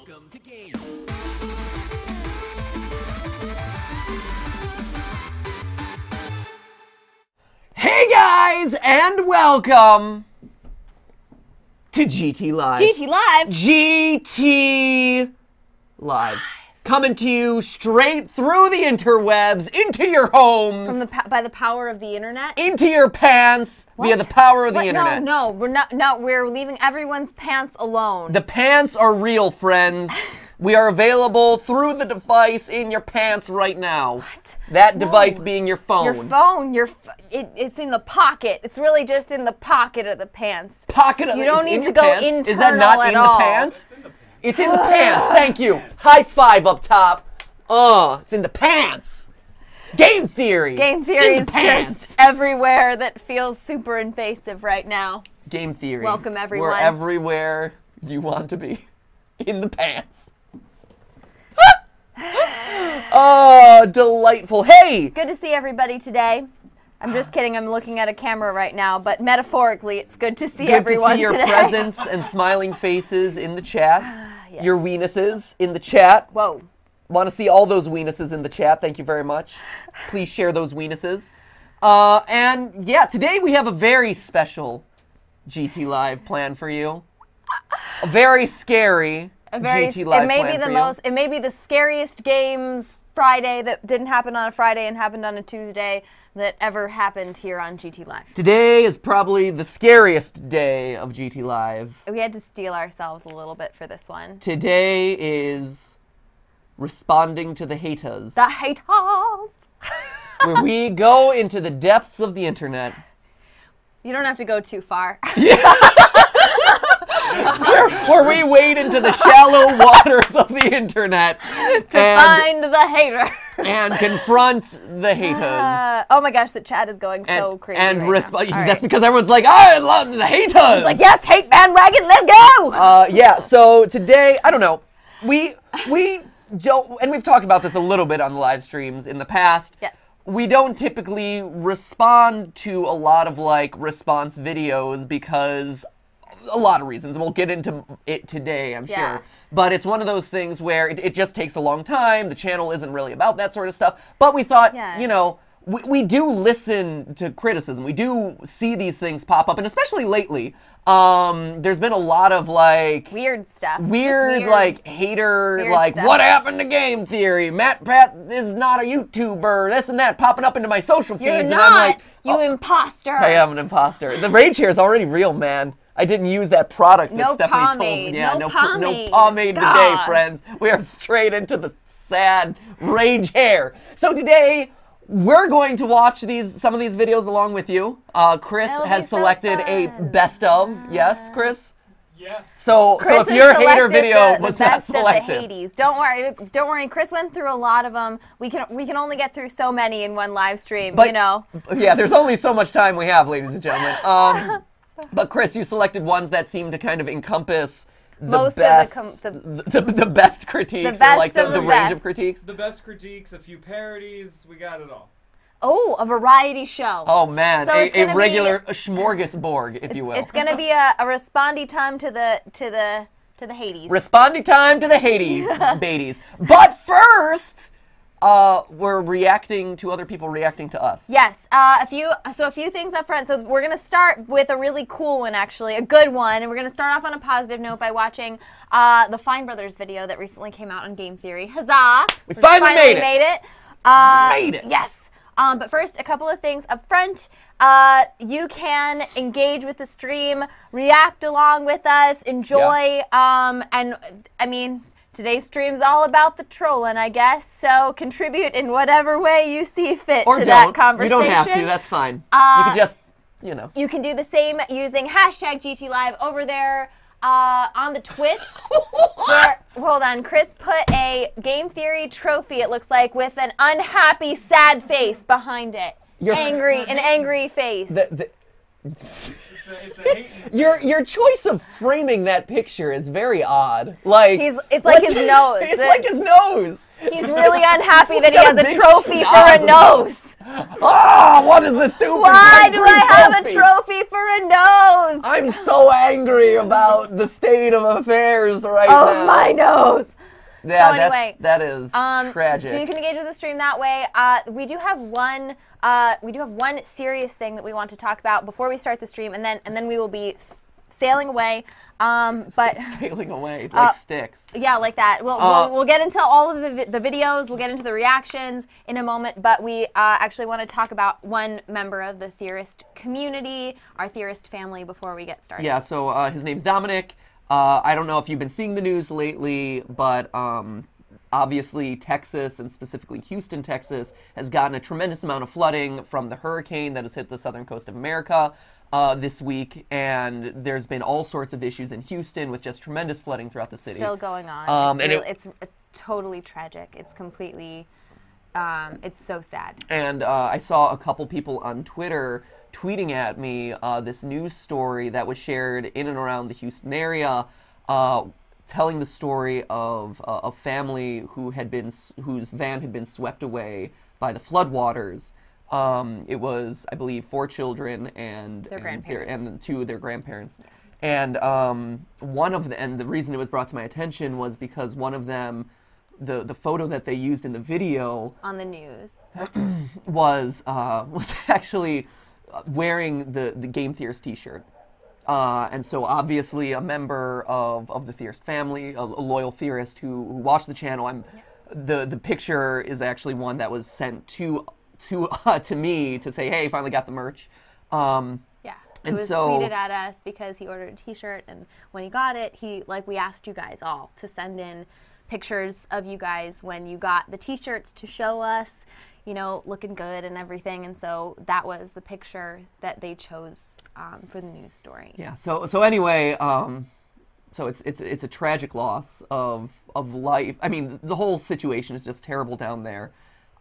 Welcome to Game. Hey guys, and welcome to GTLive. GTLive. Coming to you straight through the interwebs, into your homes. By the power of the internet? Into your pants via the power of the internet. No, we're not. No, we're leaving everyone's pants alone. The pants are real, friends. We are available through the device in your pants right now. What? That device being your phone. Your phone. It's in the pocket. It's really just in the pocket of the pants. Pocket of You don't need to go internal Is that not in the pants? It's in the pants. Thank you. High five up top. It's in the pants. Game theory. Game theory is just everywhere that feels super invasive right now. Game theory. Welcome, everyone. We're everywhere you want to be. In the pants. Oh, delightful. Hey! Good to see everybody today. I'm just kidding. I'm looking at a camera right now, but metaphorically, it's good to see everyone today. Good to see your presence and smiling faces in the chat. Yes. Your weenuses in the chat. Whoa. Want to see all those weenuses in the chat. Thank you very much. Please share those weenuses. And yeah, today we have a very special GTLive plan for you. A very scary GTLive plan for you. It may be the scariest games Friday that didn't happen on a Friday and happened on a Tuesday that ever happened here on GTLive. Today is probably the scariest day of GTLive. We had to steel ourselves a little bit for this one. Today is responding to the haters. The haters! Where we go into the depths of the internet. You don't have to go too far. where we wade into the shallow waters of the internet to find the hater and confront the haters. Oh my gosh, the chat is going so crazy. And right that's because everyone's like, I love the haters. It's like, yes, hate bandwagon, let's go. Yeah. So today, I don't know, we don't, and we've talked about this a little bit on the live streams in the past. Yeah. We don't typically respond to a lot of response videos because a lot of reasons. We'll get into it today, I'm sure. But it's one of those things where it just takes a long time. The channel isn't really about that sort of stuff. But we thought, you know, we do listen to criticism. We do see these things pop up. And especially lately, there's been a lot of weird stuff. Weird hater, stuff. What happened to game theory? MatPat is not a YouTuber. This and that popping up into my social feeds. You're and not. I'm like, you imposter. I am an imposter. The rage here is already real, man. I didn't use that product that Stephanie told me. Yeah, no pomade today, friends. We are straight into the sad rage hair. So today, we're going to watch some of these videos along with you. Chris has selected a best of. Yes, Chris? Yes. So if your hater video was not selected. Don't worry. Chris went through a lot of them. We can only get through so many in one live stream, you know. Yeah, there's only so much time we have, ladies and gentlemen. But Chris, you selected ones that seem to kind of encompass the best critiques, the range of critiques. The best critiques, a few parodies, we got it all. Oh, a variety show. Oh man, so a regular smorgasbord, if you will. It's gonna be a respondy time to the Hades. Respondy time to the Hades, babies. But first, we're reacting to other people reacting to us. Yes, a few things up front. So we're gonna start with a really cool one, actually, a good one, and we're gonna start off on a positive note by watching the Fine Brothers video that recently came out on Game Theory. Huzzah! We finally made it. Made it. Yes. But first, a couple of things up front. You can engage with the stream, react along with us, enjoy, and I mean. Today's stream's all about the trolling, I guess, so contribute in whatever way you see fit to that conversation. You don't have to, that's fine. You can just, you know. You can do the same using hashtag GTLive over there on the Twitch. Hold on, Chris put a Game Theory trophy, it looks like, with an unhappy, sad face behind it. An angry face. Your choice of framing that picture is very odd. It's like his nose. It's like his nose. He's really unhappy that he has a trophy for a nose. Oh, What is this stupid? Why do I have a trophy for a nose? I'm so angry about the state of affairs right now. Oh, my nose. Yeah, so anyway, that is tragic. So you can engage with the stream that way. We do have one serious thing that we want to talk about before we start the stream, and then we will be sailing away. But sailing away like sticks. Yeah, like that. We'll get into all of the videos. We'll get into the reactions in a moment. But we actually want to talk about one member of the theorist community, our theorist family, before we get started. Yeah. So his name's Dominic. I don't know if you've been seeing the news lately, but obviously Texas, and specifically Houston, Texas, has gotten a tremendous amount of flooding from the hurricane that has hit the southern coast of America this week, and there's been all sorts of issues in Houston with just tremendous flooding throughout the city. Still going on. It's totally tragic. It's completely, it's so sad. And I saw a couple people on Twitter tweeting at me this news story that was shared in and around the Houston area, telling the story of a family whose van had been swept away by the floodwaters. It was, I believe, 4 children and two of their grandparents. Yeah. And one of them, and the reason it was brought to my attention was because one of them, the photo that they used in the video on the news was actually wearing the Game Theorist t-shirt. And so obviously a member of the Theorist family, a loyal theorist who watched the channel. The picture is actually one that was sent to me to say, hey, finally got the merch. It was tweeted at us because he ordered a t-shirt, and when he got it, we asked you guys all to send in pictures of you guys when you got the t-shirts to show us, looking good and everything, and so that was the picture that they chose for the news story. Yeah. So anyway, so it's a tragic loss of life. I mean, the whole situation is just terrible down there.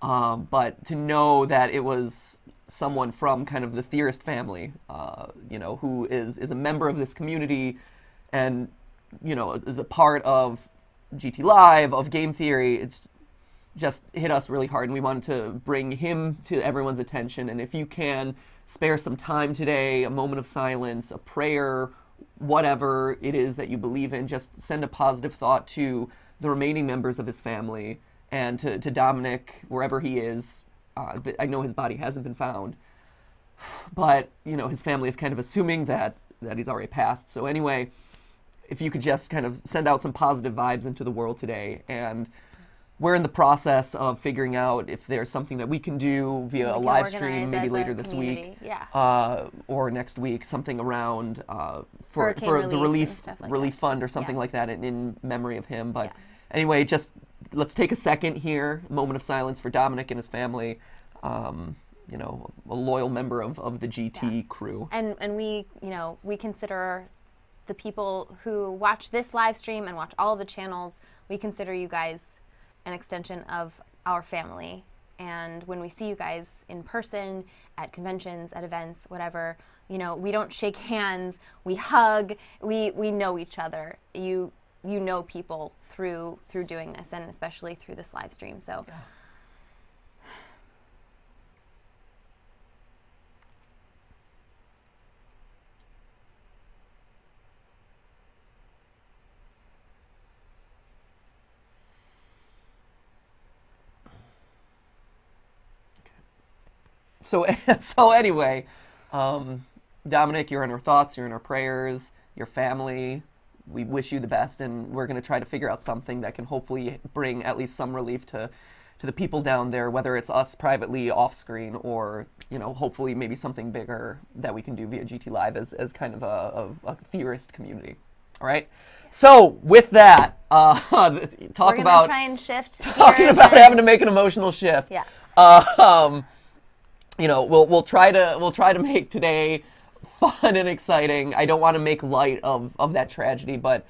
But to know that it was someone from kind of the theorist family, who is a member of this community, and is a part of GTLive, of game theory, it's just hit us really hard, and we wanted to bring him to everyone's attention. And if you can spare some time today, a moment of silence, a prayer, whatever it is that you believe in, just send a positive thought to the remaining members of his family and to Dominic, wherever he is. I know his body hasn't been found, but his family is kind of assuming that he's already passed. So anyway, if you could just kind of send out some positive vibes into the world today. And we're in the process of figuring out if there's something that we can do via a live stream, maybe later this week, or next week, something around for the relief fund or something like that in memory of him. But anyway, just let's take a second here, a moment of silence for Dominic and his family. A loyal member of the GT crew. And we consider the people who watch this live stream and watch all of the channels, we consider you guys an extension of our family. And when we see you guys in person, at conventions, at events, whatever, we don't shake hands, we hug, we know each other. You know people through doing this, and especially through this live stream. So. Yeah. So anyway, Dominic, you're in our thoughts, you're in our prayers, your family. We wish you the best, and we're going to try to figure out something that can hopefully bring at least some relief to the people down there, whether it's us privately off screen or, hopefully maybe something bigger that we can do via GTLive as kind of a theorist community. All right. So with that, talking about having to make an emotional shift. Yeah. We'll try to make today fun and exciting. I don't want to make light of that tragedy, but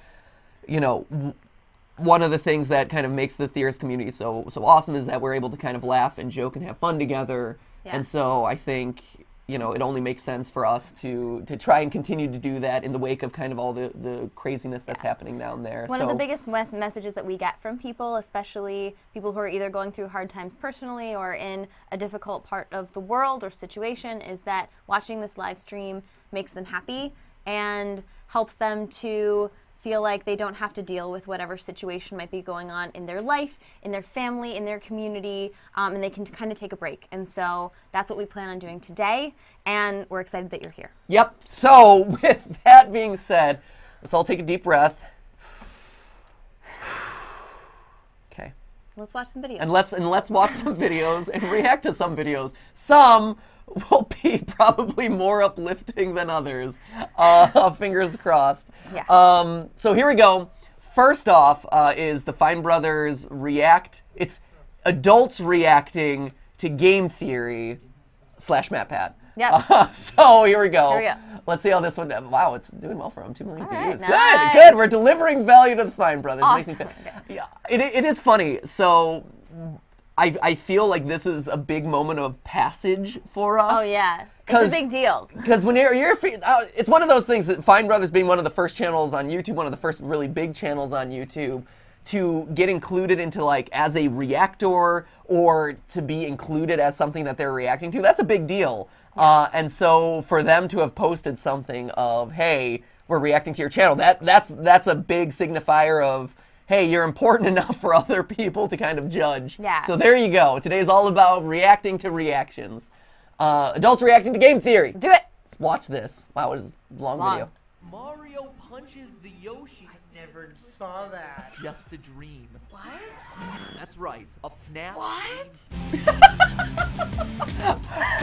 one of the things that kind of makes the theorist community so awesome is that we're able to kind of laugh and joke and have fun together. Yeah. And so I think you know, it only makes sense for us to try and continue to do that in the wake of kind of all the craziness that's happening down there. One of the biggest messages that we get from people, especially people who are either going through hard times personally or in a difficult part of the world or situation, is that watching this live stream makes them happy and helps them to feel like they don't have to deal with whatever situation might be going on in their life, in their family, in their community, and they can kind of take a break. And so that's what we plan on doing today, and we're excited that you're here. Yep. So with that being said, let's all take a deep breath. Okay. Let's watch some videos. And let's watch some videos and react to some videos. Some will be probably more uplifting than others. Fingers crossed. Yeah. So here we go. First off is the Fine Brothers react. It's adults reacting to game theory / MatPat. Yep. So here we go. Here we go. Let's see how this one. Wow, it's doing well for them. 2 million views. Nice. Good. We're delivering value to the Fine Brothers. Awesome. Makes me feel, yeah, it is funny. So I feel like this is a big moment of passage for us. Oh yeah, it's a big deal. Because when it's one of those things that Fine Brothers being one of the first channels on YouTube, one of the first really big channels on YouTube, to get included into like as a reactor or to be included as something that they're reacting to, that's a big deal. Yeah. And so for them to have posted something of, hey, we're reacting to your channel, that's a big signifier of, hey, you're important enough for other people to kind of judge. Yeah. So there you go. Today's all about reacting to reactions. Adults reacting to game theory. Do it. Let's watch this. Wow, it is a long video. Mario punches the Yoshi. I never saw that. Just a dream. What? That's right. A FNAF. What?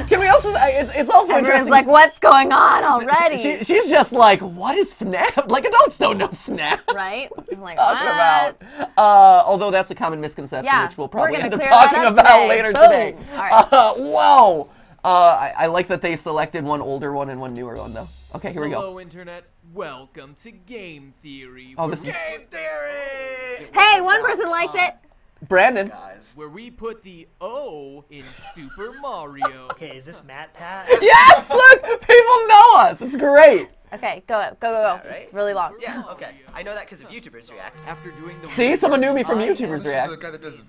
Can we also? It's also Everyone's interesting. like, what's going on already? She's just like, what is FNAF? Like adults don't know FNAF. Right? I'm like, Talking what? about. Although that's a common misconception, Yeah, which we'll we're probably gonna end up clear that talking up about today. later Boom. today. All right. Whoa. I like that they selected one older one and one newer one though. Okay, here we go. Hello, Internet. Welcome to Game Theory. Oh, this is Game theory! Hey, one person likes it. Brandon. Guys. where we put the O in Super Mario. Okay, is this MatPat? Yes, look, people know us. It's great. Okay, go. Right? It's really long. Yeah, okay. I know that because of YouTubers React. After doing the See, someone knew me from I YouTubers am The React. guy that does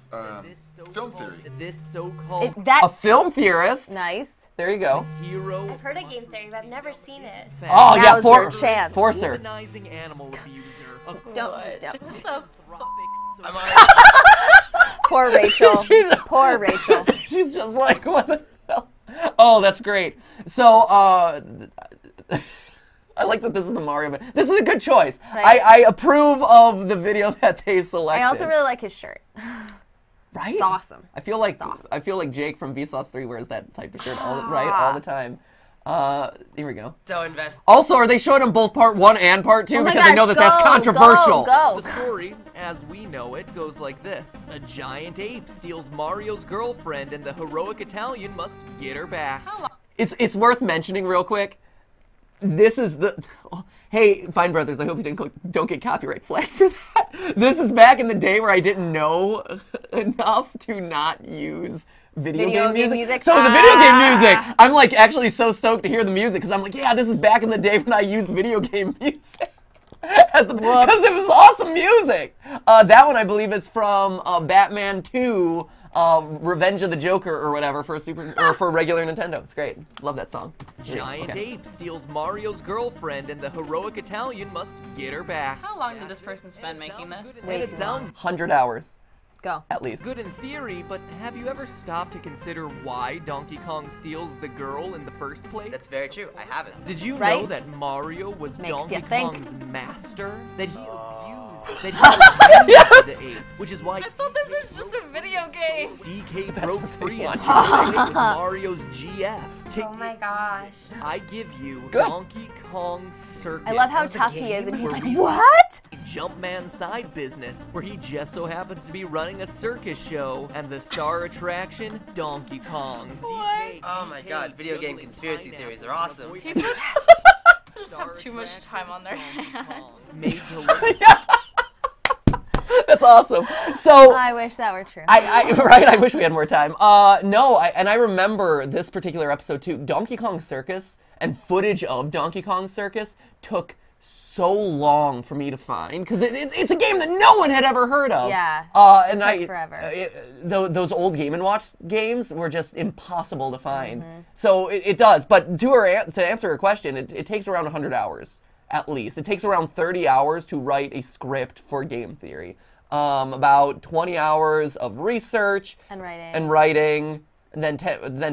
film theory. This so-called A That film theorist. nice. There you go. hero. I've heard of game theory, but I've never seen it. Oh yeah, Now's your chance. Forcer. Womanizing animal abuser. A Don't. catastrophic I'm on Poor Rachel. She's- Poor Rachel. She's just like, what the hell? Oh, that's great. So, I like that this is the Mario video. This is a good choice. Right. I approve of the video that they selected. I also really like his shirt. right? It's awesome. I feel like awesome. I feel like Jake from Vsauce 3 wears that type of shirt all the time. Here we go. so invest. Also, are they showing them both part 1 and part 2 Oh my because they gosh, know that that's go, controversial? Go. The story, as we know it, goes like this. A giant ape steals Mario's girlfriend and the heroic Italian must get her back. It's worth mentioning real quick. This is the hey, Fine Brothers, I hope you don't get copyright flagged for that. This is back in the day where I didn't know enough to not use video game music. So the video game music, I'm like actually so stoked to hear the music because I'm like, yeah, this is back in the day when I used video game music. Because it was awesome music. That one I believe is from Batman 2. Revenge of the Joker or whatever for for regular Nintendo. It's great. Love that song. Giant ape steals Mario's girlfriend and the heroic Italian must get her back. How long did this person spend making this? Way It too sounds 100 hours Go. at least. good in theory, but have you ever stopped to consider why Donkey Kong steals the girl in the first place? That's very true. I haven't. Did you know Right? that Mario was Makes Donkey ya think. Kong's master? That he abused the ape, which is why I thought this was just a video game. DK broke what they free and want tried with Mario's GF. Take Oh my gosh. I give you Good. Donkey Kong Circuit. I love how was a tough he is, and he's where like, we- what? Jumpman side business, where he just so happens to be running a circus show, and the star attraction, Donkey Kong. What? Oh my god, video game conspiracy theories are awesome. People just have too much time on their hands. Made to look That's That's awesome. So I wish that were true. Right? I wish we had more time. No, and I remember this particular episode too. Donkey Kong Circus and footage of Donkey Kong Circus took so long for me to find because it's a game that no one had ever heard of. Yeah. And took forever. Those old Game & Watch games were just impossible to find. So it does. But to answer her question, it takes around 100 hours at least. It takes around 30 hours to write a script for game theory. About 20 hours of research And writing. And then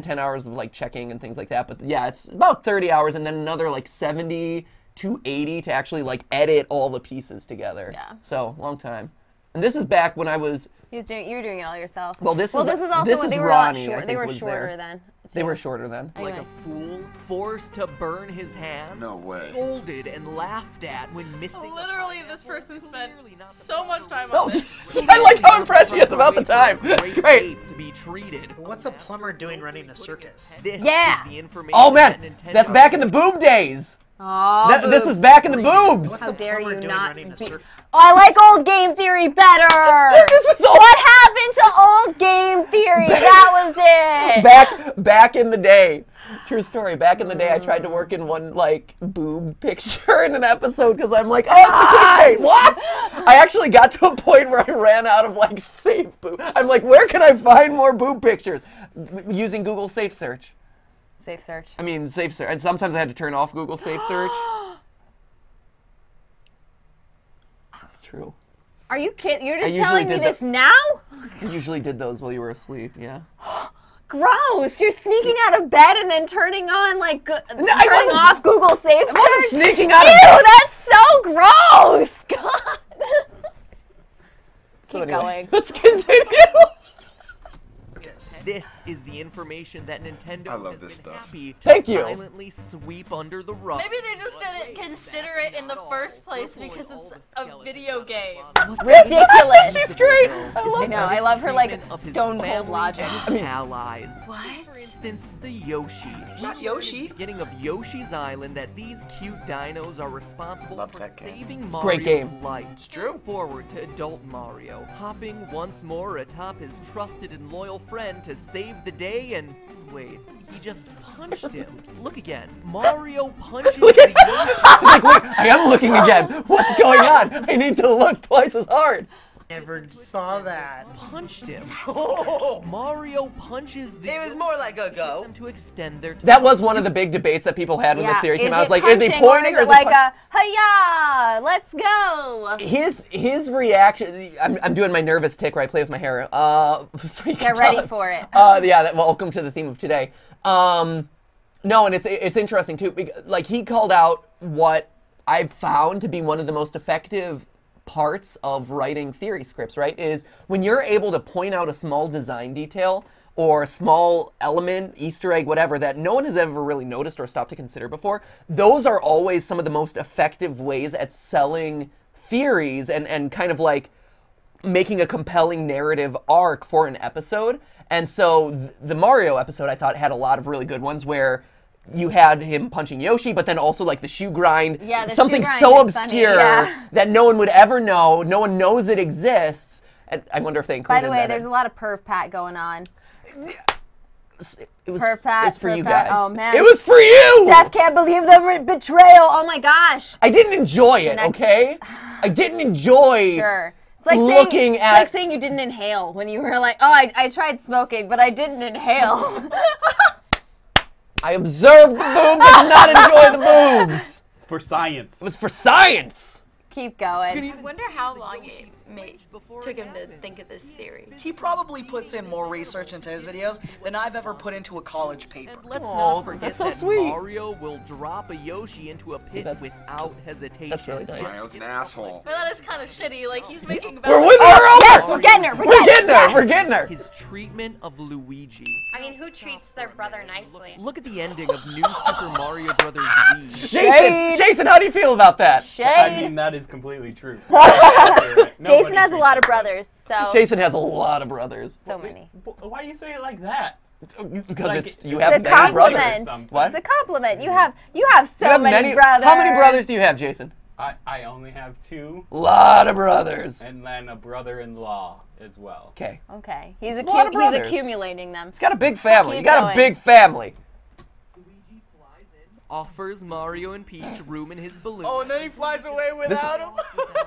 10 hours of like checking and things like that. But yeah, it's about 30 hours and then another like 70 to 80 to actually like edit all the pieces together. Yeah. So long time. And this is back when I was. You're doing it all yourself. Well, this is also this when is they were Ronnie. short, I they think were was shorter there. then. They were shorter then. Anyway. Like a fool, forced to burn his hand. No way. Scolded and laughed at when missing. Literally, this person spent so much time No, on this. I like how impressed she is about the time. It's great. To be treated. What's a plumber doing running a circus? This Yeah. is the information Oh that man, Nintendo that's back in the boob days. Oh, This was back in the boobs. What's How a dare plumber you doing not running a be- circus? Oh, I like old game theory better. This is all What happened to old game theory? That was it. back in the day. True story. Back in the day, I tried to work in one like boob picture in an episode because I'm like, oh, it's the clickbait. What? I actually got to a point where I ran out of like safe boob. I'm like, where can I find more boob pictures? Using Google Safe Search. Safe search. I mean, Safe Search. And sometimes I had to turn off Google Safe Search. That's true. Are you kidding? You're I just usually telling me did this now? I usually did those while you were asleep. Yeah. Gross. You're sneaking out of bed and then turning on like turning wasn't- off Google Safe I wasn't Search? sneaking out of Ew, bed. that's so gross. God. So Keep anyway, going. let's continue. This is the information that Nintendo I love has this been stuff. happy to Thank you. silently sweep under the rug. Maybe they just didn't consider it in the first place because it's a video game. Ridiculous. She's great. I I love know. I love her like Of his stone cold family logic. and allies. What? For instance, the Yoshi. Not Yoshi. Beginning of Yoshi's Island, that these cute dinos are responsible Loved for that game. saving Mario's Great game. life. It's true. Forward to adult Mario, hopping once more atop his trusted and loyal friend to save the day, and wait, he just punched him. Look again. Mario punches Look at- the Yoshi. I was like, wait, I am looking again. What's going on? I need to look twice as hard. Never saw that. Punched him. Oh, Mario punches the it was more like a go. them to extend their That was one of the big debates that people had when this theory came out. I was like, is he punching pointing or or is it like a hiya? Let's go. his reaction? I'm doing my nervous tick where I play with my hair. So you can Get ready tell- for it. Yeah. Welcome to the theme of today. No, and it's interesting too. Like he called out what I've found to be one of the most effective parts of writing theory scripts, right, is when you're able to point out a small design detail or a small element, Easter egg, whatever, that no one has ever really noticed or stopped to consider before. Those are always some of the most effective ways at selling theories and kind of like making a compelling narrative arc for an episode. And so the Mario episode, I thought, had a lot of really good ones where you had him punching Yoshi, but then also like the shoe grind, Yeah, the something shoe grind so is funny, obscure yeah. that no one would ever know. No one knows it exists. And I wonder if they By included the way, that. there's a lot of perv pat going on. It was, perv pat, it's for perv you pat. guys. Oh, man. It was for you. Steph can't believe the betrayal. Oh my gosh. I didn't enjoy it. next- Okay, I didn't enjoy. Sure. It's like Looking saying, at- it's like saying you didn't inhale when you were like, oh, I tried smoking, but I didn't inhale. I observed the boobs. I did not enjoy the boobs. It's for science. It was for science. Keep going. I wonder how long it took him to think of this theory. He probably puts in more research into his videos than I've ever put into a college paper. And let's Aw, not forget that's so that sweet. Mario will drop a Yoshi into a pit that's- without hesitation. That's really nice. Mario's an asshole. But that is kind of shitty. Like he's making. We're winning her over. Yes, we're getting her. We're getting her. We're getting her. His treatment of Luigi. I mean, who treats their brother nicely? Look at the ending of New Super Mario Brothers Wii. Jason, how do you feel about that? Shade. I mean, that is completely true. Jason has a lot of brothers, so Jason has a lot of brothers. so many. Why do you say it like that? Because Like, it's you it's have a many brothers. compliment. What? It's a compliment. You have so You have many many brothers. How many brothers do you have, Jason? I only have 2. Lot of brothers. And then a brother-in-law as well. Okay. Okay. He's a lot of he's brothers. accumulating them. He's got a big family. Keep You got going. a big family. Offers Mario and Peach room in his balloon. Oh, and then he flies away without him.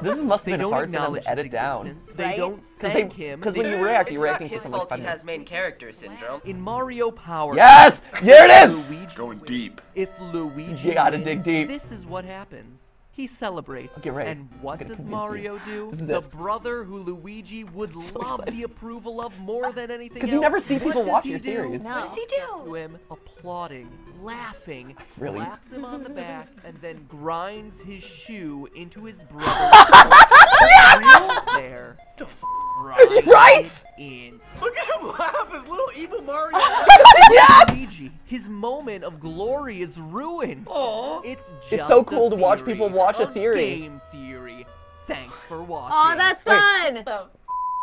This must They have been don't hard for them acknowledge to edit his down. existence. They Right? don't thank him. Because They when you don't- react, It's you're not reacting to his something fault he funny. has main character syndrome. In Mario Power. Yes! There it is! Luigi Going deep. If Luigi You gotta wins, dig deep. This is what happens. He celebrates. Get ready. And what I'm does gonna convince you. Mario do? This is The it. brother who Luigi would so love excited. the approval of more than anything else. Because you never see What people does watch he your do? theories. No. What does he To do? him, applauding, laughing, Really? slaps him on the back, and then grinds his shoe into his brother's there. Right? In. Look at him laugh, his little evil Mario. Yes! Luigi, his moment of glory is ruined. Aw. It's It's so just cool to watch theory people watch a of theory. Game theory. Thanks for watching. Oh, that's fun. So,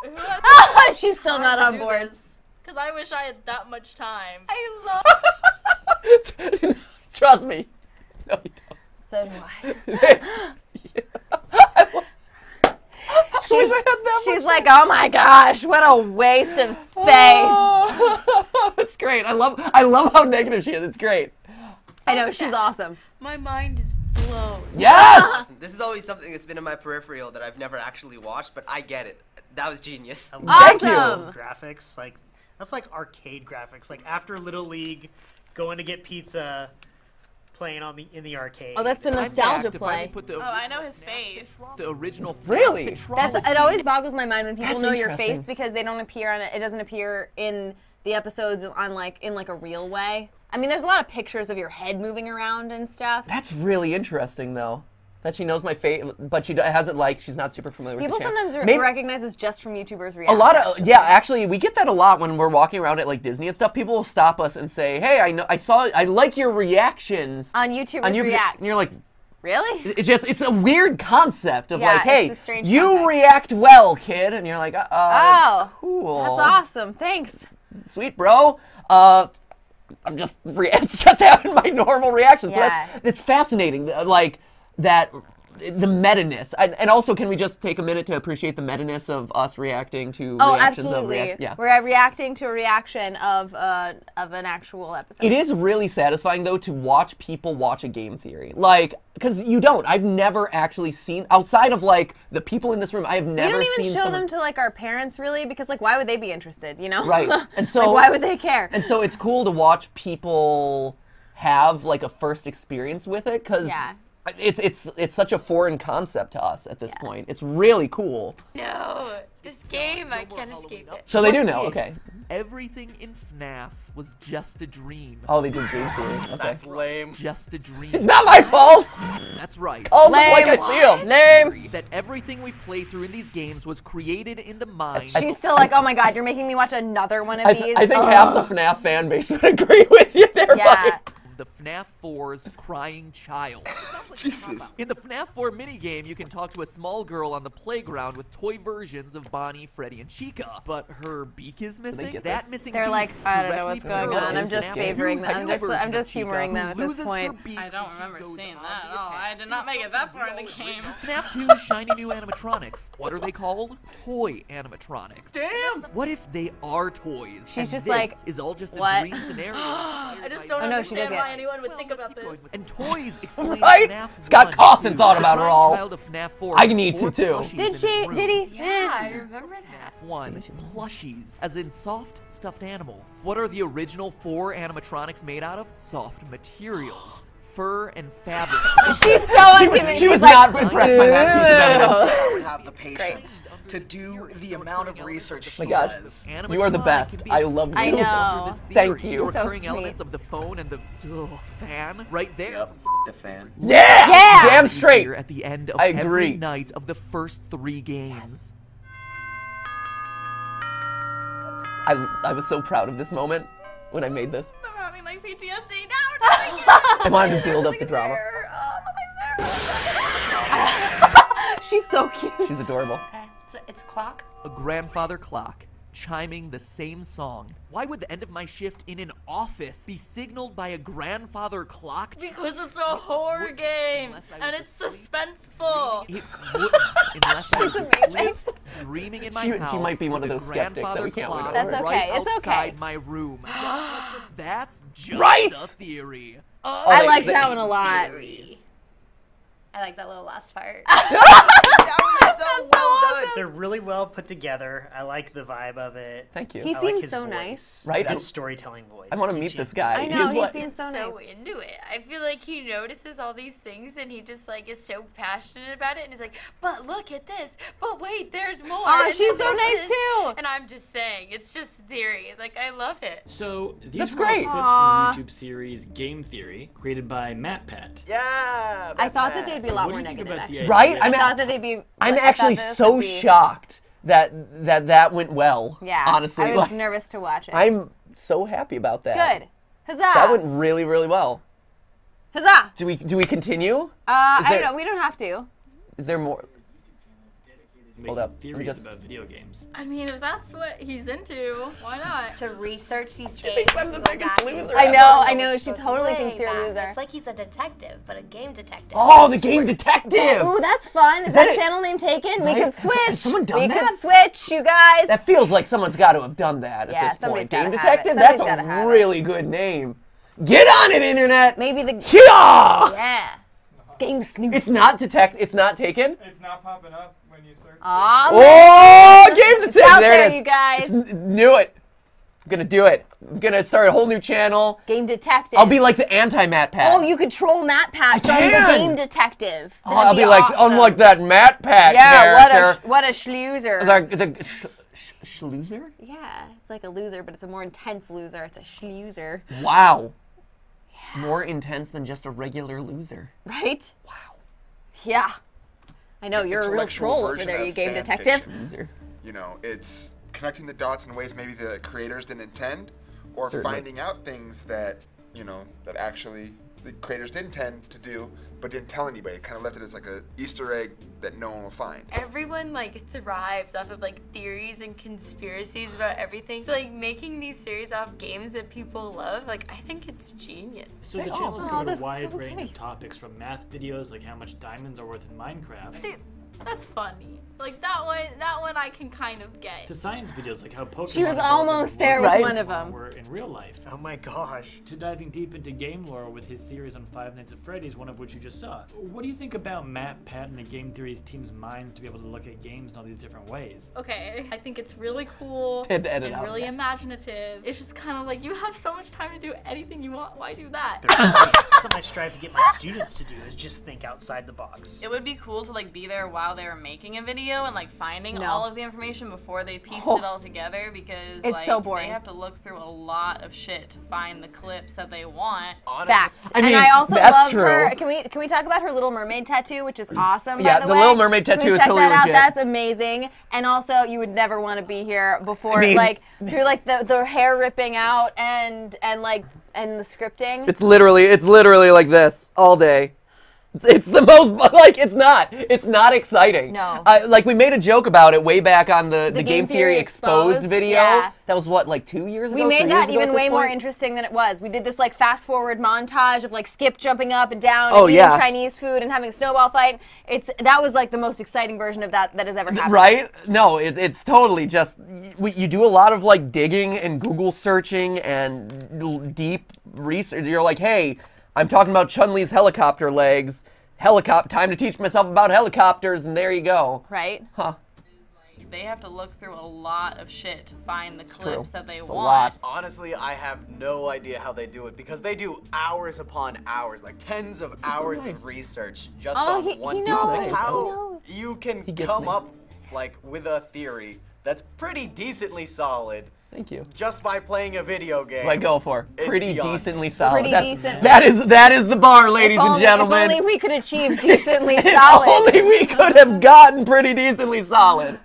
who has She's still not on board. Because I wish I had that much time. I love. Trust me. No, you don't. So do I. It's- I wish I had that She's much like, oh my gosh, what a waste of space. Oh, it's great. I love how negative she is. It's great. I know, she's awesome. My mind is blown. Yes! Listen, this is always something that's been in my peripheral that I've never actually watched, but I get it. That was genius. Thank you. Awesome. Graphics, like that's like arcade graphics. Like after Little League, going to get pizza, playing in the arcade. Oh, that's the I'm nostalgia back. If I play. could put the Oh, I know his face. The original. Really? It always boggles my mind when people That's know your face interesting. because they don't appear on it. It doesn't appear in the episodes on in a real way. I mean, there's a lot of pictures of your head moving around and stuff. That's really interesting, though. That she knows my face, but she hasn't she's not super familiar with People the channel. sometimes Maybe- recognize us just from YouTubers' A reactions. lot of actually, we get that a lot when we're walking around at like Disney and stuff. People will stop us and say, "Hey, I like your reactions on YouTubers React." And you're like, really? it's a weird concept of Yeah, like, hey, it's a strange you concept. react well, kid, and you're like, Oh, cool, that's awesome. Thanks. sweet, bro. I'm just it's just having my normal reaction. So Yeah. it's fascinating, like that. The meta-ness. And also, can we just take a minute to appreciate the meta-ness of us reacting to Oh, reactions absolutely. of yeah. We're reacting to a reaction of an actual episode. It is really satisfying, though, to watch people watch a game theory. Like, because you don't. I've never actually seen, outside of, like, the people in this room, I have never seen We don't even show someone... them to, like, our parents, really, because, like, why would they be interested, you know? Right. And so... like, why would they care? And so it's cool to watch people have, like, a first experience with it, because... Yeah. It's such a foreign concept to us at this point. It's really cool. No, this game, I can't escape it. So they do know, okay. Everything in FNAF was just a dream. Oh, they did game theory. Okay. That's lame. Just a dream. It's not my fault! That's right. Also, like I see him. Lame. That everything we play through in these games was created in the mind. She's still like, oh my god, you're making me watch another one of these. I think half the FNAF fan base would agree with you there, Yeah. buddy. The FNAF 4's crying child. Jesus. In the FNAF 4 minigame, you can talk to a small girl on the playground with toy versions of Bonnie, Freddy, and Chica. But her beak is missing. get That this? missing They're beak like, I don't know what's directly going on. I'm parallels just FNAF favoring 2's them. I'm version just of humoring Chica, them at who this loses her point. beak I don't when she remember goes seeing on that the at all. attack. I did not make it that far in the game. FNAF 2's shiny new animatronics. What are they called? Toy animatronics. Damn! What if they are toys? She's and just this like, is all just what? a dream scenario. I just don't Oh, no, she understand doesn't. why anyone would think about this. And toys explain Right? FNAF Scott 1, Cawthon thought about it all. Child of FNAF 4 I need to, four too. plushies Did in she? his room. Did he? Yeah, I remember that. FNAF 1 plushies, as in soft stuffed animals. What are the original 4 animatronics made out of? Soft materials. Fur and fabric. She's so unconvinced. She was She's like, not impressed by that piece of evidence. I would have the patience to do the amount of research he my gosh. does. You are the best. I love you. I know. Thank you. The So recurring sweet. elements of the phone and the fan right there. Yep. The fan. Yeah! Yeah! Damn straight. Here at the end of I every agree. night of the first 3 games. I was so proud of this moment when I made this. I'm having like PTSD now. I wanted to build up the drama. She's so cute. She's adorable. Okay, so it's clock. A grandfather clock. chiming the same song? Why would the end of my shift in an office be signaled by a grandfather clock? Because it's a horror game, and it's suspenseful. It wouldn't, unless I was asleep, dreaming in my house. She might be one of with those a skeptics that we grandfather can't win clock over. That's okay, right it's okay. outside my room. That's just Right? a theory. I liked that one a lot. I like that little last part. That was so well done. They're really well put together. I like the vibe of it. Thank you. He I like seems his so voice. nice. Right? It's a good And- storytelling voice. I want to Keeps meet you- this guy. I know, He's he like, seems so so nice. into it. I feel like he notices all these things and he just like is so passionate about it and he's like, but look at this. But wait, there's more. Oh, and she's then so there's nice this." too. And I'm just saying, it's just theory. Like I love it. So these That's were all great. clips Aw. from the YouTube series Game Theory, created by MatPat. Yeah. I thought that they'd be a lot What do more you think negative. about the Actually. Right? idea? I'm I thought that they'd be. I'm I thought actually this so would be- shocked that went well. Yeah. Honestly, I was like, nervous to watch it. I'm so happy about that. Good. Huzzah! That went really, really well. Huzzah! Do we continue? I there- don't know. We don't have to. Is there more? Making up. Let me theories just- about video games. I mean, if that's what he's into, why not? To research these She games. thinks I'm and the go biggest back and loser look ever. I know. which She goes totally way thinks you're a back. loser. It's like he's a detective, but a game detective. Oh, the game detective. Ooh, that's fun. Is that that it? channel name taken? Right? We could Has- switch. has someone done we that? could switch, you guys. That feels like someone's got to have done that at Yeah, this somebody's point. gotta Game have detective. it. That's Somebody's gotta a have it. really good name. Get on it, internet. Maybe the. Yeah. Yeah. Game snoop. It's not It's not taken. It's not popping up when you search. Oh, game It's detective. out There there, it is. you guys. Knew it. I'm gonna do it. I'm gonna start a whole new channel. Game detective. I'll be like the anti-MatPat. Oh, you could troll MatPat from the can. game detective. Oh, I'll be awesome. like, unlike that MatPat Yeah, character. what a schloozer. The schloozer? Yeah, it's like a loser, but it's a more intense loser. It's a schloozer. Wow. More intense than just a regular loser. Right? Wow. Yeah. I know, you're a real Intellectual troll over version there, of you game fan detective. fiction. You know, it's connecting the dots in ways maybe the creators didn't intend, or Certainly. finding out things that, you know, that actually the creators did intend to do, but didn't tell anybody. Kind of left it as like a Easter egg that no one will find. Everyone like thrives off of like theories and conspiracies about everything. So like making these series off games that people love, like I think it's genius. So the channel's covered a that's wide so range nice. of topics, from math videos like how much diamonds are worth in Minecraft, See, that's funny. Like that one I can kind of get. to science videos like how Pokemon She was evolved almost into there what with Right. one of them. were in real life. Oh my gosh. To diving deep into game lore with his series on Five Nights at Freddy's, one of which you just saw. What do you think about MatPat and the game theory's team's minds to be able to look at games in all these different ways? Okay, I think it's really cool Had to edit and out really that. imaginative. It's just kind of like you have so much time to do anything you want. Why do that? Something I strive to get my students to do is just think outside the box. It would be cool to like be there while they were making a video and like finding No. all of the information before they pieced it all together, because It's like so boring. they have to look through a lot of shit to find the clips that they want. Fact. I mean, and I also that's love true. her. Can we talk about her Little Mermaid tattoo, which is awesome? Yeah, by the way? Little Mermaid Can we tattoo is check totally that out? legit. That's amazing. And also, you would never want to be here before, I mean- like through like the hair ripping out and the scripting. It's literally like this all day. It's the most, like, it's not exciting. No. Like, we made a joke about it way back on the Game Theory Exposed video. Yeah. That was what, like 2 years ago? We made 3 that years ago at even this way more point? interesting than it was. We did this like fast forward montage of like Skip jumping up and down Oh, and eating yeah. Chinese food and having a snowball fight. That was like the most exciting version of that has ever happened. Right? No, it's totally just, you do a lot of like digging and Google searching and deep research. You're like, hey, I'm talking about Chun-Li's helicopter legs. Time to teach myself about helicopters, and there you go. Right? Huh. They have to look through a lot of shit to find the clips that they It's a want. lot. Honestly, I have no idea how they do it, because they do hours upon hours, like tens of hours nice. of research just Oh, on he one knows. topic. He How knows. you can He gets come me. up like with a theory that's pretty decently solid Thank you. just by playing a video game. What I go for? It's Pretty beyond decently me. solid. Pretty decent. That is the bar, ladies and gentlemen. If only we could achieve decently If solid. only we could have gotten pretty decently solid.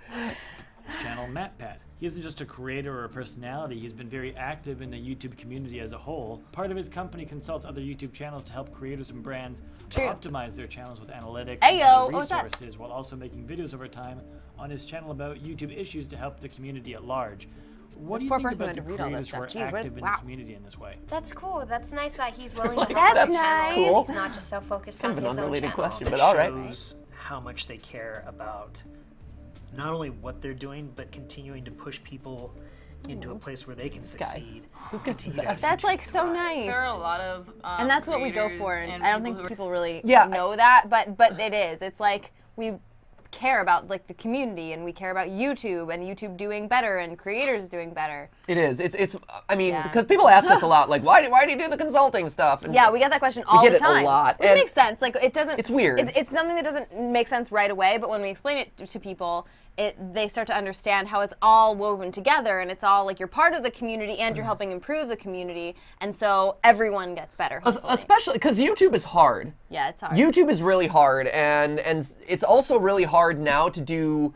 This channel, MatPat. He isn't just a creator or a personality, he's been very active in the YouTube community as a whole. Part of his company consults other YouTube channels to help creators and brands optimize their channels with analytics and other resources, while also making videos over time on his channel about YouTube issues to help the community at large. What do you think about the creators who are active in the community in this way? That's cool. That's nice that he's willing to That's help nice. channels. It's not just so focused on Kind of his an own unrelated channel. question, but all right. Shows how much they care about not only what they're doing, but continuing to push people into a place where they can succeed. That's like so nice. There are a lot of and that's what we go for, and and I don't people think who are- people really know that, but it is. It's like we care about like the community, and we care about YouTube and YouTube doing better and creators doing better. It is. It's. I mean, because people ask us a lot, like, why do you do the consulting stuff? And yeah, we get that question all we get the time. it a lot, Which and makes sense. Like it doesn't. It's weird. It's something that doesn't make sense right away, but when we explain it to people, they start to understand how it's all woven together, and it's all like you're part of the community and you're helping improve the community, and so everyone gets better. Especially because YouTube is hard. Yeah, it's hard. YouTube is really hard, and it's also really hard now to do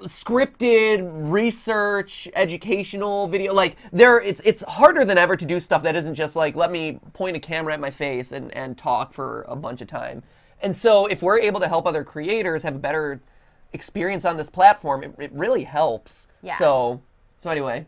scripted research, educational video. Like it's harder than ever to do stuff that isn't just like, let me point a camera at my face and talk for a bunch of time. And so if we're able to help other creators have a better experience on this platform, it really helps. Yeah. So anyway.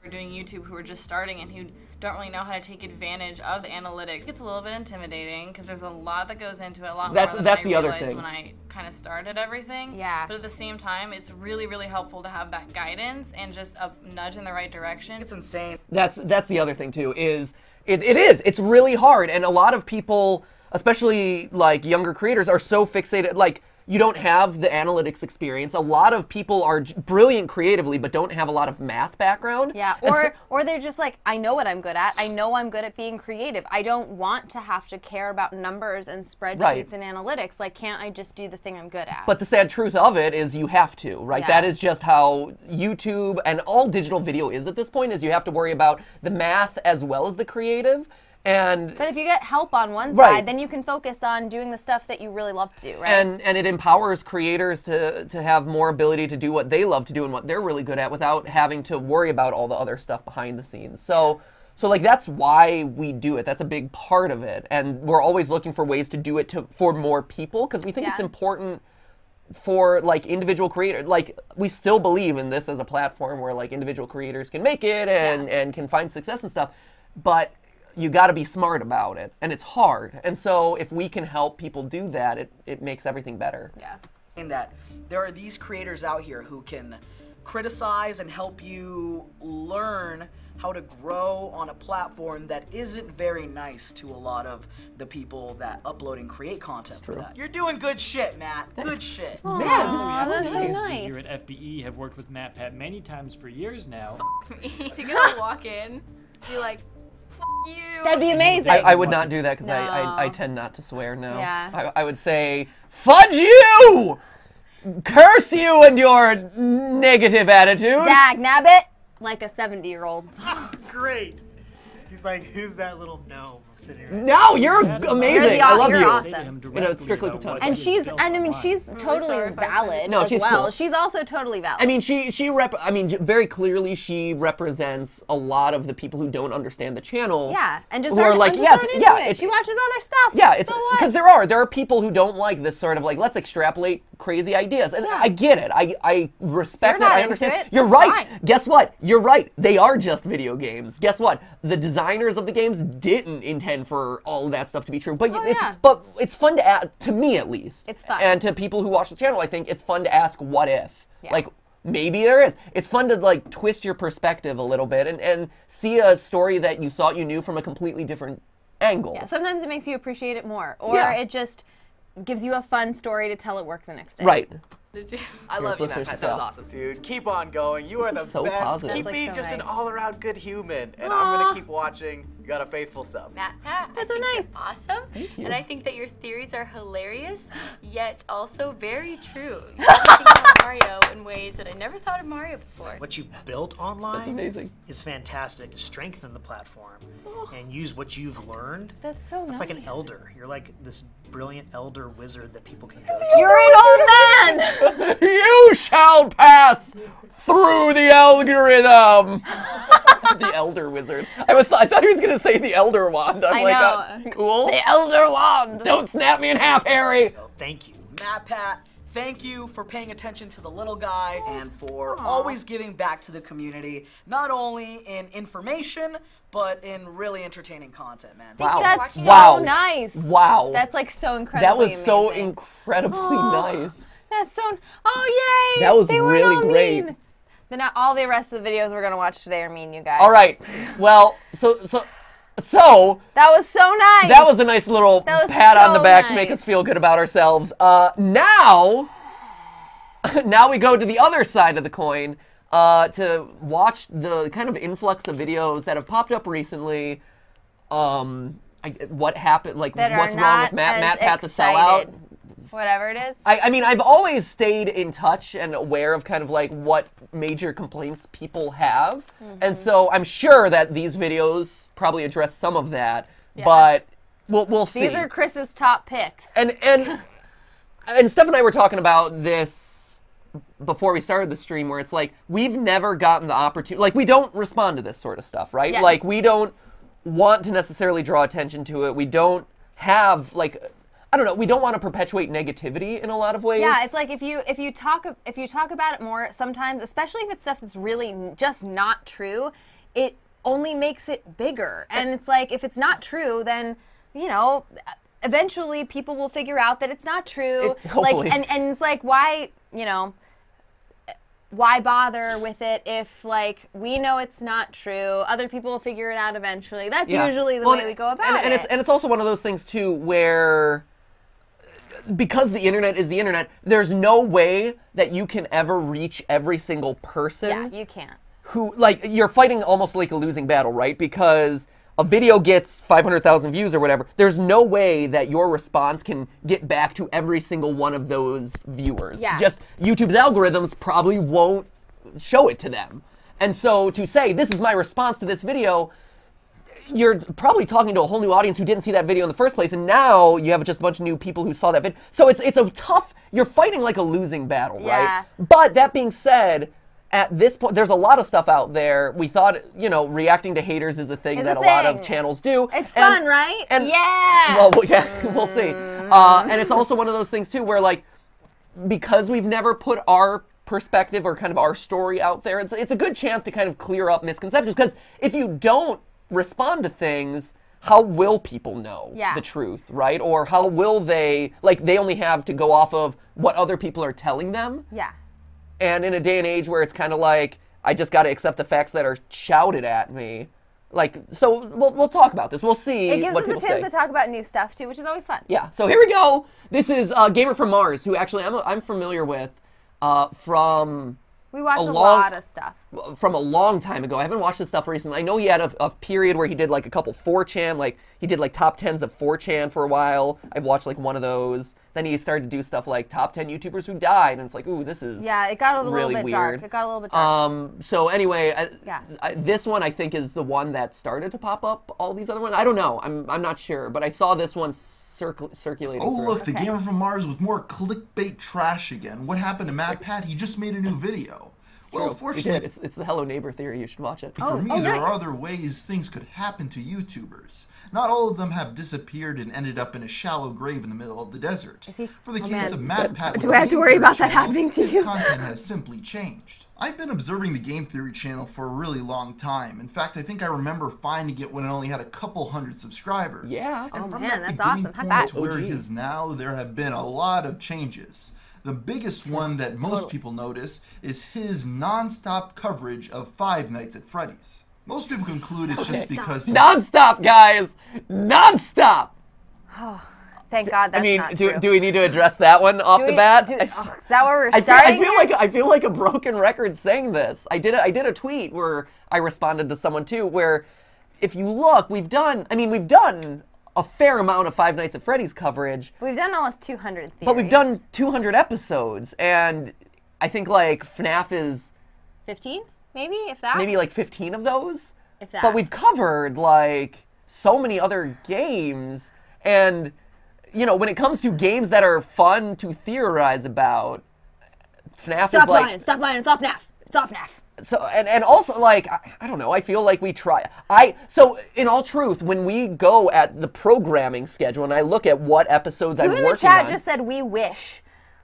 We're doing YouTube who are just starting and who don't really know how to take advantage of the analytics. It's a little bit intimidating because there's a lot that goes into it, a lot more than That's I the other realized thing. when I kind of started everything. Yeah. But at the same time, it's really, really helpful to have that guidance and just a nudge in the right direction. It's insane. That's the other thing too, is it's really hard, and a lot of people, especially like younger creators, are so fixated, like, you don't have the analytics experience. A lot of people are brilliant creatively, but don't have a lot of math background. Yeah, or they're just like, I know what I'm good at. I know I'm good at being creative. I don't want to have to care about numbers and spreadsheets and analytics. Like, can't I just do the thing I'm good at? But the sad truth of it is you have to, right? Yeah. That is just how YouTube and all digital video is at this point, is you have to worry about the math as well as the creative. But if you get help on one side, then you can focus on doing the stuff that you really love to do, right? And it empowers creators to have more ability to do what they love to do and what they're really good at without having to worry about all the other stuff behind the scenes. So like that's why we do it. That's a big part of it. And we're always looking for ways to do it for more people, because we think it's important for like individual creators. Like, we still believe in this as a platform where like individual creators can make it and can find success and stuff. But you got to be smart about it, and it's hard. And so if we can help people do that, it makes everything better. Yeah. In that there are these creators out here who can criticize and help you learn how to grow on a platform that isn't very nice to a lot of the people that upload and create content for that. You're doing good shit, Matt. Good shit. Oh, that's so nice. Here at FBE have worked with MatPat many times for years now. Is he gonna walk in, be like, you. That'd be amazing. I would not do that, because No. I tend not to swear, no. Yeah. I would say, fudge you! Curse you and your negative attitude! Dag nabbit, like a 70-year-old. Great. He's like, who's that little gnome sitting right No, you're amazing. I love you're you. awesome. You know, it's strictly platonic. And she's totally valid No, as she's well. cool. She's also totally valid. I mean, very clearly she represents a lot of the people who don't understand the channel. Yeah, and just who are like, yes, yeah, she watches other stuff. Yeah, it's so what? because there are people who don't like this sort of like, let's extrapolate crazy ideas, and I get it. I respect You're that. not I understand. into it. You're That's right. fine. Guess what? You're right. They are just video games. Guess what? The designers of the games didn't intend for all of that stuff to be true. But it's fun to ask, to me at least. It's fun. And to people who watch the channel, I think it's fun to ask, what if? Yeah. Like, maybe there is. It's fun to like twist your perspective a little bit and see a story that you thought you knew from a completely different angle. Yeah, sometimes it makes you appreciate it more, or it just gives you a fun story to tell at work the next day. Right. I love you, let's finish MatPat. this That was off. awesome. Dude, keep on going. You are the is so best. positive. Keep That's, like, being so just an nice. all-around good human. And I'm going to keep watching. got a faithful sub. MatPat, that's so nice. Awesome. Thank you. And I think that your theories are hilarious, yet also very true. You're thinking about Mario in ways that I never thought of Mario before. What you've built online That's amazing. is fantastic. Strengthen the platform and use what you've learned. That's so nice. It's like an elder. You're like this brilliant elder wizard that people can go to. You're an old man! You shall pass through the algorithm. The elder wizard. I thought he was gonna say the elder wand. I'm like, cool. The elder wand. Don't snap me in half, Harry. Thank you. MatPat, thank you for paying attention to the little guy and for always giving back to the community, not only in information, but in really entertaining content, man. Wow. That's Wow. so nice. Wow. That's like so incredibly That was amazing. so incredibly nice. That's so. Oh yay! That was They weren't really all great. mean. But not all the rest of the videos we're gonna watch today are mean, you guys. All right. Well, so that was so nice. that was a nice little That was pat on the so back to make nice. us feel good about ourselves. Now we go to the other side of the coin to watch the kind of influx of videos that have popped up recently. What happened? Like, That are what's wrong with not as MatPat the sellout? excited. Whatever it is. I mean, I've always stayed in touch and aware of kind of like what major complaints people have. And so I'm sure that these videos probably address some of that, but we'll see. These are Chris's top picks. And Steph and I were talking about this before we started the stream, where it's like, we've never gotten the opportunity, like, we don't respond to this sort of stuff, right? Yes. Like, we don't want to necessarily draw attention to it. We don't have, like, I don't know, we don't want to perpetuate negativity in a lot of ways. Yeah, it's like if you talk about it more sometimes, especially if it's stuff that's really just not true, it only makes it bigger. And it's like, if it's not true, then, you know, eventually people will figure out that it's not true. Hopefully. Like, and it's like, why, you know, why bother with it if, like, we know it's not true? Other people will figure it out eventually. That's usually the way we go about it. And it's also one of those things, too, where because the internet is the internet, there's no way that you can ever reach every single person. Yeah, you can't. Who, like, you're fighting almost like a losing battle, right? Because a video gets 500,000 views or whatever. There's no way that your response can get back to every single one of those viewers. Yeah. Just YouTube's algorithms probably won't show it to them. And so to say, this is my response to this video, you're probably talking to a whole new audience who didn't see that video in the first place, and now you have just a bunch of new people who saw that video. So it's a tough, you're fighting like a losing battle, right? But that being said, at this point, there's a lot of stuff out there. We thought, you know, reacting to haters is a thing that a lot of channels do. It's fun, right? And, yeah. Well, yeah, we'll see. And it's also one of those things, too, where, like, because we've never put our perspective or kind of our story out there, it's a good chance to kind of clear up misconceptions. Because if you don't respond to things, how will people know the truth, right? Or how will they, like, they only have to go off of what other people are telling them. Yeah. And in a day and age where it's kind of like, I just got to accept the facts that are shouted at me. Like, so we'll talk about this. We'll see It gives what us people a chance say. to talk about new stuff, too, which is always fun. Yeah, so here we go. This is Gamer from Mars, who actually I'm familiar with from... We watch a lot of stuff. From a long time ago. I haven't watched this stuff recently. I know he had a period where he did like a couple 4chan, like he did like top 10s of 4chan for a while. I watched like one of those. Then he started to do stuff like top 10 YouTubers who died, and it's like, ooh, this is Yeah, it got a little really bit weird. dark. It got a little bit dark. So anyway, this one I think is the one that started to pop up all these other ones. I don't know. I'm not sure, but I saw this one circulating Oh, through. look, the Gamer from Mars with more clickbait trash again. What happened to MatPat? He just made a new video. Well, fortunately, it's the Hello Neighbor theory. You should watch it. For me, there are other ways things could happen to YouTubers. Not all of them have disappeared and ended up in a shallow grave in the middle of the desert. For the case of MatPat, do I have to worry about that happening to you? Content has simply changed. I've been observing the Game Theory channel for a really long time. In fact, I think I remember finding it when it only had a couple hundred subscribers. Yeah. And from man, that that's awesome. beginning How point bad? to where it is now, there have been a lot of changes. The biggest one that most people notice is his non-stop coverage of Five Nights at Freddy's. Most people conclude it's just because... Non-stop, guys! Non-stop! Thank God that's I mean, not true. do we need to address that one off the bat? Is that where we're starting? I feel like a broken record saying this. I did a tweet where I responded to someone too, where if you look, we've done a fair amount of Five Nights at Freddy's coverage. We've done almost 200 theories. But we've done 200 episodes, and I think like FNAF is 15, maybe, if that. Maybe like 15 of those. If that. But we've covered like so many other games, and you know, when it comes to games that are fun to theorize about, FNAF is like Stop lying, it's all FNAF. It's all FNAF. So and also like I don't know, I feel like we try. So in all truth, when we go at the programming schedule and I look at what episodes I'm working on. Who in the chat just said we wish?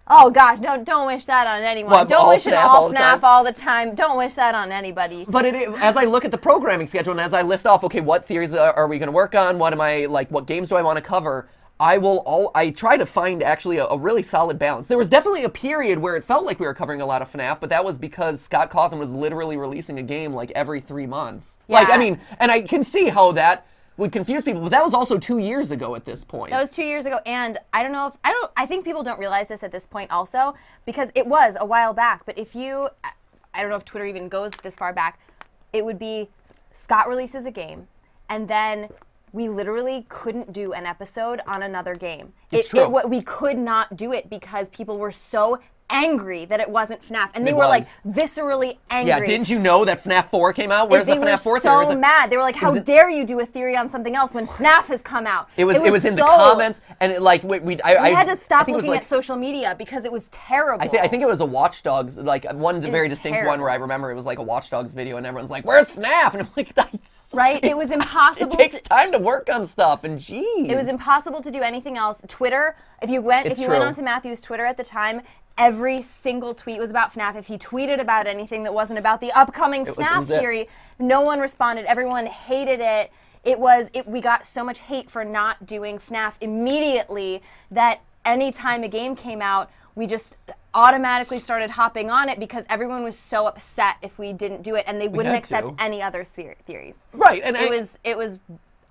Oh gosh, don't wish that on anyone. What, don't wish it all FNAF all the time. Don't wish that on anybody. But as I look at the programming schedule and as I list off, okay, what theories are we going to work on? What games do I want to cover? I try to find actually a really solid balance. There was definitely a period where it felt like we were covering a lot of FNAF, but that was because Scott Cawthon was literally releasing a game like every 3 months. Yeah. Like, I mean, and I can see how that would confuse people, but that was also 2 years ago at this point. That was 2 years ago, and I think people don't realize this at this point also, because it was a while back, but I don't know if Twitter even goes this far back, it would be Scott releases a game, and then we literally couldn't do an episode on another game. It's true. We could not do it because people were so angry that it wasn't FNAF, and they were like viscerally angry. Yeah, didn't you know that FNAF 4 came out? Where's the FNAF 4 theory? They were so mad. They were like, "How dare you do a theory on something else when FNAF has come out?" It was in the comments, and it, like we had to stop looking at social media because it was terrible. I think it was a Watch Dogs, like one very distinct one where I remember it was like a Watch Dogs video, and everyone's like, "Where's FNAF?" And I'm like, right? It was impossible. It takes time to work on stuff, and geez, it was impossible to do anything else. Twitter, if you went onto Matthew's Twitter at the time, every single tweet was about FNAF. If he tweeted about anything that wasn't about the upcoming FNAF theory, no one responded. Everyone hated it. We got so much hate for not doing FNAF immediately that anytime a game came out, we just automatically started hopping on it because everyone was so upset if we didn't do it, and they wouldn't accept any other theories. Right, and it was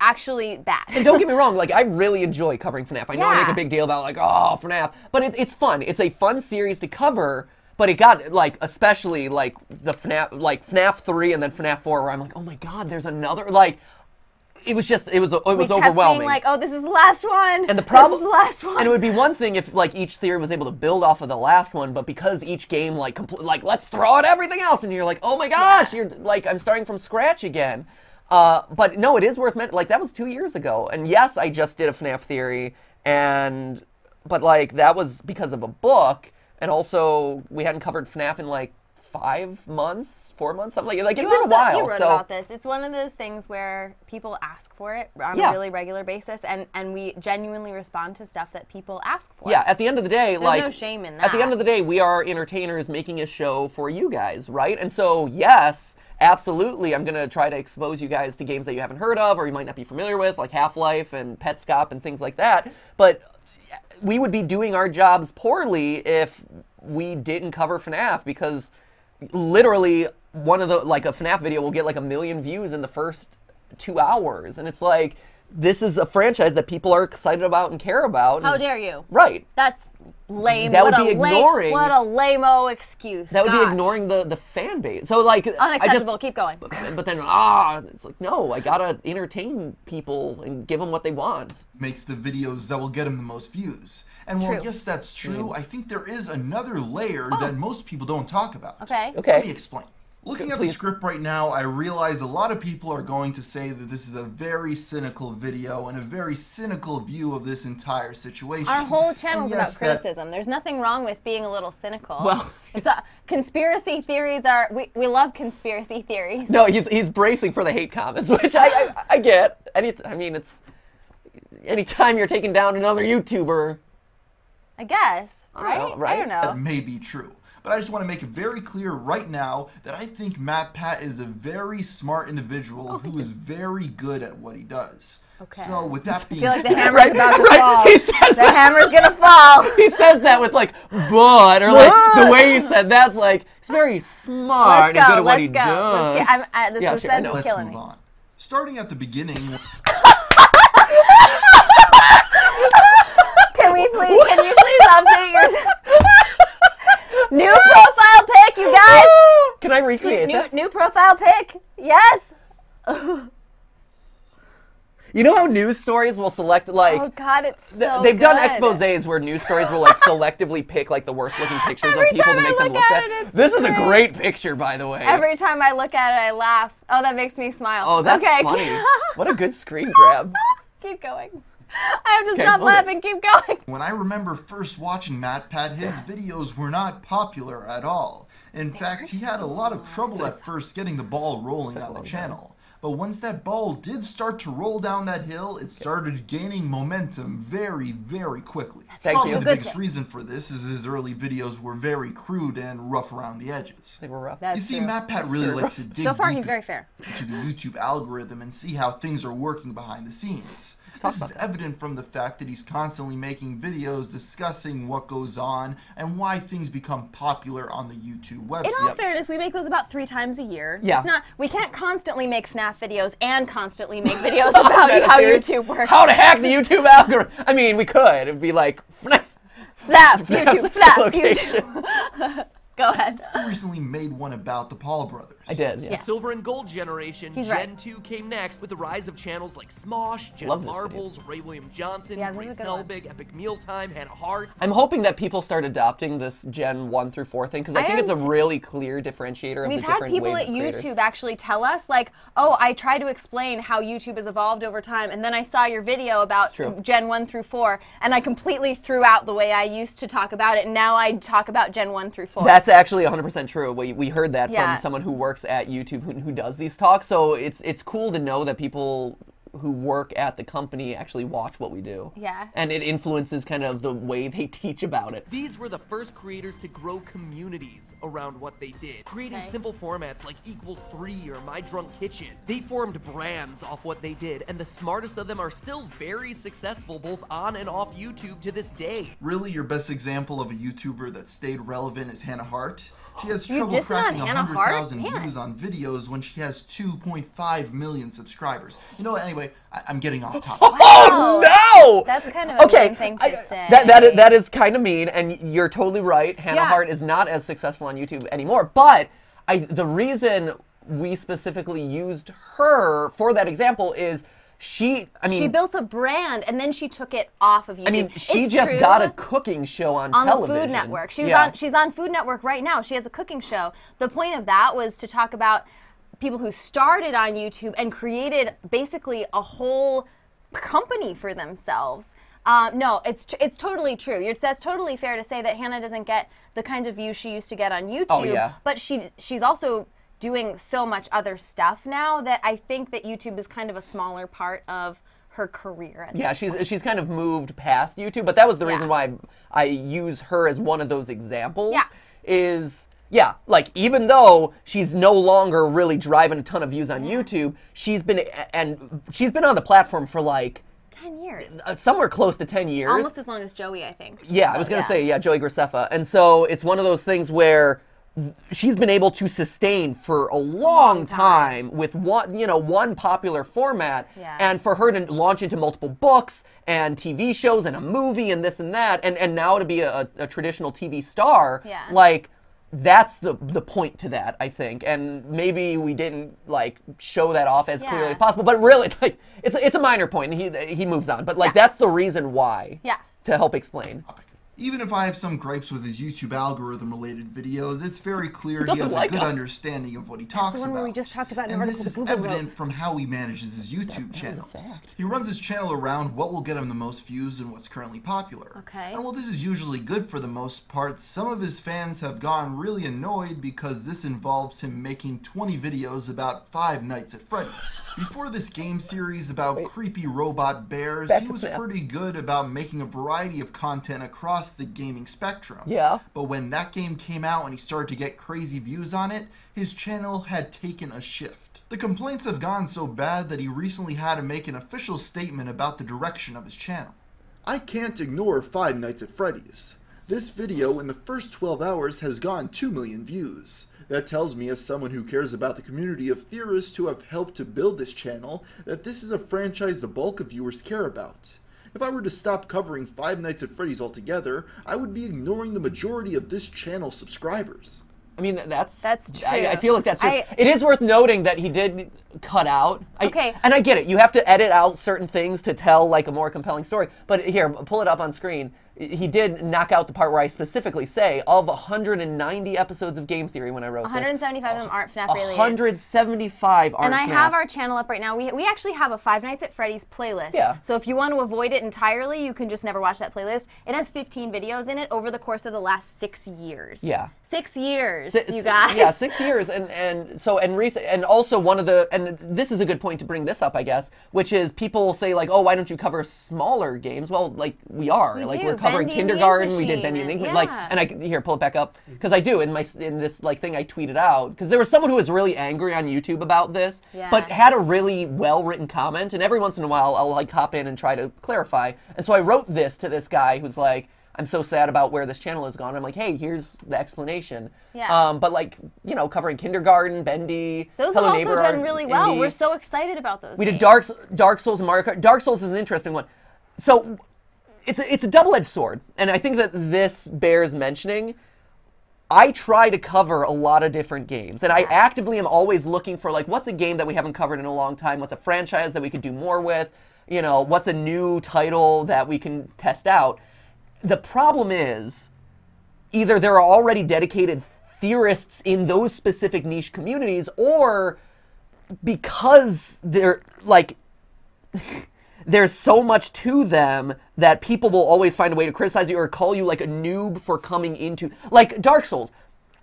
actually bad. And don't get me wrong, like I really enjoy covering FNAF. I know I make a big deal about like, oh, FNAF, but it's fun. It's a fun series to cover, but it got like, especially like the FNAF 3 and then FNAF 4 where I'm like, oh my god, there's another, like, it was overwhelming. Kept being like, oh, this is the last one. And the problem, this is the last one. And it would be one thing if like each theory was able to build off of the last one, but because each game like let's throw out everything else, and you're like, oh my gosh, you're like, I'm starting from scratch again. But no, it is worth mentioning. Like that was 2 years ago, and yes, I just did a FNAF theory, but like that was because of a book, and also we hadn't covered FNAF in like 5 months, 4 months, something like it's been a while. You wrote about this. It's one of those things where people ask for it on a really regular basis, and we genuinely respond to stuff that people ask for. Yeah, at the end of the day, there's no shame in that. At the end of the day, we are entertainers making a show for you guys, right? And so, yes, absolutely, I'm going to try to expose you guys to games that you haven't heard of or you might not be familiar with, like Half-Life and Petscop and things like that. But we would be doing our jobs poorly if we didn't cover FNAF, because literally a FNAF video will get like 1 million views in the first 2 hours, and it's like, this is a franchise that people are excited about and care about. How dare you? Right. That's lame. That would be ignoring. What a lame-o excuse. That would be ignoring the fan base. So like, unacceptable. Keep going. But then it's like, no, I gotta entertain people and give them what they want. Makes the videos that will get them the most views. And well, yes, that's true. I think there is another layer that most people don't talk about. Okay. Let me explain. Looking at the script right now, I realize a lot of people are going to say that this is a very cynical video and a very cynical view of this entire situation. Our whole channel's about criticism. There's nothing wrong with being a little cynical. Well, conspiracy theories are, we love conspiracy theories. No, he's bracing for the hate comments, which I get. It's anytime you're taking down another YouTuber. I guess, right? I don't know. That may be true. But I just want to make it very clear right now that I think MatPat is a very smart individual who is very good at what he does. Okay. So with that being said, I feel like said, the hammer's about to fall. He says the hammer's gonna fall. He says that with like, but, or like the way he said that's like, he's very smart and good at what he does. This suspense is killing me. On. Starting at the beginning. Can you please update yourself? New profile pic, you guys. Can I recreate that? New profile pic. Yes. You know how news stories will select like? Oh God, it's so they've done good. exposés where news stories will like selectively pick like the worst looking pictures of people to make them look bad. This is a great picture, by the way. Every time I look at it, I laugh. Oh, that makes me smile. Oh, that's okay. funny. What a good screen grab. Keep going. I have to stop laughing. Keep going. When I remember first watching MatPat, his videos were not popular at all. In fact, he had a lot of trouble at first getting the ball rolling on the channel. But once that ball did start to roll down that hill, it started gaining momentum very, very quickly. Probably the biggest reason for this is his early videos were very crude and rough around the edges. They were rough. You see, MatPat really likes to dig so far, deep he's very fair. into the YouTube algorithm and see how things are working behind the scenes. This is evident from the fact that he's constantly making videos discussing what goes on and why things become popular on the YouTube website. In all fairness, we make those about 3 times a year. Yeah. It's not, we can't constantly make FNAF videos and constantly make videos about how YouTube works. How to hack the YouTube algorithm. I mean, we could. It'd be like FNAF, YouTube, FNAF, YouTube. Go ahead. I recently made one about the Paul brothers. I did, The Silver and Gold generation, Gen 2 came next with the rise of channels like Smosh, Jen Marbles, Ray William Johnson, Grace Nelbig, Epic Mealtime, Hannah Hart. I'm hoping that people start adopting this Gen 1 through 4 thing because I think it's a really clear differentiator of the different ways of We've had people at YouTube actually tell us, like, oh, I try to explain how YouTube has evolved over time, and then I saw your video about Gen 1 through 4, and I completely threw out the way I used to talk about it, and now I talk about Gen 1 through 4. That's actually 100% true. We heard that from someone who works at YouTube who does these talks. So it's cool to know that people who work at the company actually watch what we do. Yeah. And it influences kind of the way they teach about it. These were the first creators to grow communities around what they did, creating simple formats like =3 or My Drunk Kitchen. They formed brands off what they did, and the smartest of them are still very successful both on and off YouTube to this day. Really, your best example of a YouTuber that stayed relevant is Hannah Hart. She has trouble cracking 100,000 views on videos when she has 2.5 million subscribers. You know what, anyway, I'm getting off topic. Oh, no! That's kind of a mean thing to say. That is kind of mean, and you're totally right. Hannah Hart is not as successful on YouTube anymore, but the reason we specifically used her for that example is she built a brand and then she took it off of YouTube. I mean, she just got a cooking show on television. The Food Network. She's on Food Network right now. She has a cooking show. The point of that was to talk about people who started on YouTube and created basically a whole company for themselves. No, it's totally true. That's totally fair to say that Hannah doesn't get the kinds of views she used to get on YouTube. Oh, yeah. But she's also doing so much other stuff now that I think that YouTube is kind of a smaller part of her career. Yeah, she's kind of moved past YouTube, but that was the reason why I use her as one of those examples. Yeah. Like even though she's no longer really driving a ton of views on YouTube, she's been on the platform for like 10 years. Somewhere close to 10 years. Almost as long as Joey, I think. Yeah, I was going to say, Joey Graceffa. And so it's one of those things where she's been able to sustain for a long time with one popular format, and for her to launch into multiple books and TV shows and a movie and this and that, and now to be a traditional TV star, like that's the point to that, I think. And maybe we didn't like show that off as clearly as possible, but really, like it's a minor point, and he moves on. But like that's the reason why. To help explain. Even if I have some gripes with his YouTube algorithm-related videos, it's very clear he has a good understanding of what he talks about. That's the one where we just talked about in an and article this is Google evident wrote. from how he manages his YouTube channels. He runs his channel around what will get him the most views and what's currently popular. And while this is usually good for the most part, some of his fans have gotten really annoyed because this involves him making 20 videos about Five Nights at Freddy's. Before this game series about creepy robot bears, he was pretty good about making a variety of content across the gaming spectrum. But when that game came out and he started to get crazy views on it, his channel had taken a shift. The complaints have gone so bad that he recently had to make an official statement about the direction of his channel. I can't ignore Five Nights at Freddy's. This video in the first 12 hours has gone 2 million views. That tells me, as someone who cares about the community of theorists who have helped to build this channel, that this is a franchise the bulk of viewers care about. If I were to stop covering Five Nights at Freddy's altogether, I would be ignoring the majority of this channel's subscribers. I mean, that's true. I feel like that's true. It is worth noting that he did cut out. Okay. And I get it. You have to edit out certain things to tell like a more compelling story. But here, pull it up on screen. He did knock out the part where I specifically say, of 190 episodes of Game Theory when I wrote 175 of them aren't FNAF related. 175 aren't And I FNAF. have our channel up right now. We actually have a Five Nights at Freddy's playlist. Yeah. So if you want to avoid it entirely, you can just never watch that playlist. It has 15 videos in it over the course of the last 6 years. Yeah. 6 years, you guys. Yeah, 6 years, and also one of the, and this is a good point to bring this up, I guess, which is people say like, oh, why don't you cover smaller games? Well, like we are, like we're covering Bendy and the Kindergarten, Ink we did Bendy and the Ink Machine, like, yeah. and here, pull it back up, because I do in this like thing I tweeted out, because there was someone who was really angry on YouTube about this, but had a really well written comment, and every once in a while I'll like hop in and try to clarify, and so I wrote this to this guy who's like, I'm so sad about where this channel has gone. I'm like, hey, here's the explanation. Yeah. But like, you know, covering Kindergarten, Bendy, Those Hello have Neighbor also done really well. Indie. We're so excited about those. We did games. Dark Souls and Mario Kart. Dark Souls is an interesting one. So it's a double-edged sword, and I think that this bears mentioning. I try to cover a lot of different games, and I actively am always looking for like, what's a game that we haven't covered in a long time? What's a franchise that we could do more with? You know, what's a new title that we can test out? The problem is, either there are already dedicated theorists in those specific niche communities, or because they're like, there's so much to them that people will always find a way to criticize you or call you like a noob for coming into, like Dark Souls.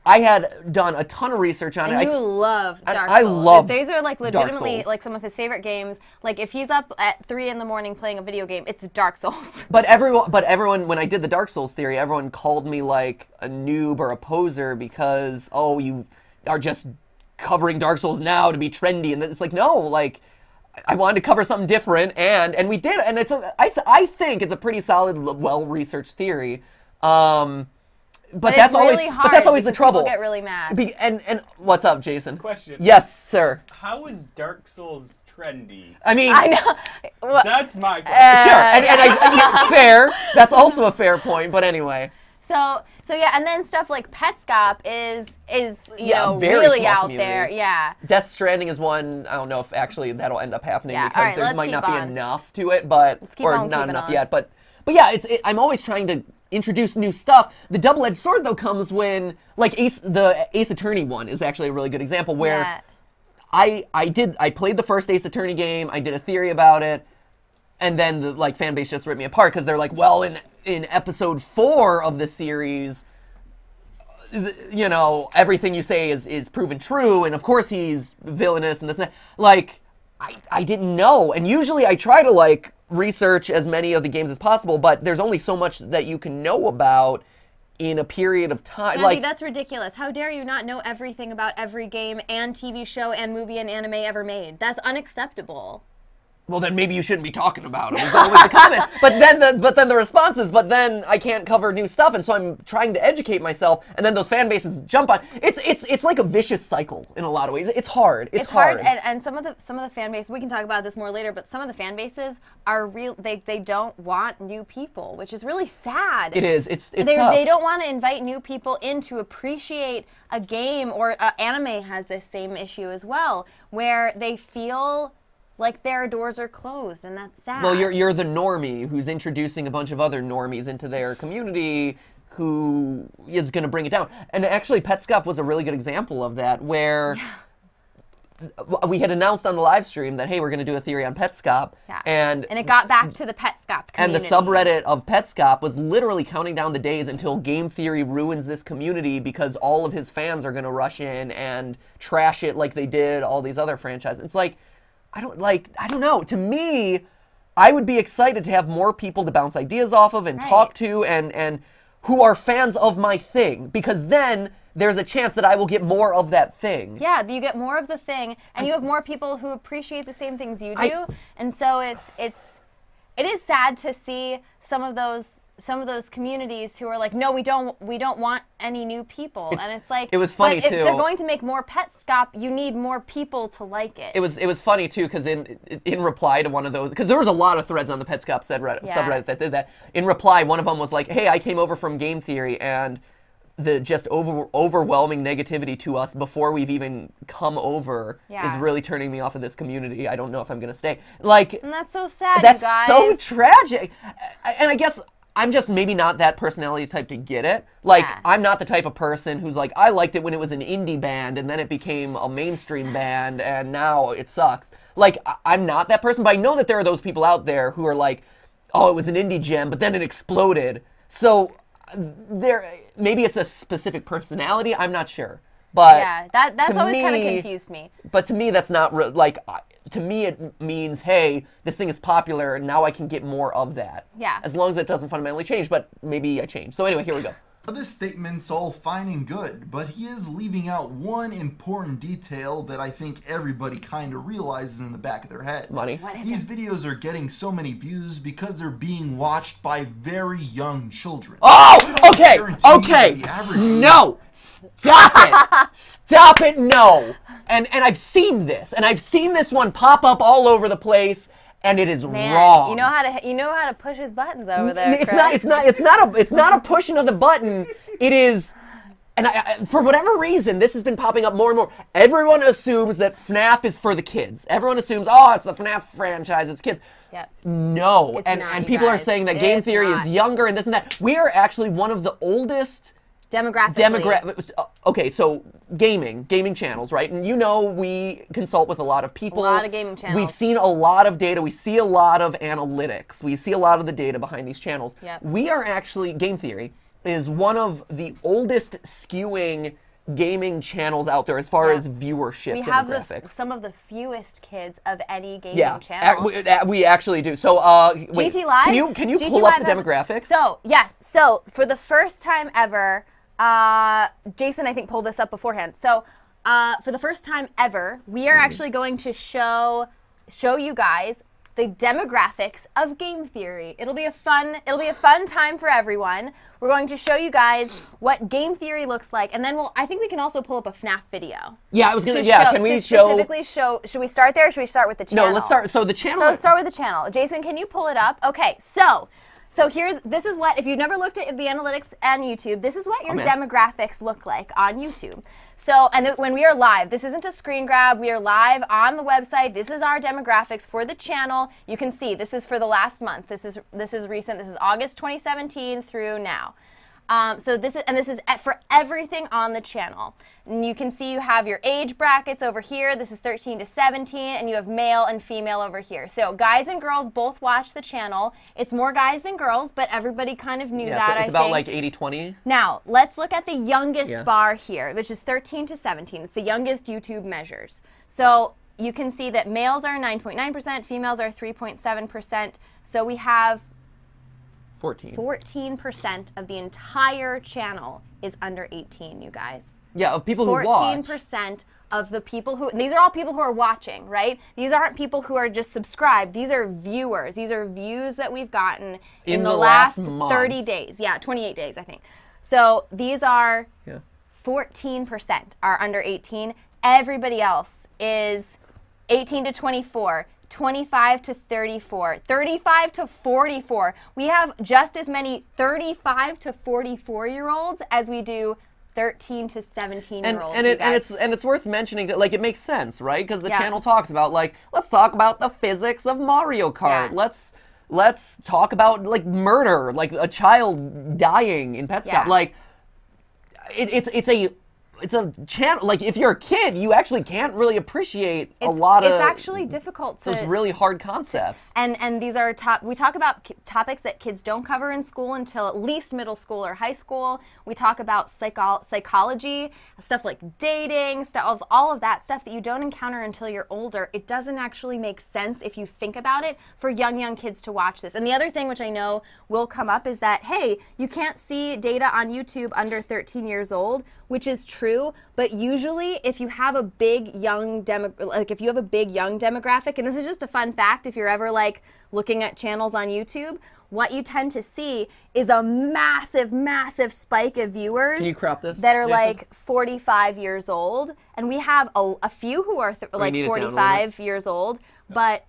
I had done a ton of research on it. And you love Dark Souls. I love These are like Dark legitimately Souls. like some of his favorite games. Like if he's up at 3 in the morning playing a video game, it's Dark Souls. But everyone, when I did the Dark Souls theory, everyone called me like a noob or a poser because, oh, you are just covering Dark Souls now to be trendy. And it's like, no, like, I wanted to cover something different, and we did, and I think it's a pretty solid, well-researched theory. But that's really hard that's always the because trouble. People get really mad. And what's up, Jason? Question. Yes, sir. How is Dark Souls trendy? I mean, I know. That's my question. Sure, and fair. That's also a fair point. But anyway. So yeah, and then stuff like Petscop is you know very really small out community. there. Yeah. Death Stranding is one. I don't know if actually that'll end up happening Yeah, because all right, there let's might keep not be on. enough to it, but keep or on not keeping enough on. yet. But yeah, I'm always trying to introduce new stuff. The double-edged sword though comes when like the Ace Attorney one is actually a really good example where Yeah. I played the first Ace Attorney game. I did a theory about it, and then the like fan base just ripped me apart because they're like, well, in episode 4 of the series, you know, everything you say is proven true, and of course he's villainous and this and that. Like, I didn't know, and usually I try to like research as many of the games as possible, but there's only so much that you can know about in a period of time. Andy, like, that's ridiculous. How dare you not know everything about every game and TV show and movie and anime ever made? That's unacceptable. well, then maybe you shouldn't be talking about it. Is always the comment. But then the response is, but then I can't cover new stuff, and so I'm trying to educate myself, and then those fan bases jump on. It's like a vicious cycle in a lot of ways. It's hard. It's hard. And some of the fan base, we can talk about this more later, but some of the fan bases are real. They don't want new people, which is really sad. It is. It's tough. They don't want to invite new people in to appreciate a game, or anime has this same issue as well, where they feel like their doors are closed, and that's sad. Well, you're the normie who's introducing a bunch of other normies into their community who is going to bring it down. And actually, Petscop was a really good example of that, where we had announced on the live stream that, hey, we're going to do a theory on Petscop. Yeah. And it got back to the Petscop community. And the subreddit of Petscop was literally counting down the days until Game Theory ruins this community because all of his fans are going to rush in and trash it like they did all these other franchises. It's like, I don't know. To me, I would be excited to have more people to bounce ideas off of and talk to and who are fans of my thing, because then there's a chance that I will get more of that thing. Yeah, you get more of the thing, and you have more people who appreciate the same things you do, and so it is sad to see some of those communities who are like, no, we don't want any new people, and it's like, it was funny but too. If they're going to make more Petscop, you need more people to like it. It was funny too, because in reply to one of those, because there was a lot of threads on the Petscop subreddit that did that. In reply, one of them was like, hey, I came over from Game Theory, and the just overwhelming negativity to us before we've even come over is really turning me off of this community. I don't know if I'm gonna stay. Like, and that's so sad. That's you guys. so tragic. And I guess I'm just maybe not that personality type to get it. Like, I'm not the type of person who's like, I liked it when it was an indie band and then it became a mainstream band and now it sucks. Like, I'm not that person, but I know that there are those people out there who are like, oh, it was an indie gem, but then it exploded. So maybe it's a specific personality. I'm not sure. But yeah, that's always kind of confused me. But to me, that's not like. To me, it means, hey, this thing is popular, and now I can get more of that. Yeah. As long as it doesn't fundamentally change, but maybe I change. So anyway, here we go. This statement's all fine and good, but he is leaving out one important detail that I think everybody kind of realizes in the back of their head. Money. These videos are getting so many views because they're being watched by very young children. Oh, okay, okay. No, stop it. Stop it, no. And I've seen this, and I've seen this one pop up all over the place. And it is wrong. You know how to push his buttons over there. It's not a pushing of the button. It is, and for whatever reason, this has been popping up more and more. Everyone assumes that FNAF is for the kids. Everyone assumes, oh, it's the FNAF franchise, it's kids. Yep. No, It's and not, people are guys. saying that game theory is younger and this and that. We are actually one of the oldest okay, so gaming channels, right? And you know we consult with a lot of people. A lot of gaming channels. We've seen a lot of data. We see a lot of analytics. We see a lot of the data behind these channels. Yep. We are actually, Game Theory is one of the oldest skewing gaming channels out there as far as viewership demographics. We have some of the fewest kids of any gaming channel. We actually do. So, wait, GTLive? Can you pull up the demographics? So, yes. So, for the first time ever, Jason, I think, pulled this up beforehand. So, for the first time ever, we are actually going to show you guys the demographics of Game Theory. It'll be a fun time for everyone. We're going to show you guys what Game Theory looks like, and then I think we can also pull up a FNAF video. Yeah, I was gonna. Yeah, can we specifically show? Should we start there, or should we start with the channel? No, let's start. So the channel. So let's start with the channel. Jason, can you pull it up? Okay, so this is what, if you've never looked at the analytics on YouTube, this is what your demographics look like on YouTube. So, and when we are live, this isn't a screen grab, we are live on the website. This is our demographics for the channel. You can see, this is for the last month. This is recent, this is August 2017 through now. So this is for everything on the channel. And you can see you have your age brackets over here. This is 13 to 17, and you have male and female over here. So guys and girls both watch the channel. It's more guys than girls, but everybody kind of knew that, it's about like 80-20. Now, let's look at the youngest bar here, which is 13 to 17. It's the youngest YouTube measures. So you can see that males are 9.9%, females are 3.7%. So we have 14% of the entire channel is under 18, you guys. Yeah, of people who watch. 14% of the people who, these are all people who are watching, right? These aren't people who are just subscribed. These are viewers. These are views that we've gotten in the last 30 days. Yeah, 28 days, I think. So these are 14% are under 18. Everybody else is 18 to 24. 25 to 34, 35 to 44. We have just as many 35 to 44-year-olds as we do 13 to 17-year-olds. And it's worth mentioning that, like, it makes sense, right? Because the channel talks about, like, let's talk about the physics of Mario Kart. Let's talk about, like, murder, like a child dying in PetScout. Like, it's a channel, like, if you're a kid, you actually can't really appreciate a lot of... It's actually difficult to... Those really hard concepts. And these are we talk about topics that kids don't cover in school until at least middle school or high school. We talk about psychology, stuff like dating, all of that stuff that you don't encounter until you're older. It doesn't actually make sense if you think about it for young kids to watch this. And the other thing, which I know will come up, is that, hey, you can't see data on YouTube under 13 years old, which is true, but usually if you have a big young demographic, and this is just a fun fact, if you're ever like looking at channels on YouTube, what you tend to see is a massive spike of viewers. Can you crop this, that are Jason? Like 45 years old, and we have a few who are like 45 years old, but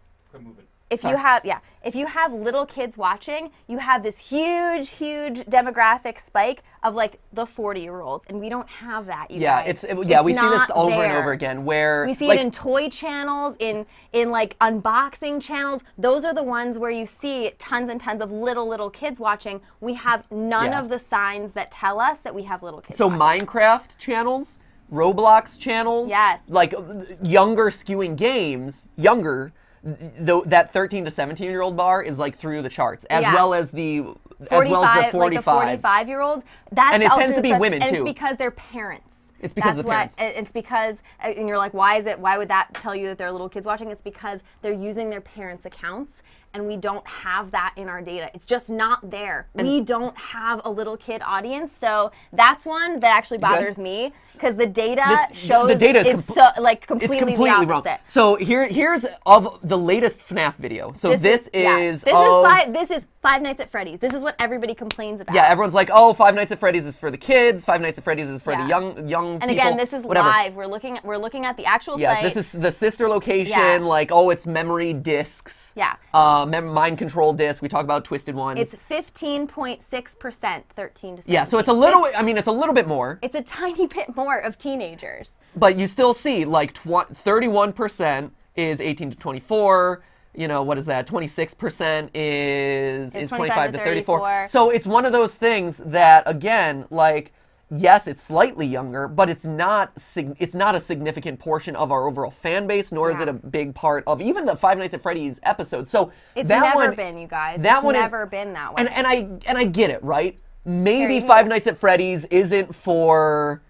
if you have little kids watching, you have this huge demographic spike of like the 40-year-olds, and we don't have that. You guys. We see this over and over again where we see it in toy channels, in like unboxing channels. Those are the ones where you see tons and tons of little kids watching. We have none of the signs that tell us that we have little kids. So watching. Minecraft channels, Roblox channels, like younger skewing games, though that 13 to 17-year-old bar is like through the charts, as well as the 45, like the 45-year-olds. And it tends to be women too. And it's because they're parents. It's because of the parents. It's because, and you're like, why would that tell you that there are little kids watching? It's because they're using their parents' accounts, and we don't have that in our data. It's just not there. We don't have a little kid audience, so that's one that actually bothers me, because the data shows the data is completely the opposite. Wrong. So here's of the latest FNAF video. So this is Five Nights at Freddy's. This is what everybody complains about. Yeah, everyone's like, oh, Five Nights at Freddy's is for the kids. Five Nights at Freddy's is for the young people. And again, this is live. We're looking at the actual site. Yeah, this is the sister location. Like, oh, it's memory discs. Yeah. Mind control disc. We talk about twisted ones. It's 15.6%, 13 to 17. Yeah, so it's a little. It's a little bit more. It's a tiny bit more of teenagers. But you still see like 31% is 18 to 24. You know, what is that? 26% is 25 to 34. So it's one of those things that, again, like, yes, it's slightly younger, but it's not a significant portion of our overall fan base, nor is it a big part of even the Five Nights at Freddy's episode. So it's never been, you guys. It's never been that way. And I get it, right? Maybe Five Nights at Freddy's isn't for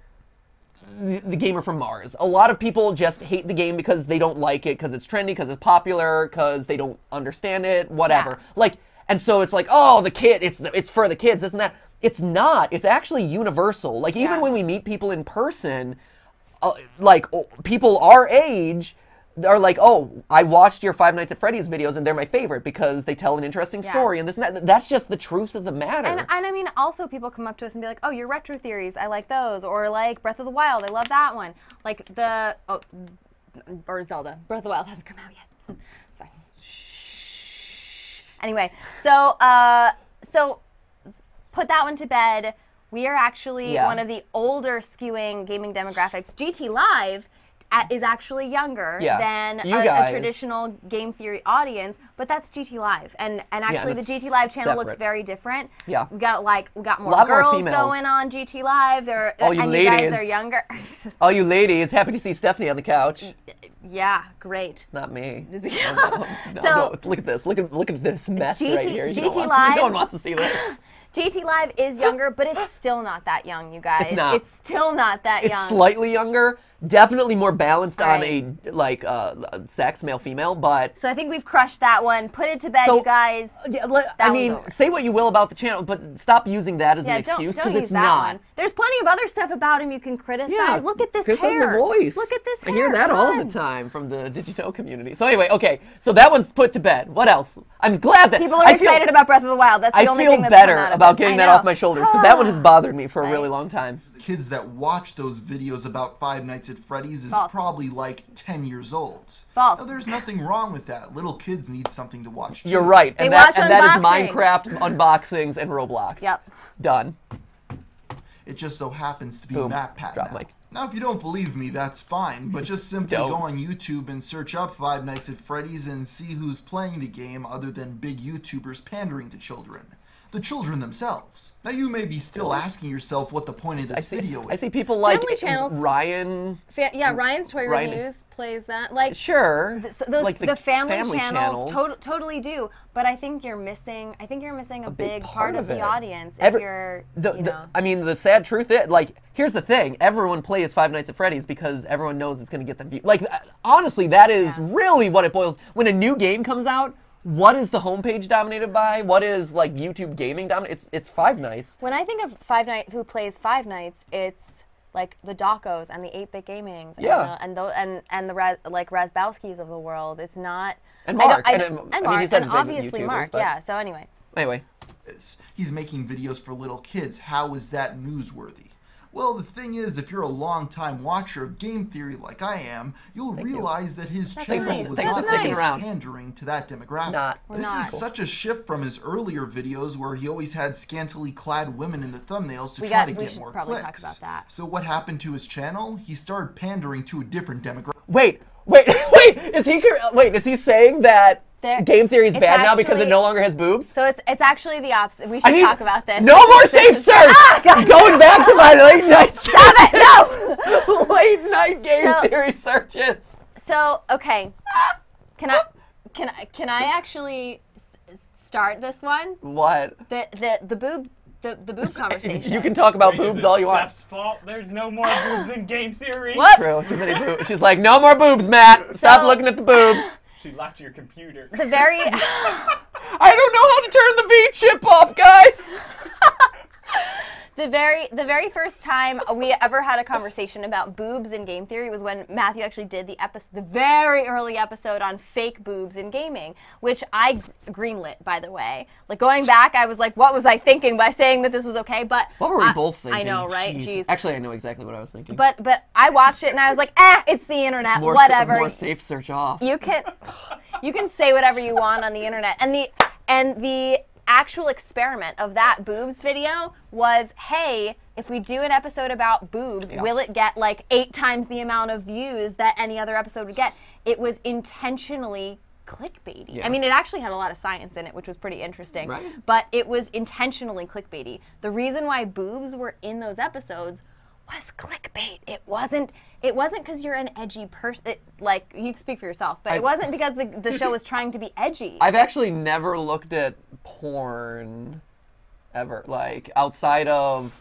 the gamer from Mars. A lot of people just hate the game because they don't like it, because it's trendy, because it's popular, because they don't understand it, whatever. Yeah. Like, and so it's like, oh, the kid, it's for the kids, this and that. It's not. It's actually universal. Like, even when we meet people in person, people our age are like, oh, I watched your Five Nights at Freddy's videos and they're my favorite because they tell an interesting story and this and that. That's just the truth of the matter. And I mean, also people come up to us and be like, oh, your retro theories, I like those. Or like Breath of the Wild, I love that one. Like or Zelda. Breath of the Wild hasn't come out yet. It's fine. Anyway, so put that one to bed. We are actually one of the older skewing gaming demographics. GTLive is actually younger than a traditional game theory audience, but that's GTLive, and actually the GTLive channel looks very different. Yeah, we got more girls going on GTLive. You guys are younger. All you ladies, happy to see Stephanie on the couch. Yeah, great. It's not me. No, look at this. Look at this mess right here. GTLive. No one wants to see this. GTLive is younger, but it's still not that young, you guys. It's not. It's still not that young. It's slightly younger, definitely more balanced on a sex, male, female, but... So I think we've crushed that one. Put it to bed, you guys. Yeah, I mean, say what you will about the channel, but stop using that as an excuse, because it's not. One. There's plenty of other stuff about him you can criticize. Yeah, look at this criticize hair. My voice. Look at this hair. I hear that all the time from the Did You Know community. So anyway, okay, so that one's put to bed. What else? I'm glad that... People are excited about Breath of the Wild. That's the only thing that's I feel better come out of about this. getting that off my shoulders, because that one has bothered me for a really long time. Kids that watch those videos about Five Nights at Freddy's is probably like 10 years old. False. Now, there's nothing wrong with that. Little kids need something to watch too. You're right, and that is Minecraft unboxings and Roblox. Yep. Done. It just so happens to be MatPat now. Mic. Now, if you don't believe me, that's fine, but just simply go on YouTube and search up Five Nights at Freddy's and see who's playing the game other than big YouTubers pandering to children. The children themselves. Now, you may be still asking yourself what the point of this video is. I see people like Ryan. Ryan's Toy Reviews plays that. Like, sure. The family channels totally do. But I think you're missing. A big part of the audience. If you're, I mean, the sad truth is, like, here's the thing: everyone plays Five Nights at Freddy's because everyone knows it's going to get them views. Like, honestly, that is really what it boils. When a new game comes out, what is the homepage dominated by? What is like YouTube gaming dominated? It's Five Nights. When I think of Five Nights, who plays Five Nights, it's like the Docos and the 8-Bit Gamings, and the Razbowskis of the world. It's not. And Mark, and obviously Mark. Yeah. So anyway. He's making videos for little kids. How is that newsworthy? Well, the thing is, if you're a long-time watcher of game theory like I am, you'll realize that his channel was not pandering to that demographic. This is such a shift from his earlier videos where he always had scantily clad women in the thumbnails to try to get more clicks. Talk about that. So what happened to his channel? He started pandering to a different demographic. Wait, is he saying that game theory is bad now because it no longer has boobs? So it's actually the opposite. We should talk about this. No more safe search! Going back to my late night searches! Stop it! No! Late night game theory searches. So, okay. Can I actually start this one? What? The boob conversation. You can talk about boobs all you want. Steph's fault. There's no more boobs in game theory. Whoops. True, too many boobs. She's like, no more boobs, Matt. Stop looking at the boobs. She locked your computer. The very... I don't know how to turn the V chip off, guys. The very first time we ever had a conversation about boobs in game theory was when Matthew actually did the very early episode on fake boobs in gaming, which I greenlit, by the way. Like, going back, I was like, what was I thinking by saying that this was okay? But what were we both thinking? I know, right? Jeez. Actually, I know exactly what I was thinking. But I watched it and I was like, it's the internet, whatever. More safe search off. You can say whatever you want on the internet, and the actual experiment of that boobs video was, hey, if we do an episode about boobs, will it get like 8 times the amount of views that any other episode would get? It was intentionally clickbaity. Yeah. I mean, it actually had a lot of science in it, which was pretty interesting. Right. But it was intentionally clickbaity. The reason why boobs were in those episodes was clickbait. It wasn't because you're an edgy person. Like, you speak for yourself, but it wasn't because the show was trying to be edgy. I've actually never looked at porn ever, like outside of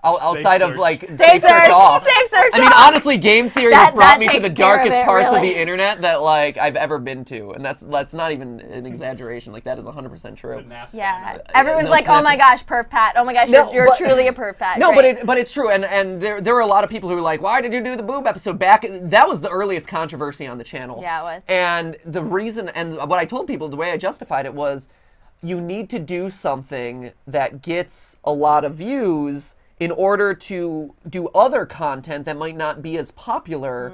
like safe search off. Safe search I mean, off. honestly, game theory has brought me to the darkest parts of the internet that like I've ever been to, and that's not even an exaggeration. Like, that is 100% true. Yeah, everyone's like, oh my gosh, perv pat. Oh my gosh, you're truly a perv pat. No, Great. but it's true, and there were a lot of people who were like, why did you do the boob episode back? That was the earliest controversy on the channel. Yeah, it was. And the reason, and what I told people, the way I justified it was, you need to do something that gets a lot of views in order to do other content that might not be as popular,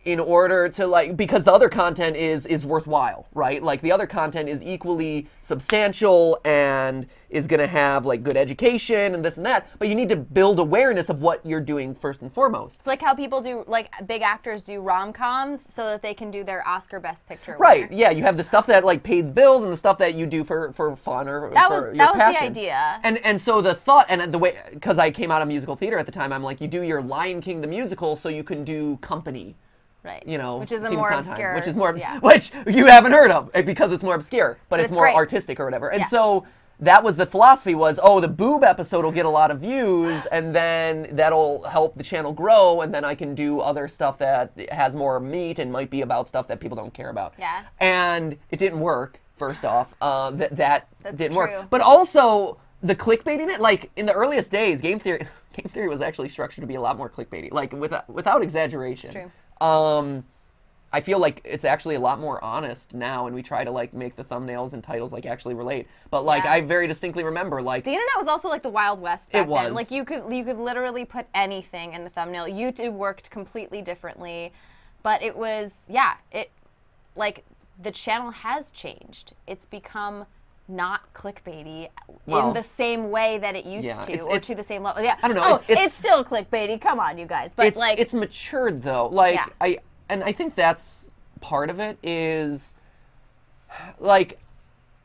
in order to, like, because the other content is worthwhile, right? Like, the other content is equally substantial and is going to have, like, good education and this and that, but you need to build awareness of what you're doing first and foremost. It's like how people do, like, big actors do rom-coms so that they can do their Oscar Best Picture winner. Right, yeah, you have the stuff that, like, pays the bills and the stuff that you do for fun or for your passion. That was the idea. And so the thought, and the way, because I came out of musical theater at the time, I'm like, you do your Lion King the musical so you can do Company. Right. You know, which is Stephen more Sondheim, obscure. which you haven't heard of because it's more obscure, but it's more artistic or whatever. And so that was the philosophy was, the boob episode will get a lot of views, and then that'll help the channel grow, and then I can do other stuff that has more meat and might be about stuff that people don't care about. Yeah. And it didn't work, first off. That didn't work. true. But also, the clickbaiting it, like, in the earliest days, game theory was actually structured to be a lot more clickbaity, like, without exaggeration. It's true. I feel like it's actually a lot more honest now, and we try to, like, make the thumbnails and titles, like, actually relate. But, like, I very distinctly remember, like, the internet was also like the Wild West back it was. then. Like, you could literally put anything in the thumbnail. YouTube worked completely differently, but it was like, the channel has changed. It's become not clickbaity in the same way that it used to, or to the same level. Yeah, I don't know. It's still clickbaity. Come on, you guys. But it's matured though. Like, I think that's part of it is, like,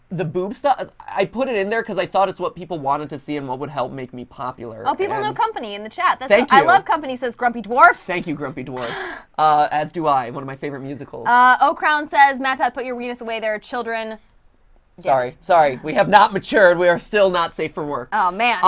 the boob stuff. I put it in there because I thought it's what people wanted to see and what would help make me popular. Oh, people know Company in the chat. Thank you. I love Company, says Grumpy Dwarf. Thank you, Grumpy Dwarf. As do I. One of my favorite musicals. O'Crown says, MatPat, put your weenus away. There are children. Sorry. We have not matured. We are still not safe for work. Oh, man.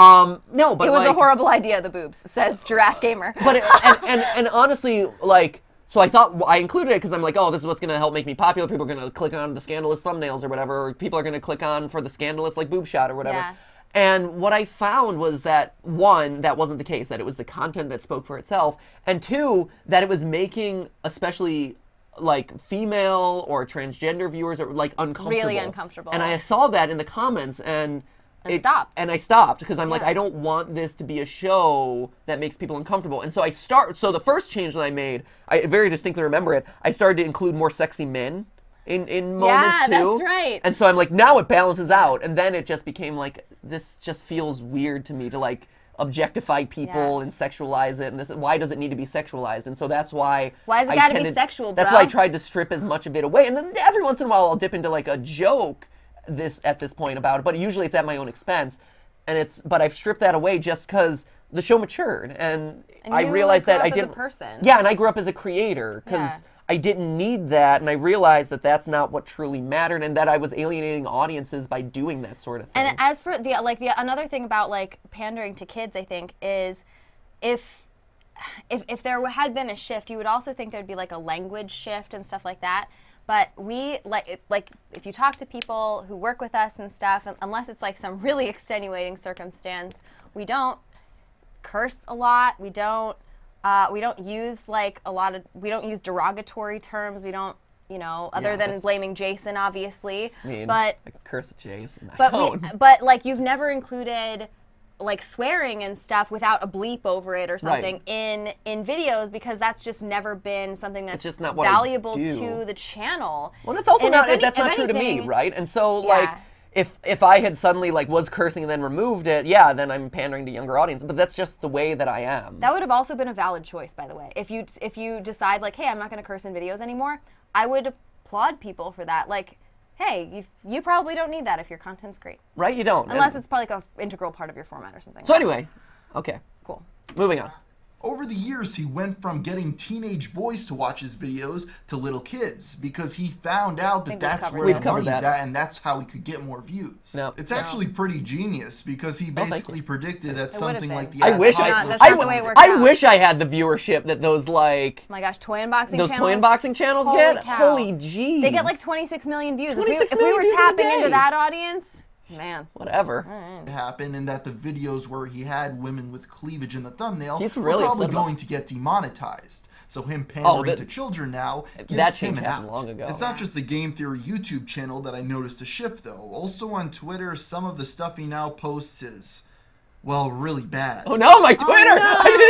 No, but it was a horrible idea, the boobs, says Giraffe Gamer. But and honestly, like, so I thought I included it because I'm like, oh, this is what's going to help make me popular. People are going to click on the scandalous thumbnails or whatever. Or people are going to click on for the scandalous, like, boob shot or whatever. Yeah. And what I found was that, one, that wasn't the case, that it was the content that spoke for itself. And two, that it was making especially, like, female or transgender viewers are, like, uncomfortable. Really uncomfortable. And I saw that in the comments, and And I stopped because I'm like, I don't want this to be a show that makes people uncomfortable. And so so the first change that I made, I very distinctly remember it, I started to include more sexy men in moments too. Yeah, that's right. And so I'm like, now it balances out. And then it just became like, this just feels weird to me to like objectify people and sexualize it. And this, why does it need to be sexualized? And so that's why. Why has it got to be sexual, bro? That's why I tried to strip as much of it away. And then every once in a while I'll dip into like a joke at this point about it, but usually it's at my own expense, but I've stripped that away just because the show matured, and I realized that I didn't. As a person. Yeah, and I grew up as a creator because I didn't need that, and I realized that that's not what truly mattered, and that I was alienating audiences by doing that sort of thing. And as for another thing about like pandering to kids, I think is if there had been a shift, you would also think there'd be like a language shift and stuff like that. But we, like if you talk to people who work with us and stuff, unless it's like some really extenuating circumstance, we don't curse a lot. We don't use we don't use derogatory terms. We don't, other than blaming Jason, obviously. I curse at Jason. But like you've never included like swearing and stuff without a bleep over it or something in videos, because that's just never been something that's just not valuable to the channel. Well, it's also that's not true to me, right? And so like if I had suddenly like was cursing and then removed it, then I'm pandering to younger audience. But that's just the way that I am. That would have also been a valid choice, by the way. If you decide like, hey, I'm not going to curse in videos anymore, I would applaud people for that. Like, hey, you probably don't need that if your content's great. Right, you don't. Unless it's probably like an integral part of your format or something. So anyway, okay. Cool. Moving on. Over the years, he went from getting teenage boys to watch his videos to little kids because he found out that that's where the money's at, and that's how he could get more views. It's actually pretty genius because he basically predicted that something like the I wish I had the viewership that those like oh my gosh, toy unboxing channels get. Holy jeez. They get like 26 million views. If we were tapping into that audience, man. Whatever. It happened, and that the videos where he had women with cleavage in the thumbnail were probably going to get demonetized. So him pandering to children now gives him an out. Long ago. It's not just the Game Theory YouTube channel that I noticed a shift, though. Also on Twitter, some of the stuff he now posts is, well, really bad. Oh no, my Twitter!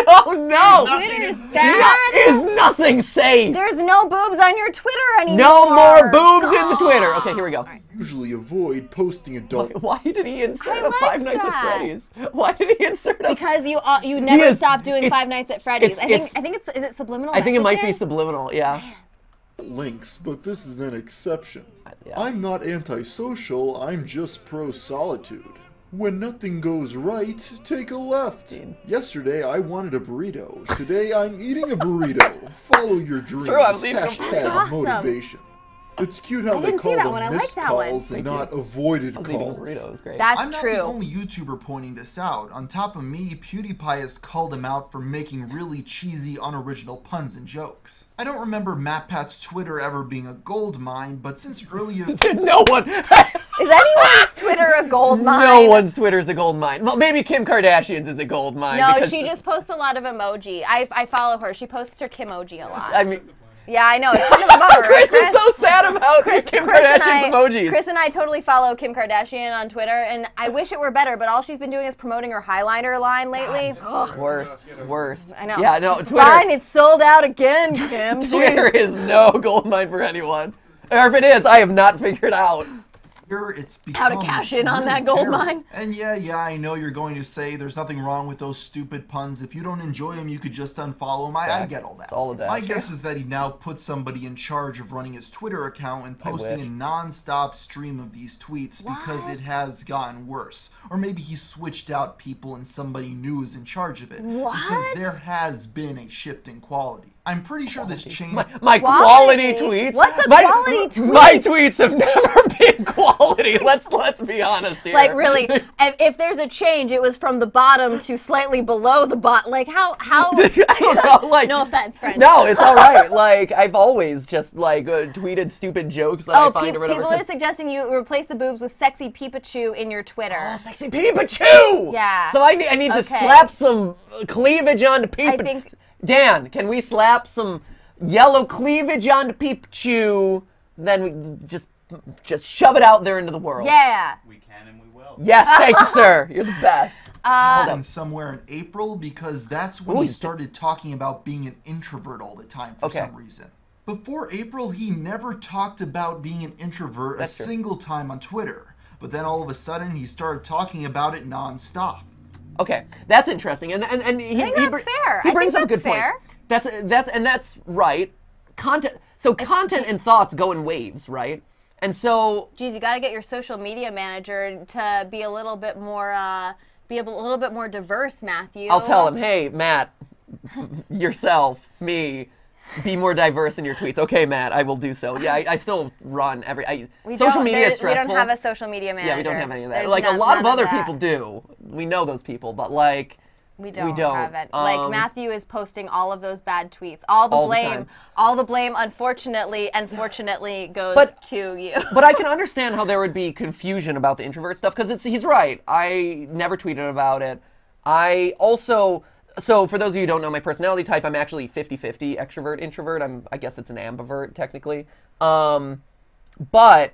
Oh no! Twitter is sad. Is nothing safe. There's no boobs on your Twitter anymore. No more boobs in the Twitter. Okay, here we go. Usually avoid posting adult. Why did he insert a Five Nights at Freddy's? Why did he insert a? Because you never stop doing Five Nights at Freddy's. I think it's is it subliminal? I think it might be subliminal. Yeah. Links, but this is an exception. I'm not antisocial. I'm just pro solitude. When nothing goes right, take a left. Yesterday, I wanted a burrito. Today, I'm eating a burrito. Follow your dreams. True, I was eating a burrito. Hashtag awesome. motivation. It's cute how they call them missed calls and not avoided calls. That's I'm not true. the only YouTuber pointing this out. On top of me, PewDiePie has called him out for making really cheesy, unoriginal puns and jokes. I don't remember MatPat's Twitter ever being a gold mine, but since earlier... No one... Is anyone's Twitter a gold mine? No one's Twitter is a gold mine. Well, maybe Kim Kardashian's is a gold mine. No, she just posts a lot of emoji. I follow her. She posts her Kimoji a lot. I mean... Yeah, I know. It's kind of a bummer, Chris right, is so sad about Kim Kardashian's emojis. Chris and I totally follow Kim Kardashian on Twitter, and I wish it were better, but all she's been doing is promoting her highliner line lately. Worst. I know. Yeah, no, Twitter. Fine, it's sold out again, Kim. Twitter is no gold mine for anyone. Or if it is, I have not figured out. It's how to cash in on that gold mine. And yeah, I know you're going to say there's nothing wrong with those stupid puns. If you don't enjoy them, you could just unfollow them. I get all that. It's all of that. My guess is that he now put somebody in charge of running his Twitter account and posting a non-stop stream of these tweets because it has gotten worse. Or maybe he switched out people and somebody new is in charge of it. Because there has been a shift in quality. I'm pretty sure this changed. My quality tweets. What's a quality tweet? My tweets have never been quality. Let's be honest here. Like really, if there's a change, it was from the bottom to slightly below the bottom. Like how? I don't know. Like no offense, friend. No, it's all right. Like I've always just like tweeted stupid jokes that I find or whatever. People are suggesting you replace the boobs with sexy Pikachu in your Twitter. Oh, sexy Pikachu! Yeah. So I need to slap some cleavage onto Pikachu. Dan, can we slap some yellow cleavage onto Pikachu? Then we just shove it out there into the world. Yeah. We can and we will. Yes, thank you, sir. You're the best. Happened somewhere in April because that's when he started talking about being an introvert all the time for some reason. Before April, he never talked about being an introvert a single time on Twitter. But then all of a sudden, he started talking about it nonstop. Okay, that's interesting, and I think that's fair. He brings up a good fair. point. That's right. Content and thoughts go in waves, right? And so, geez, you got to get your social media manager to be a little bit more, diverse, Matthew. I'll tell him, hey, Matt, yourself, me, be more diverse in your tweets. Okay, Matt, I will do so. Yeah, I still run social media is stressful. We don't have a social media manager. Yeah, we don't have any of that. Like a lot of other people do. We know those people, but like. We don't have it. Like Matthew is posting all of those bad tweets. All the blame, unfortunately and fortunately goes to you. But I can understand how there would be confusion about the introvert stuff because he's right. I never tweeted about it. So for those of you who don't know my personality type, I'm actually 50-50 extrovert, introvert. I guess it's an ambivert technically. But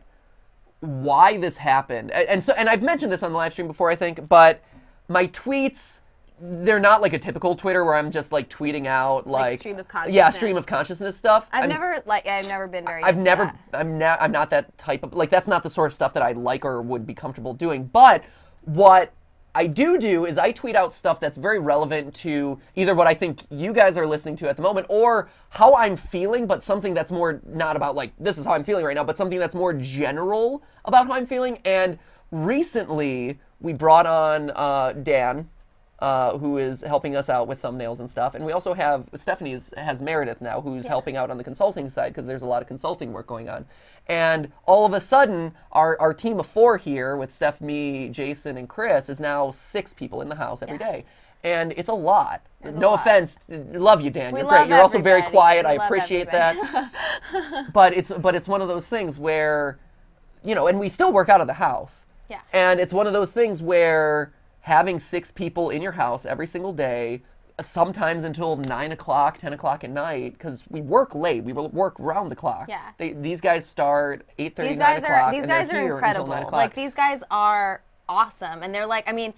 why this happened, and I've mentioned this on the live stream before, I think, but my tweets, they're not like a typical Twitter where I'm just like tweeting out like stream of consciousness. Yeah, stream of consciousness stuff. I've never been very. I'm not that type of that's not the sort of stuff that I like or would be comfortable doing. But what I do is I tweet out stuff that's very relevant to either what I think you guys are listening to at the moment or how I'm feeling, but something that's more not about like this is how I'm feeling right now, but something that's more general about how I'm feeling. And recently we brought on Dan. Who is helping us out with thumbnails and stuff. And we also have, Stephanie has Meredith now, who's helping out on the consulting side because there's a lot of consulting work going on. And all of a sudden, our team of 4 here with Steph, me, Jason, and Chris is now 6 people in the house every day. And it's a lot. No offense. Love you, Dan. You're great. You're also very quiet. I appreciate that. But it's one of those things where, and we still work out of the house. Yeah. And it's one of those things where having 6 people in your house every single day, sometimes until 9 o'clock, 10 o'clock at night, because we work late. We work round the clock. Yeah. These guys start 8:30, 9 o'clock. These guys are incredible. Like, these guys are awesome. And they're like, I mean,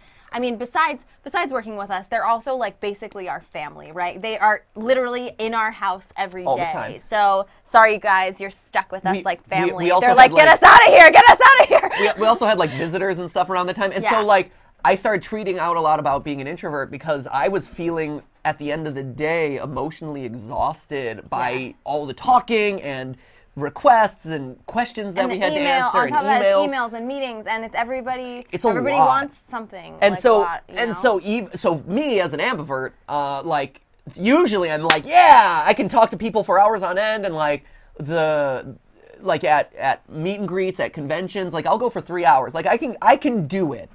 besides working with us, they're also like basically our family, right? They are literally in our house every day. All the time. So sorry, you guys, you're stuck with us like family. We they're like, get us out of here, get us out of here. We also had like visitors and stuff around the time. And so like, I started tweeting out a lot about being an introvert because I was feeling, at the end of the day, emotionally exhausted by all the talking and requests and questions that we had to answer on top of that, emails and meetings, and it's everybody. Everybody wants something. And like so me as an ambivert, like usually I'm like, yeah, I can talk to people for hours on end, and like at meet and greets at conventions, like I'll go for 3 hours, like I can do it.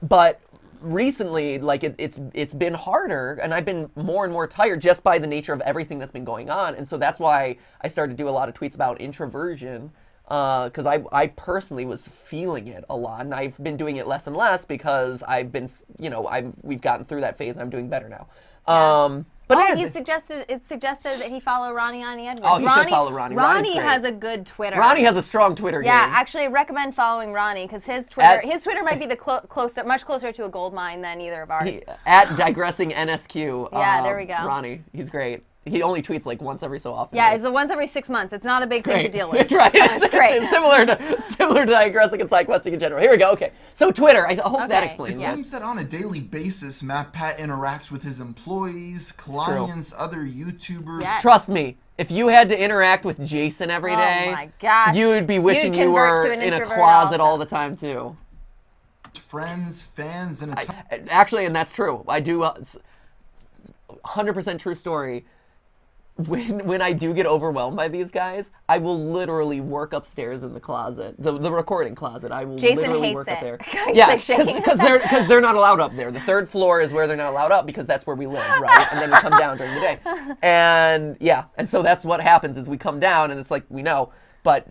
But recently, like it's been harder, and I've been more and more tired just by the nature of everything that's been going on. And so that's why I started to do a lot of tweets about introversion, because I personally was feeling it a lot, and I've been doing it less and less because I've been, we've gotten through that phase, and I'm doing better now. Yeah. But it's suggested that he follow Ronnie Edwards. Oh, he should follow Ronnie. Ronnie has a good Twitter. Ronnie has a strong Twitter game. Yeah, actually, I recommend following Ronnie because his Twitter might be much closer to a gold mine than either of ours. At digressing NSQ. Yeah, there we go. Ronnie, he's great. He only tweets like once every so often. Yeah, it's once every 6 months. It's not a big thing to deal with. It's right. It's great. It's similar to digressing and side questing in general. Here we go. Okay. So Twitter, I hope that explains. It seems that on a daily basis, MatPat interacts with his employees, clients, other YouTubers. Yes. Trust me, if you had to interact with Jason every day, oh my gosh, you would be wishing you were in a closet all the time too. Friends, fans, and actually, and that's true. I do. 100% true story. When I do get overwhelmed by these guys, I will literally work upstairs in the closet, the recording closet. I will literally work up there. Yeah, because they're not allowed up there. The 3rd floor is where they're not allowed up because that's where we live, right? And then we come down during the day, and so that's what happens is we come down and it's like we know. But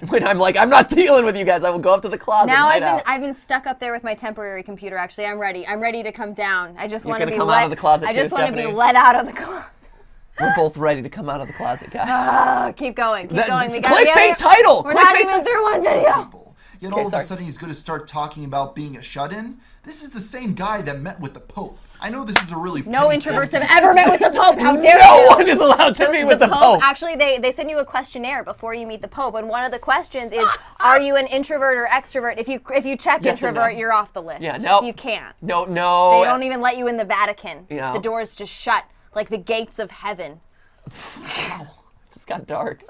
when I'm like, I'm not dealing with you guys, I will go up to the closet. Now I've been stuck up there with my temporary computer. Actually, I'm ready. I'm ready to come down. I just want to be come out of the closet. I just want to be let out of the closet. We're both ready to come out of the closet, guys. Keep going. Keep going. Clickbait title! We're not even through one video. Yet all of a sudden he's going to start talking about being a shut-in? This is the same guy that met with the Pope. I know this is a really no introverts have ever met with the Pope. How dare you? No one is allowed to meet with the Pope. Actually, they send you a questionnaire before you meet the Pope, and one of the questions is, are you an introvert or extrovert? If you check Yes or introvert, no. you're off the list. Yeah, no. You can't. No. They don't even let you in the Vatican. Yeah. The doors just shut, like the gates of heaven. Wow, this got dark.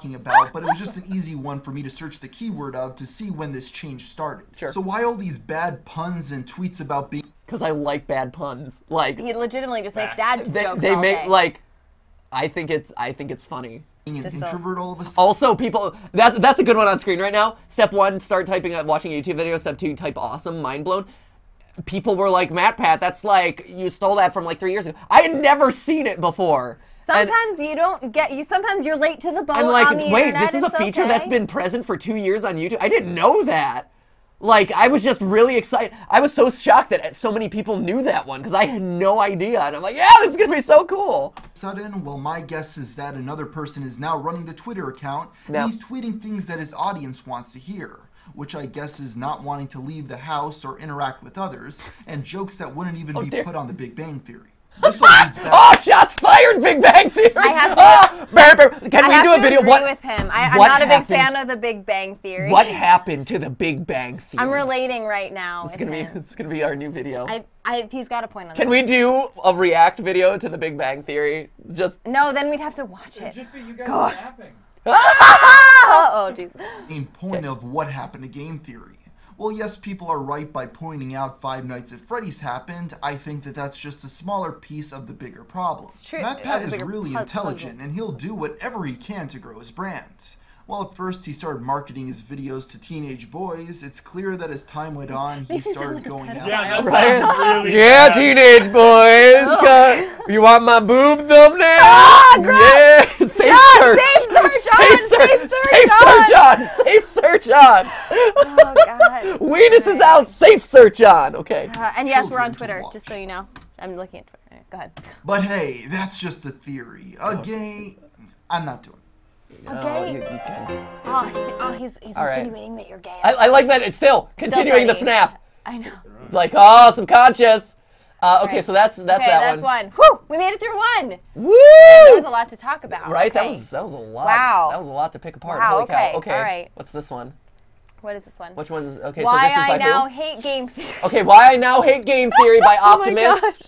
About, but it was just an easy one for me to search the keyword of to see when this change started. Sure. So why all these bad puns and tweets about being... Because I like bad puns. Like he legitimately just makes dad jokes they all make day. like, I think it's funny. Being an introvert all of a sudden. Also, people, that's a good one on screen right now. Step 1, start typing, watching a YouTube video. Step 2, type awesome, mind blown. People were like, MatPat, that's like, you stole that from like 3 years ago. I had never seen it before. Sometimes you don't get sometimes you're late to the boat I'm like, on the wait, internet. this is a It's feature okay. that's been present for 2 years on YouTube? I didn't know that. Like, I was just really excited. I was so shocked that so many people knew that one, because I had no idea. And I'm like, yeah, this is going to be so cool. Sudden, well, my guess is that another person is now running the Twitter account, No. and he's tweeting things that his audience wants to hear, which I guess is not wanting to leave the house or interact with others, and jokes that wouldn't even be put on the Big Bang Theory. This all leads back. Oh, shots fired, Big Bang Theory! I have to, Can we do a video? Agree with him. I'm not a big fan of the Big Bang Theory. What happened to the Big Bang Theory? I'm relating right now. It's gonna be our new video. He's got a point on that. Can we do a react video to the Big Bang Theory? Just No, then we'd have to watch it. Just be you guys God. napping. Oh, jeez. Main point of what happened to game theory. Well, yes, people are right by pointing out Five Nights at Freddy's happened. I think that that's just a smaller piece of the bigger problem. It's true. MatPat is really intelligent, and he'll do whatever he can to grow his brand. While at first he started marketing his videos to teenage boys, it's clear that as time went on, he started going out. Yeah, Right? Yeah, teenage boys. You want my boob thumbnail? Yeah. Safe search. Safe search on. Safe search on. Oh, God. Weenus is out. Safe search on. Okay. And yes, we're on Twitter, just so you know. I'm looking at Twitter. Go ahead. But hey, that's just a theory. A game... I'm not doing it. Okay. You can. He's All right. insinuating that you're gay. I like that it's still continuing the Freddy. FNAF. I know. Like, oh, subconscious. Okay, Right. so that's that that's one. Whew, we made it through one. Woo! There was a lot to talk about. Right? Okay. That was a lot. Wow. That was a lot to pick apart. Wow, Holy cow. okay, Okay. all right. What's this one? What is this one? Which one's okay? Why so this is by I Now who? Hate Game Theory. Okay, Why I Now Hate Game Theory by Oh my Optimus. gosh.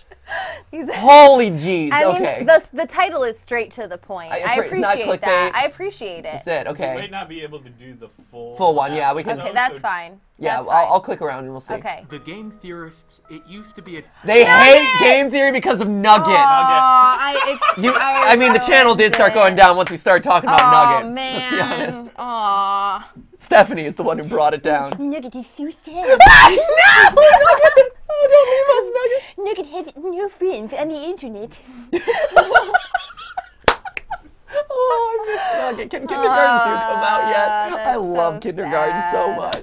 Holy jeez. I mean, Okay. the title is straight to the point. I not appreciate that. clickbait. I appreciate it. That's it. Okay. We might not be able to do the Full one. Yeah, we can. Okay, that's fine. Yeah, That's fine. I'll click around and we'll see. Okay. The game theorists, it used to be a... They hate game theory because of Nugget. I mean, the channel did start going down once we started talking about Nugget. Man. Let's be honest. Aw. Stephanie is the one who brought it down. Nugget is so sad. No! Nugget! Oh, don't leave us, Nugget. Nugget has no friends on the internet. Oh, I miss Nugget. Can Kindergarten 2 come out yet? I love Kindergarten so much.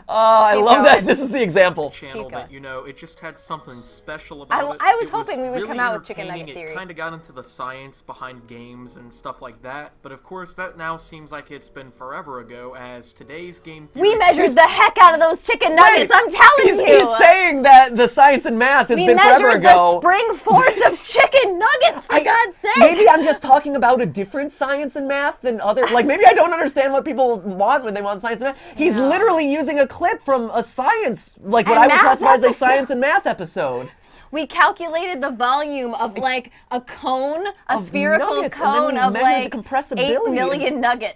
Oh, I love that. This is the example. Channel that, you know, it just had something special about it. I was It hoping we would really come out with Chicken entertaining. Nugget Theory. It kind of got into the science behind games and stuff like that. But of course, that now seems like it's been forever ago, as today's game theory... We measured the heck out of those chicken nuggets, I'm telling you. He's saying that the science and math has been forever ago. We measured the spring force of chicken nuggets, for God's sake. Maybe I'm just talking about a different science and math than other. Like, maybe I don't understand what people want when they want science and math. He's literally using a clip from a science, like what I would classify as a science and math episode. We calculated the volume of like a cone, a spherical nuggets, and then cone we of measured the like compressibility. 8 million nuggets.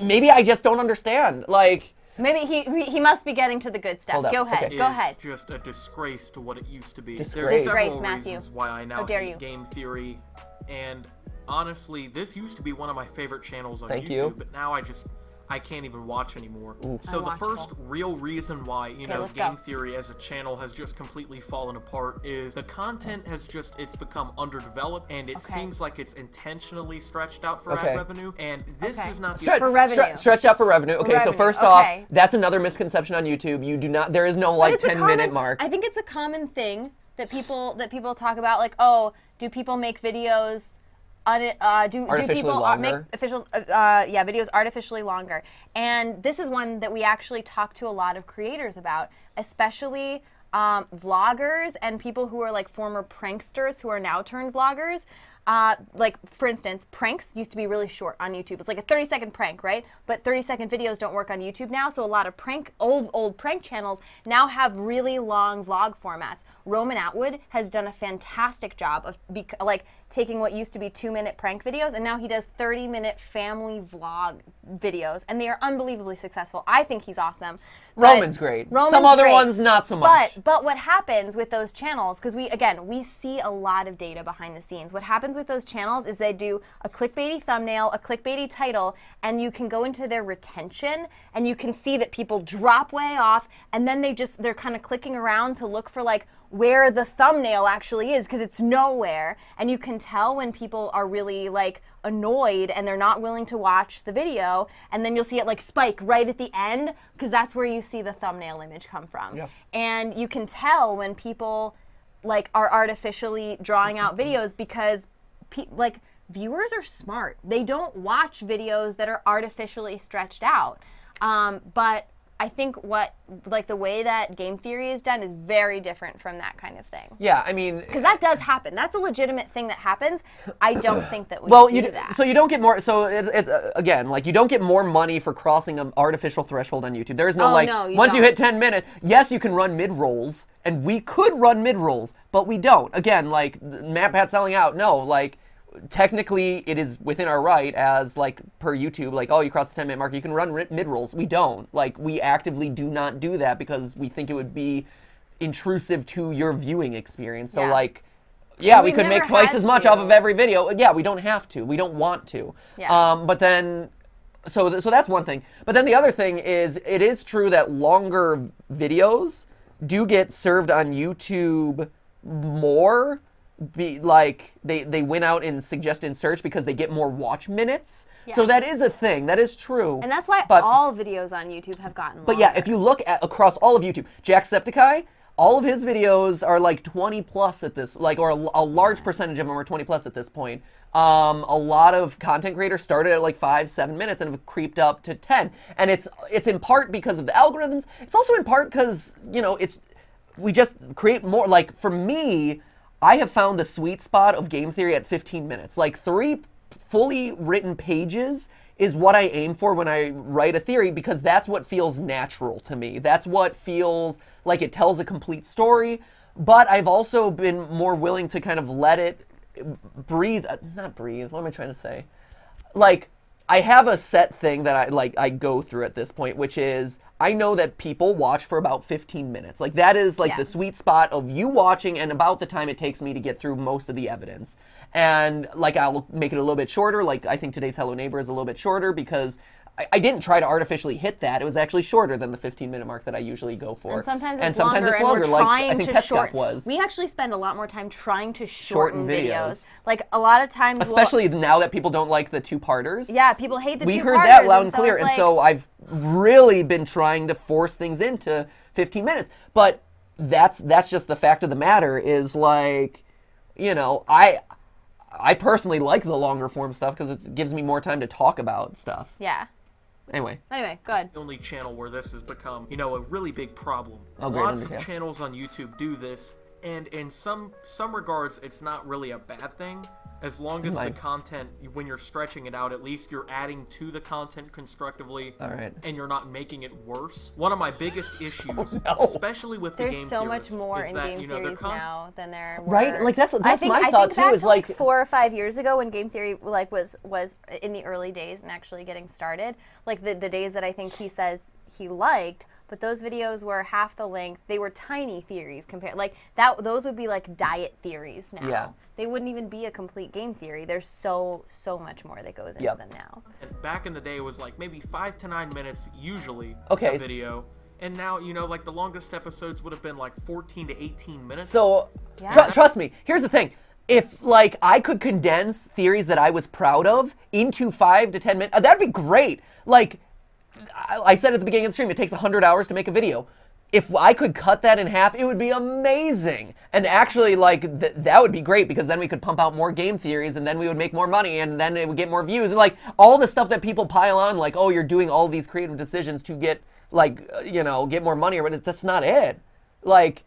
Maybe I just don't understand. Like, maybe he must be getting to the good stuff. Hold up. Go ahead. Okay. Go ahead. It's just a disgrace to what it used to be. Disgrace. There's Disgrace, several Matthew. reasons why I now How dare hate you. game theory, and honestly, this used to be one of my favorite channels on Thank YouTube, you. but now I can't even watch anymore. Ooh. So the first real reason why, you know, let's game go. theory as a channel has just completely fallen apart is the content has just, it's become underdeveloped, and it seems like it's intentionally stretched out for ad revenue, and this is not the... For revenue. Stretched out for revenue. Okay, so Revenue, first off, that's another misconception on YouTube. You do not, there is no like 10-minute mark. I think it's a common thing that people talk about, like, oh, do people make videos do people make longer. Videos artificially longer? And this is one that we actually talk to a lot of creators about, especially vloggers and people who are like former pranksters who are now turned vloggers. Like, for instance, pranks used to be really short on YouTube. It's like a 30-second prank, right? But 30-second videos don't work on YouTube now, so a lot of old prank channels now have really long vlog formats. Roman Atwood has done a fantastic job of taking what used to be 2-minute prank videos, and now he does 30-minute family vlog videos, and they are unbelievably successful. I think he's awesome. Roman's great. Some other ones, not so much. But what happens with those channels, because we see a lot of data behind the scenes. What happens with those channels is they do a clickbaity thumbnail, a clickbaity title, and you can go into their retention, and you can see that people drop way off, and then they're kind of clicking around to look for like where the thumbnail actually is, because it's nowhere, and you can tell when people are really like annoyed and they're not willing to watch the video, and then you'll see it like spike right at the end, because that's where you see the thumbnail image come from. Yeah. And you can tell when people like are artificially drawing out videos, because like viewers are smart. They don't watch videos that are artificially stretched out. But I think the way that game theory is done is very different from that kind of thing. Yeah, I mean, because that does happen. That's a legitimate thing that happens. I don't think that we do that. So you don't get more. So again, like, you don't get more money for crossing an artificial threshold on YouTube. There is no once you hit 10 minutes, yes, you can run mid rolls, and we could run mid rolls, but we don't. Again, like MatPat selling out. No, like, technically it is within our right as like per YouTube, like, oh, you crossed the 10-minute mark, you can run mid-rolls. We don't. Like, we actively do not do that because we think it would be intrusive to your viewing experience. So like, yeah, we could make twice as much off of every video. Yeah, we don't have to. We don't want to. Yeah. But then, so that's one thing. But then the other thing is, it is true that longer videos do get served on YouTube more. They win out in suggested search because they get more watch minutes. Yeah. So that is a thing. That is true. And that's why all videos on YouTube have gotten longer. But yeah, if you look at across all of YouTube, Jacksepticeye, all of his videos are like 20 plus at this, or a large percentage of them are 20 plus at this point. A lot of content creators started at like 5-7 minutes and have creeped up to 10. And it's in part because of the algorithms. It's also in part because, we just create more. Like, for me, I have found the sweet spot of game theory at 15 minutes. Like, 3 fully written pages is what I aim for when I write a theory, because that's what feels natural to me. That's what feels like it tells a complete story. But I've also been more willing to kind of let it breathe. Not breathe. What am I trying to say? Like, I have a set thing that I go through at this point, which is I know that people watch for about 15 minutes. Like, that is like the sweet spot of you watching and about the time it takes me to get through most of the evidence. And like, I'll make it a little bit shorter. Like, I think today's Hello Neighbor is a little bit shorter because I didn't try to artificially hit that. It was actually shorter than the 15-minute mark that I usually go for. And sometimes it's longer, like I think Petscop was. We actually spend a lot more time trying to shorten videos. Like, a lot of times, especially now that people don't like the two-parters. Yeah, people hate the two-parters. We heard that loud and clear, and so I've really been trying to force things into 15 minutes. But that's just the fact of the matter. Is like, I personally like the longer form stuff because it gives me more time to talk about stuff. Yeah. Anyway, go ahead. The only channel where this has become, a really big problem. Oh, Lots of channels on YouTube do this, and in some regards, it's not really a bad thing. As long as the content, when you're stretching it out, at least you're adding to the content constructively, and you're not making it worse. One of my biggest issues, especially with the game theoers, there's so much more in game theories now than there were. Right? Like, that's my thought too. Is like 4 or 5 years ago when game theory was in the early days and actually getting started. Like the days that I think he says he liked. But those videos were half the length. They were tiny theories compared. Like that, those would be like diet theories now. Yeah. They wouldn't even be a complete game theory. There's so much more that goes into them now. And back in the day, it was like maybe 5 to 9 minutes usually a video. And now, like the longest episodes would have been like 14 to 18 minutes. So, trust me. Here's the thing. If like I could condense theories that I was proud of into 5 to 10 minutes, that'd be great. Like, I said at the beginning of the stream, it takes 100 hours to make a video. if I could cut that in half, it would be amazing. And actually, like, that would be great, because then we could pump out more game theories, and then we would make more money, and then it would get more views. And, like, all the stuff that people pile on, like, oh, you're doing all these creative decisions to get, like, you know, get more money, or whatever. That's not it. Like,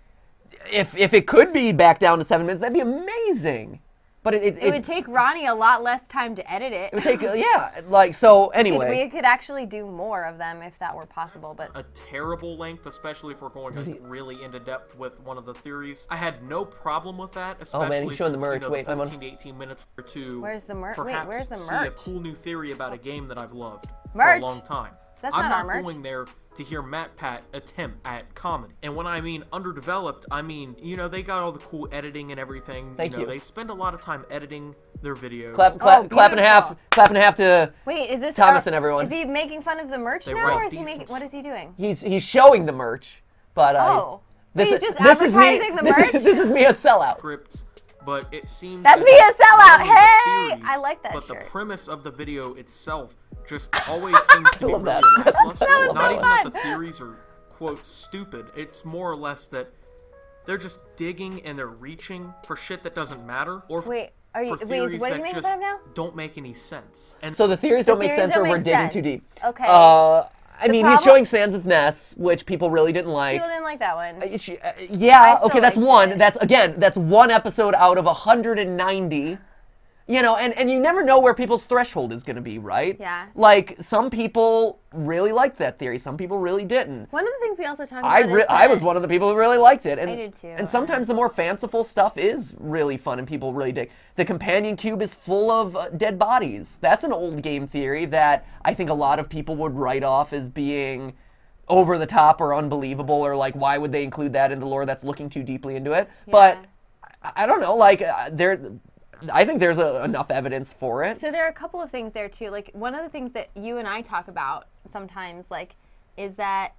if it could be back down to 7 minutes, that'd be amazing. But it would take Ronnie a lot less time to edit it. It would take, yeah, like, so anyway. We could actually do more of them if that were possible, but... A terrible length, especially if we're going really into depth with one of the theories. I had no problem with that, especially oh man, he's showing the merch. You know, Wait, the I'm on... 15 to 18 minutes or two. Where's the merch? Perhaps Wait, where's the see merch? a cool new theory about a game that I've loved merch? for a long time. That's I'm not our not merch. going there to hear MatPat attempt at comedy. And when I mean underdeveloped, I mean, you know, they got all the cool editing and everything. Thank you. They spend a lot of time editing their videos. Clap in half to Wait, is this Thomas and everyone. Is he making fun of the merch now, or is he making? What is he doing? He's showing the merch, but he's just advertising the merch. This is me a sellout. Scripts, but it seems that's me a sellout. Hey, theories, I like that but shirt. the premise of the video itself just always seems to be really lackluster. Not even that the theories are quote stupid. It's more or less that they're just digging and they're reaching for shit that doesn't matter, or wait, are you for theories what are you that making just fun of now? don't make any sense. And so the theories don't make sense, or we're digging too deep. Okay. I mean, he's showing Sans' Nest, which people really didn't like. People didn't like that one. Yeah, okay, that's one. That's one episode out of 190. You know, and you never know where people's threshold is going to be, right? Yeah. Like, some people really liked that theory. Some people really didn't. One of the things we also talked about I was one of the people who really liked it. And, I did too. And sometimes the more fanciful stuff is really fun and people really dig. The companion cube is full of dead bodies. That's an old game theory that I think a lot of people would write off as being over the top or unbelievable, or like, why would they include that in the lore? That's looking too deeply into it. Yeah. But I don't know, like, I think there's enough evidence for it. So there are a couple of things there too. Like, one of the things that you and I talk about sometimes, like, is that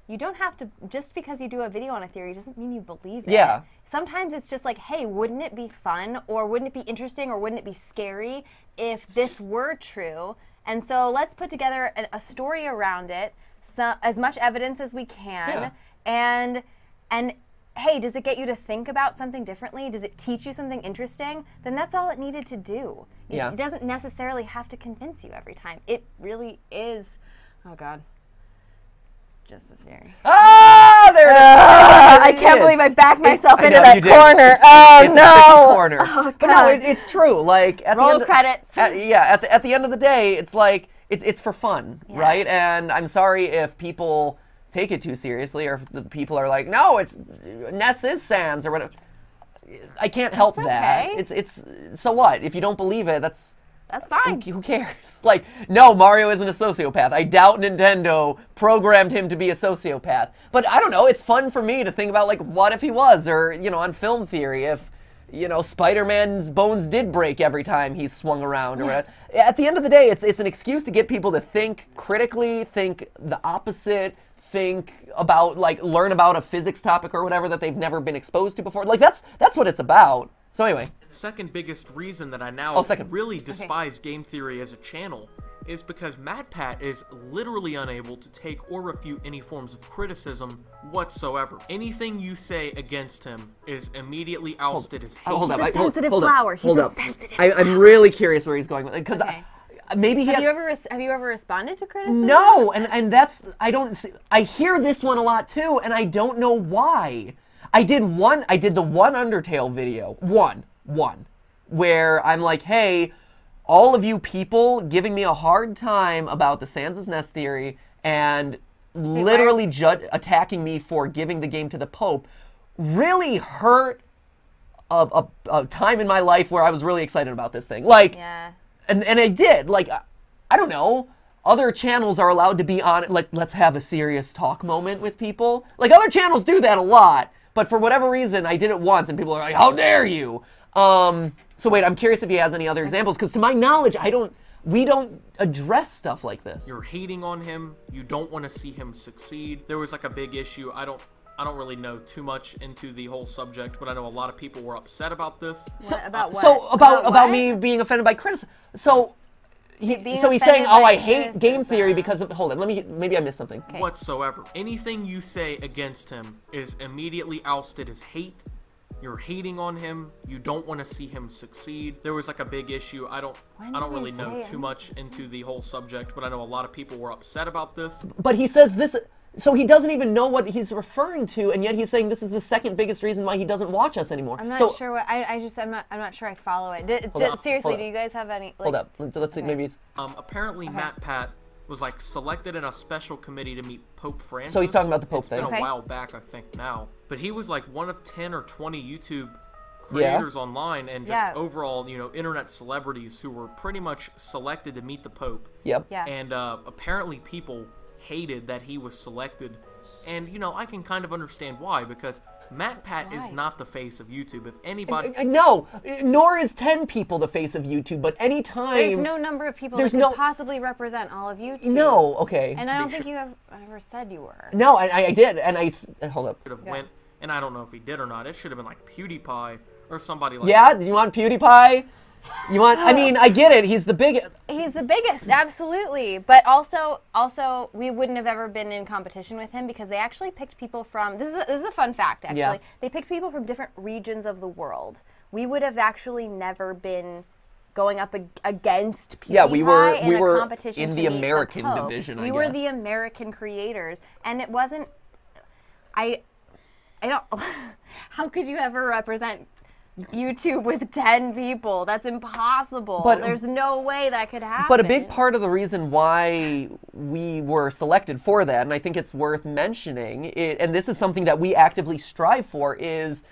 you don't have to, just because you do a video on a theory doesn't mean you believe it. Yeah. Sometimes it's just like, hey, wouldn't it be fun, or wouldn't it be interesting, or wouldn't it be scary if this were true? And so let's put together a story around it, so, as much evidence as we can, and hey, does it get you to think about something differently? Does it teach you something interesting? Then that's all it needed to do. It doesn't necessarily have to convince you every time. It really is, oh God, just a theory. Ah, there it is. I can't believe I backed myself into that corner. Oh no. Corner. Oh, God. But no, it's true. Like, at roll the end credits. At the end of the day, it's like it's for fun, right? And I'm sorry if people take it too seriously, or if the people are like, no, it's Ness is Sans or whatever. I can't help that. It's so what? If you don't believe it, that's fine. Who cares? Like, no, Mario isn't a sociopath. I doubt Nintendo programmed him to be a sociopath. But I don't know, it's fun for me to think about, like, what if he was? Or, you know, on film theory, if, you know, Spider-Man's bones did break every time he swung around or whatever. At the end of the day, it's an excuse to get people to think critically, think the opposite, think about, like, learn about a physics topic or whatever that they've never been exposed to before. Like, that's what it's about. So anyway. Second biggest reason that I now really despise game theory as a channel is because MatPat is literally unable to take or refute any forms of criticism whatsoever. Anything you say against him is immediately ousted as hate. Hold up. He's a sensitive flower. Hold up. I'm really curious where he's going with it, because maybe have you ever responded to criticism? No, and that's I hear this one a lot too, and I don't know why. I did the one Undertale video, one, where I'm like, hey, all of you people giving me a hard time about the Sans' Nest theory and literally attacking me for giving the game to the Pope really hurt a time in my life where I was really excited about this thing. Like, and I did. Like, I don't know. Other channels are allowed to be on it. Like, let's have a serious talk moment with people. Like, other channels do that a lot. But for whatever reason, I did it once, and people are like, how dare you? So wait, I'm curious if he has any other examples, because to my knowledge, we don't address stuff like this. You're hating on him. You don't want to see him succeed. There was like a big issue. I don't really know too much into the whole subject, but I know a lot of people were upset about this. About what? So about me being offended by criticism. So So he's saying, oh, I hate game theory because of, hold on, maybe I missed something. Okay. Whatsoever. Anything you say against him is immediately ousted as hate. You're hating on him. You don't want to see him succeed. There was like a big issue. I don't really know too much into the whole subject, but I know a lot of people were upset about this. But he says this, so he doesn't even know what he's referring to, and yet he's saying this is the second biggest reason why he doesn't watch us anymore. I'm not sure what I'm not sure I follow it. Seriously, do you guys have any? Hold up. Let's see. Maybe. Apparently, MatPat was like selected in a special committee to meet Pope Francis. So he's talking about the Pope thing. It's been a while back, I think now, but he was like one of 10 or 20 YouTube creators online and just overall, internet celebrities who were pretty much selected to meet the Pope. Yep. Yeah. And apparently people hated that he was selected. And, I can kind of understand why, because MatPat is not the face of YouTube. If anybody... No, nor is 10 people the face of YouTube, but anytime... There's no number of people that could possibly represent all of YouTube. No, okay. And I don't think you have ever said you were. No, I did, and hold up. Should have went, and I don't know if he did or not. It should have been like PewDiePie or somebody like Yeah, you want PewDiePie? You want? I mean, I get it. He's the biggest. He's the biggest, absolutely. But also, we wouldn't have ever been in competition with him because they actually picked people from. This is a fun fact, actually. Yeah. They picked people from different regions of the world. We would have actually never been going up against PewDiePie. Yeah, we were competition in the American division. I guess we were the American creators, and it wasn't. I don't. How could you ever represent YouTube with 10 people? That's impossible. But there's no way that could happen. But a big part of the reason why we were selected for that, and I think it's worth mentioning, and this is something that we actively strive for, is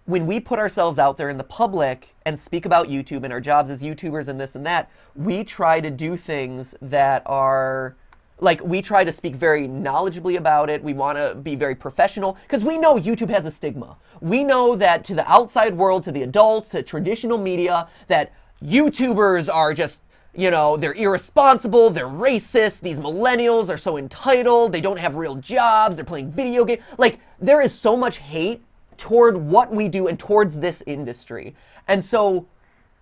when we put ourselves out there in the public and speak about YouTube and our jobs as YouTubers and this and that, we try to do things that are... Like, we try to speak very knowledgeably about it. We want to be very professional because we know YouTube has a stigma. We know that to the outside world, to the adults, to traditional media, that YouTubers are just, they're irresponsible, they're racist, these millennials are so entitled, they don't have real jobs, they're playing video games. Like, there is so much hate toward what we do and towards this industry. And so,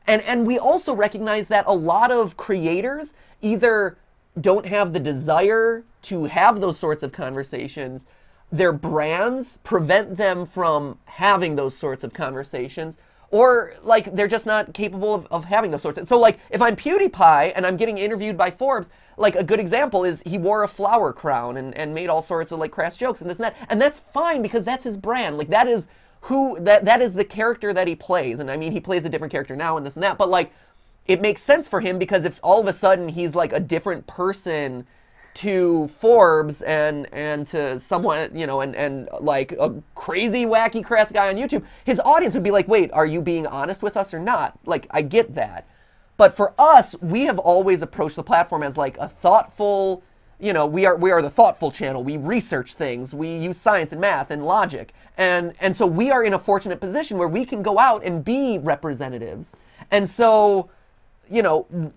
and we also recognize that a lot of creators either don't have the desire to have those sorts of conversations. Their brands prevent them from having those sorts of conversations, or like they're just not capable of having those sorts of. So like if I'm PewDiePie and I'm getting interviewed by Forbes, like a good example is he wore a flower crown and made all sorts of like crass jokes and this and that, and that's fine because that's his brand. Like that is that is the character that he plays, and I mean he plays a different character now and this and that, but like. It makes sense for him because if all of a sudden he's like a different person to Forbes and to someone, and like a crazy, wacky, crass guy on YouTube, his audience would be like, wait, are you being honest with us or not? Like, I get that. But for us, we have always approached the platform as like a thoughtful, we are the thoughtful channel. We research things. We use science and math and logic. And so we are in a fortunate position where we can go out and be representatives. And so...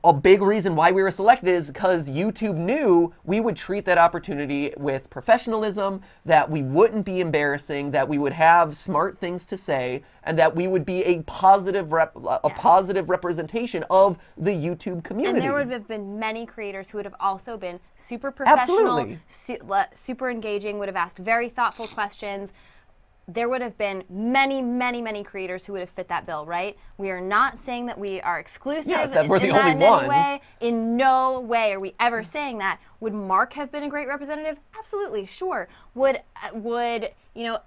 a big reason why we were selected is because YouTube knew we would treat that opportunity with professionalism, that we wouldn't be embarrassing, that we would have smart things to say, and that we would be a positive positive representation of the YouTube community. And there would have been many creators who would have also been super professional, super engaging, would have asked very thoughtful questions. There would have been many, many, many creators who would have fit that bill, right? We are not saying that we are exclusive that we're the only ones. In no way are we ever saying that. Would Mark have been a great representative? Absolutely, sure. Would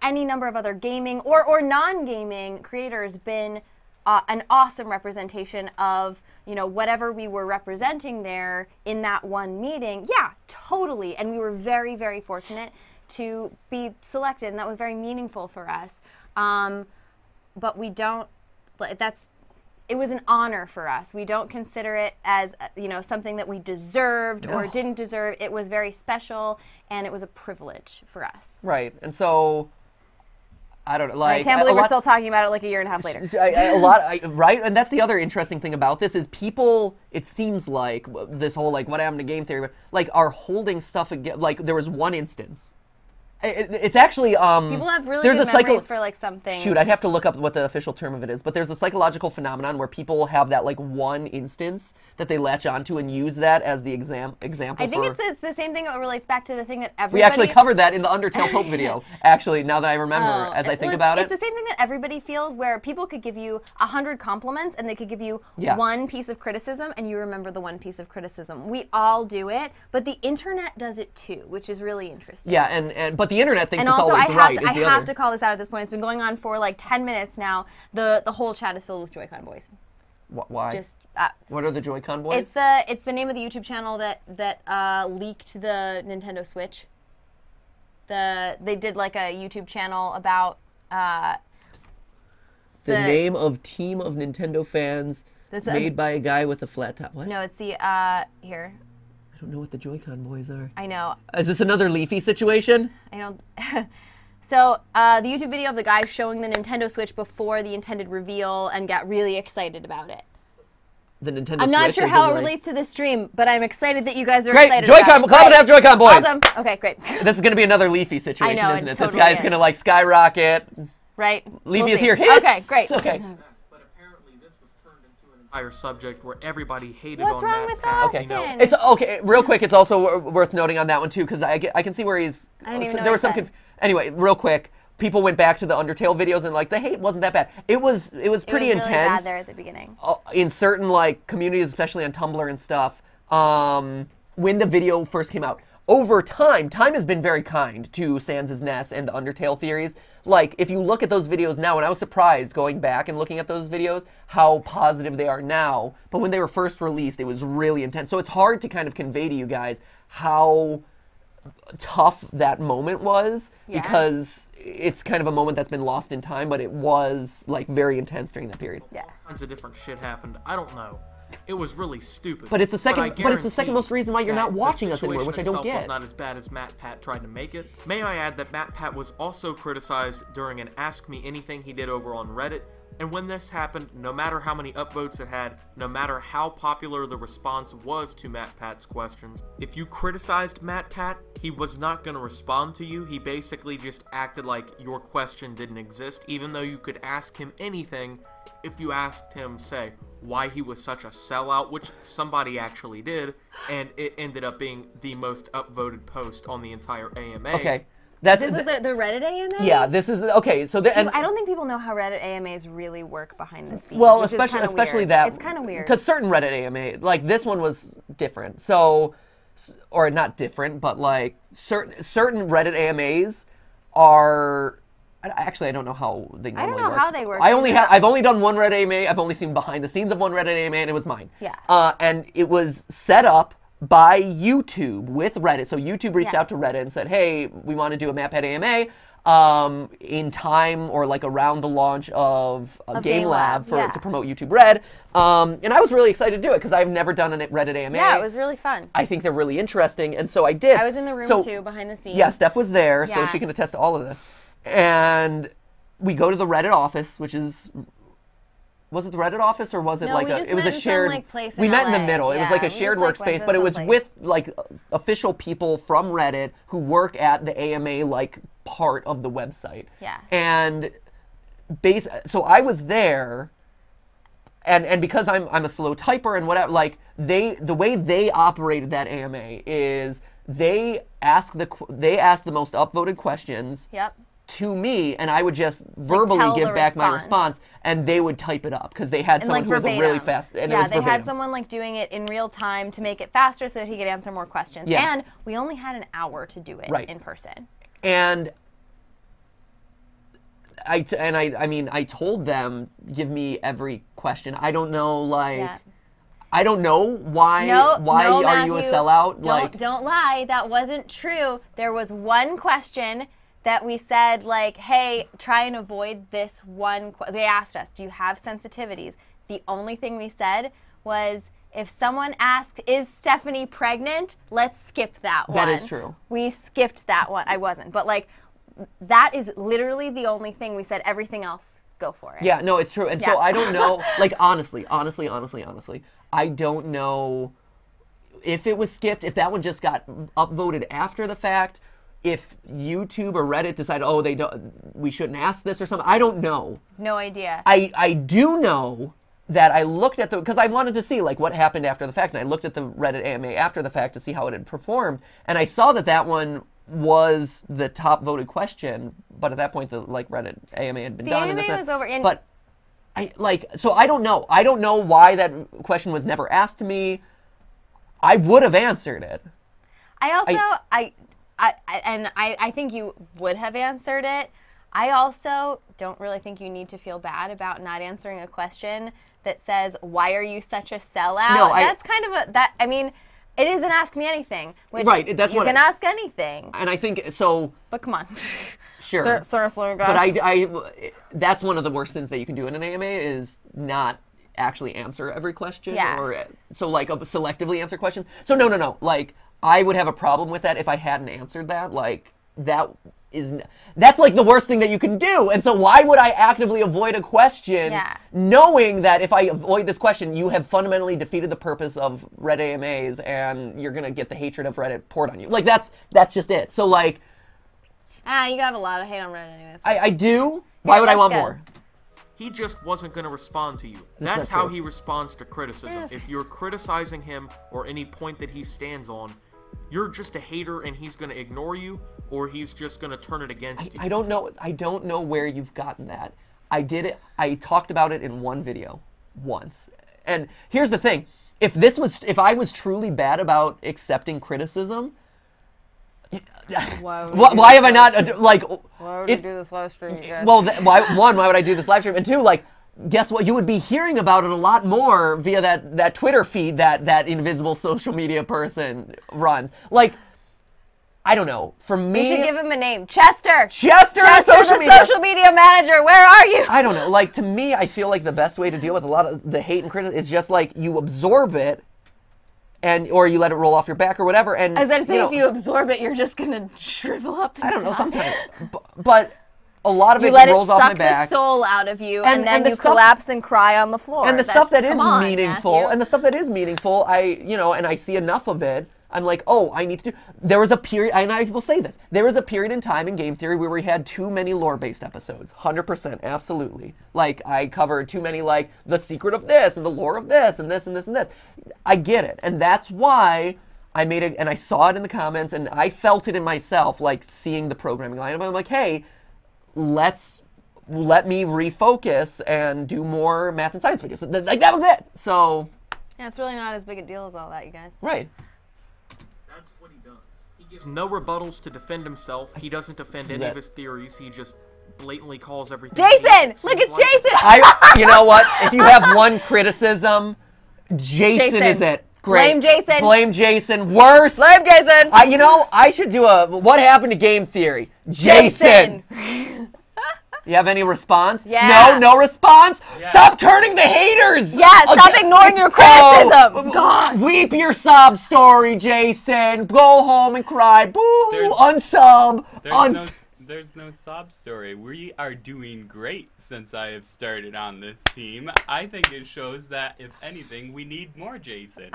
any number of other gaming or non-gaming creators been an awesome representation of whatever we were representing there in that one meeting? Yeah, totally. And we were very, very fortunate to be selected, and that was very meaningful for us. But we don't, it was an honor for us. We don't consider it as, something that we deserved or didn't deserve. It was very special, and it was a privilege for us. Right, and so, I don't know, like... I can't believe we're still talking about it like a year and a half later. Right, and that's the other interesting thing about this is people, it seems like, this whole, like, what happened to game theory, like, are holding stuff again, like, there was one instance It's actually people have really there's good a memories for like something. Shoot, I'd have to look up what the official term of it is, but there's a psychological phenomenon where people have that like one instance that they latch onto and use that as the example. I think it's the same thing that relates back to the thing that everybody. We actually covered that in the Undertale Pope video. Actually, now that I remember, as I think about it, it's the same thing that everybody feels, where people could give you 100 compliments and they could give you one piece of criticism, and you remember the one piece of criticism. We all do it, but the internet does it too, which is really interesting. Yeah, but the internet thinks and it's also, always right. I have to call this out at this point. It's been going on for like 10 minutes now. The whole chat is filled with Joy-Con boys. Why? Just what are the Joy-Con boys? It's the name of the YouTube channel that leaked the Nintendo Switch. They did like a YouTube channel about the name of team of Nintendo fans made by a guy with a flat top. What? No, it's the here. I don't know what the Joy-Con boys are. I know. Is this another Leafy situation? I know. So the YouTube video of the guy showing the Nintendo Switch before the intended reveal and got really excited about it. The Nintendo Switch. I'm not sure how it relates to the stream, but I'm excited that you guys are great. excited Joy-Con, about it. clap it up, Joy-Con boys. Awesome. Okay, great. This is going to be another Leafy situation, I know, isn't it? totally This guy's going to like skyrocket. Right. Leafy is here. Hiss! Okay, great. Okay. Entire subject where everybody hated What's on wrong MatPat. with Austin? Okay. It's okay. Real quick, it's also worth noting on that one too, because I can see where he's. I don't even know there what was some. Anyway, real quick, people went back to the Undertale videos and like the hate wasn't that bad. It was pretty intense. It was really bad there at the beginning. In certain like communities, especially on Tumblr and stuff, when the video first came out. Over time has been very kind to Sans' Nest and the Undertale theories. Like, if you look at those videos now, and I was surprised going back and looking at those videos, how positive they are now. But when they were first released, it was really intense. So it's hard to kind of convey to you guys how tough that moment was, because it's kind of a moment that's been lost in time, but it was, like, very intense during that period. Yeah. All kinds of different shit happened. I don't know. It was really stupid. But it's the second most reason why you're not watching us anymore, which I don't get. Was not as bad as MatPat tried to make it. May I add that MatPat was also criticized during an Ask Me Anything he did over on Reddit. And when this happened, no matter how many upvotes it had, no matter how popular the response was to MatPat's questions, if you criticized MatPat, he was not going to respond to you. He basically just acted like your question didn't exist, even though you could ask him anything. If you asked him, say, why he was such a sellout, which somebody actually did, and it ended up being the most upvoted post on the entire AMA. Okay. This is the Reddit AMA? Yeah, this is okay. So I don't think people know how Reddit AMAs really work behind the scenes. Well, especially that it's kind of weird because certain Reddit AMA, like this one, was different. So, or not different, but like certain Reddit AMAs are. Actually, I don't know how they normally work. I don't know how they work. I've only done one Reddit AMA. I've only seen behind the scenes of one Reddit AMA, and it was mine. Yeah. And it was set up by YouTube with Reddit. So YouTube reached out to Reddit and said, "Hey, we want to do a MatPat AMA in time or like around the launch of GameLab to promote YouTube Red." And I was really excited to do it because I've never done a Reddit AMA. Yeah, it was really fun. I think they're really interesting, and so I did. I was in the room too, behind the scenes. Yeah, Steph was there, so she can attest to all of this. And we go to the Reddit office, which is. Was it the Reddit office or was it it was a shared place we met in the LA. middle. It was like a shared workspace, but it was with like official people from Reddit who work at the AMA like part of the website. Yeah. And so I was there and because I'm a slow typer and whatever, like the way they operated that AMA is they ask the most upvoted questions. Yep. To me, and I would just verbally give back my response, and they would type it up because they had someone who was really fast. And it was verbatim. They had someone like doing it in real time to make it faster so that he could answer more questions. Yeah. And we only had an hour to do it in person. And I told them, give me every question. I don't know, I don't know why. Why are Matthew, you a sellout? Don't lie. That wasn't true. There was one question that we said, like, hey, try and avoid this one. They asked us, do you have sensitivities? The only thing we said was, if someone asked, is Stephanie pregnant? Let's skip that one. That is true. We skipped that one. I wasn't. But, like, that is literally the only thing we said. Everything else, go for it. Yeah, no, it's true. And so I don't know, like, honestly, I don't know if it was skipped, if that one just got upvoted after the fact. if YouTube or Reddit decide, oh, we shouldn't ask this or something, I don't know. No idea. I do know that I looked at because I wanted to see like what happened after the fact, and I looked at the Reddit AMA after the fact to see how it had performed, and I saw that one was the top voted question, but at that point the Reddit AMA had been done. The AMA was over. But so I don't know. I don't know why that question was never asked to me. I would have answered it. I think you would have answered it. I also don't really think you need to feel bad about not answering a question that says, why are you such a sellout? No, that's kind of I mean, it is an Ask Me Anything, which that's you can ask anything. And I think, so... But come on. Sure. Seriously, guys. But that's one of the worst things that you can do in an AMA is not actually answer every question. Yeah. Selectively answer questions. So no. I would have a problem with that if I hadn't answered that. That's the worst thing that you can do. And so why would I actively avoid a question knowing that if I avoid this question, you have fundamentally defeated the purpose of Reddit AMAs and you're going to get the hatred of Reddit poured on you. That's just it. So you have a lot of hate on Reddit anyways. I do. Why would I want more? He just wasn't going to respond to you. That's how he responds to criticism. If you're criticizing him or any point that he stands on, you're just a hater and he's going to ignore you, or he's just going to turn it against you. I don't know where you've gotten that. I talked about it in one video once. And here's the thing. If I was truly bad about accepting criticism, why have I not why would you do this live stream, you guys? Well, why would I do this live stream? And two, guess what? You would be hearing about it a lot more via that Twitter feed that invisible social media person runs. I don't know. For me, you should give him a name. Chester, the social media manager. Where are you? I don't know. To me, I feel the best way to deal with a lot of the hate and criticism is just you absorb it, or you let it roll off your back or whatever. And I was going to say, if you absorb it, you're just going to shrivel up and I don't know, die. sometimes. But a lot of you it let rolls it off my suck back. the soul out of you, and then you collapse and cry on the floor. And the stuff that is Matthew. meaningful, and I see enough of it, I'm oh, I need to do. There was a period, and I will say this, there was a period in time in game theory where we had too many lore-based episodes. 100%, absolutely. I covered too many, the secret of this, and the lore of this, and this, and this, and this. I get it, and that's why I made it, and I saw it in the comments, and I felt it in myself, seeing the programming line. I'm hey, let me refocus and do more math and science videos. That was it. So yeah, it's really not as big a deal as all that, you guys. Right. That's what he does. He gives no rebuttals to defend himself. He doesn't defend any of his theories. He just blatantly calls everything. Jason! Look, it's Jason! You know what? If you have one criticism, Jason is it. Great. Blame Jason. Blame Jason. Worse. Blame Jason. I should do what happened to game theory? Jason. You have any response? Yeah. No response? Yeah. Stop turning the haters! Yeah, stop ignoring your criticism! God. Weep your sob story, Jason. Go home and cry. Boo! Unsub! There's no sob story. We are doing great since I have started on this team. I think it shows that, if anything, we need more Jason.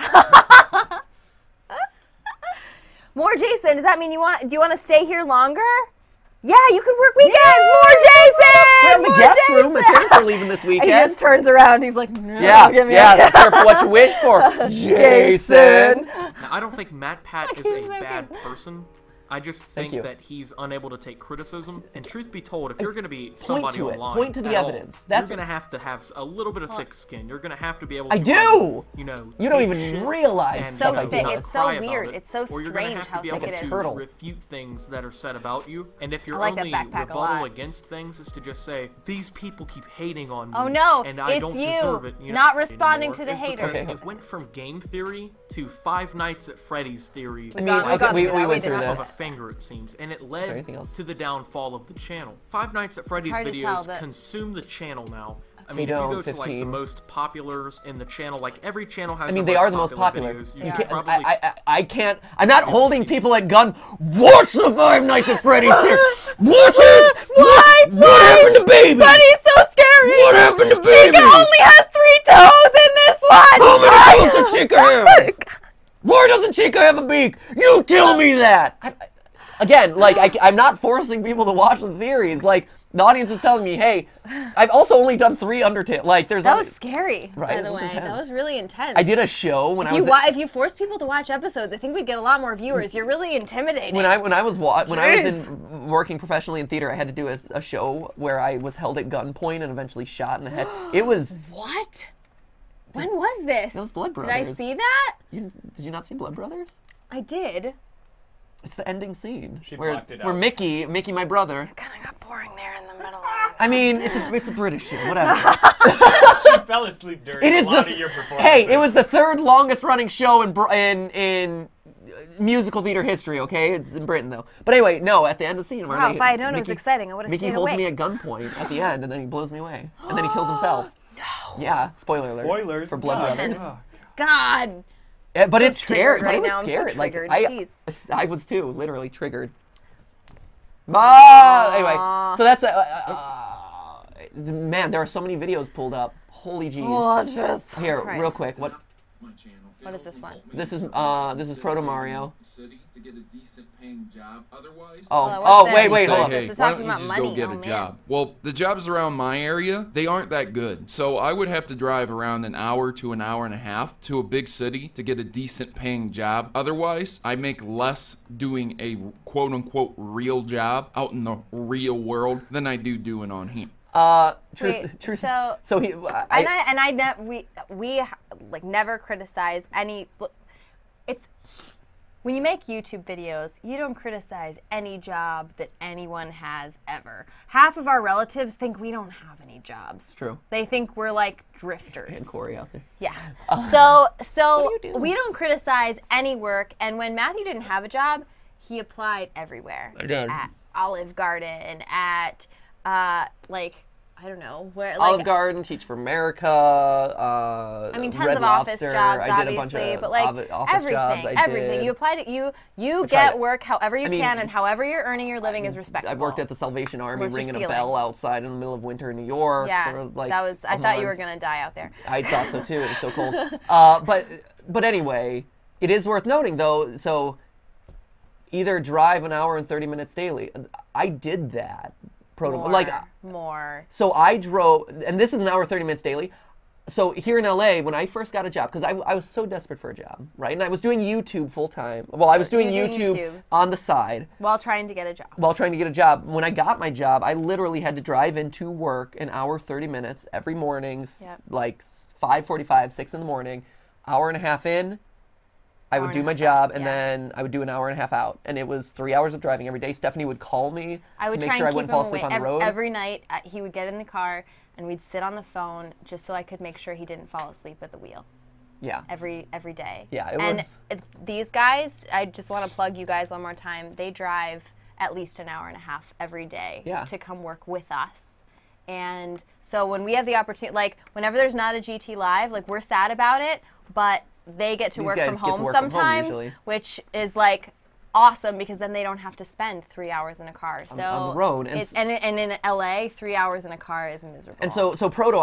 More Jason? Does that mean do you want to stay here longer? Yeah, you could work weekends. Yay! More Jason! We have the guest room. The kids are leaving this weekend. He just turns around. He's like, no, be careful what you wish for. Jason! Now, I don't think MatPat is a bad person. I just think that he's unable to take criticism. And truth be told, if you're going to be somebody online, point to the evidence. You're going to have a little bit of thick skin. You're going to have to be able to. I do. You don't even realize. It's so thick. It's so weird. It's so strange how thick it is. Or you're going to have to be able to refute things that are said about you. And if your only rebuttal against things is to just say, these people keep hating on me. Oh no, and I don't deserve it. Not responding to the haters. It went from game theory to Five Nights at Freddy's theory. We went through this. Finger, it seems, and it led to the downfall of the channel. Five Nights at Freddy's videos consume the channel now. I mean, if you go to the most populars in the channel, every channel has. They are the most popular. Videos. I can't. I'm not holding people at gun. Watch the Five Nights at Freddy's theory. Watch it. What happened to Baby? Freddy's so scary. What happened to Baby? Chica only has 3 toes in this one. How many toes does Chica have? Why doesn't Chica have a beak? You tell me that. again, like I'm not forcing people to watch the theories. Like the audience is telling me, hey, I've also only done 3 Undertale. Like there's that was scary. Right, by the way, that was really intense. I did a show when if you force people to watch episodes, I think we'd get a lot more viewers. You're really intimidating. When I was working professionally in theater, I had to do a show where I was held at gunpoint and eventually shot in the head. It was what? When was this? It was Blood Brothers. Did I see that? Did you not see Blood Brothers? I did. It's the ending scene where Mickey, my brother. It kind of got boring there in the middle. I mean, it's a British show, whatever. You fell asleep during a lot of your performances. Hey, it was the 3rd longest running show in musical theater history. Okay, it's in Britain though. But anyway, no. At the end of the scene, wow, if I had known it was exciting, I would have Mickey stayed holds awake. me at gunpoint at the end, and then he blows me away, and then he kills himself. No. Yeah, spoiler alert. Spoilers for Blood Brothers. Oh, God. Yeah, but I'm it's scary. right But it now. was scary. I'm so triggered. Like I was too, literally triggered. Anyway, so that's man. There are so many videos pulled up. Holy jeez. Oh, Here, right. real quick. What is this one? This is Proto Mario. To get a decent paying job. Otherwise, wait, hold on. Hey, why don't you just go get a job? Well, the jobs around my area, they aren't that good. So I would have to drive around an hour to an hour and a half to a big city to get a decent paying job. Otherwise, I make less doing a quote unquote real job out in the real world than I do doing on here. So we like never criticize any. It's when you make YouTube videos, you don't criticize any job that anyone has ever. Half of our relatives think we don't have any jobs. It's true. They think we're like drifters. And Corey out there. Yeah. So we don't criticize any work. And when Matthew didn't have a job, he applied everywhere. I did. At Olive Garden, at I don't know where. Olive Garden, Teach for America. I mean, tons Red of office Lobster. jobs, I did a bunch obviously, of but like office jobs. everything. You apply to you get work however you can, and however you're earning your living is respectable. I've worked at the Salvation Army, Unless you're ringing a stealing. bell outside in the middle of winter in New York. Yeah, for like that was. I thought you were gonna die out there. I thought so too. It was so cold. But anyway, it is worth noting though. So either drive an hour and 30 minutes daily. I did that. More. So I drove, and this is an hour 30 minutes daily. So here in LA, when I first got a job, because I was so desperate for a job, right? And I was doing YouTube full time. Well, I was doing YouTube on the side. While trying to get a job. When I got my job, I literally had to drive into work an hour 30 minutes every morning, like 5:45, 6 in the morning, hour and a half in. I would do my job, and then I would do an hour and a half out. And it was 3 hours of driving every day. Stephanie would call me to make sure I wouldn't fall asleep on the road. Every night, he would get in the car, and we'd sit on the phone just so I could make sure he didn't fall asleep at the wheel. Yeah. Every day. Yeah, these guys, I just want to plug you guys one more time. They drive at least an hour and a half every day to come work with us. And so when we have the opportunity, like whenever there's not a GTLive, like we're sad about it, but they get to work from home sometimes, which is like awesome because then they don't have to spend 3 hours in a car. So on the road, and in LA, 3 hours in a car is miserable. And so Proto,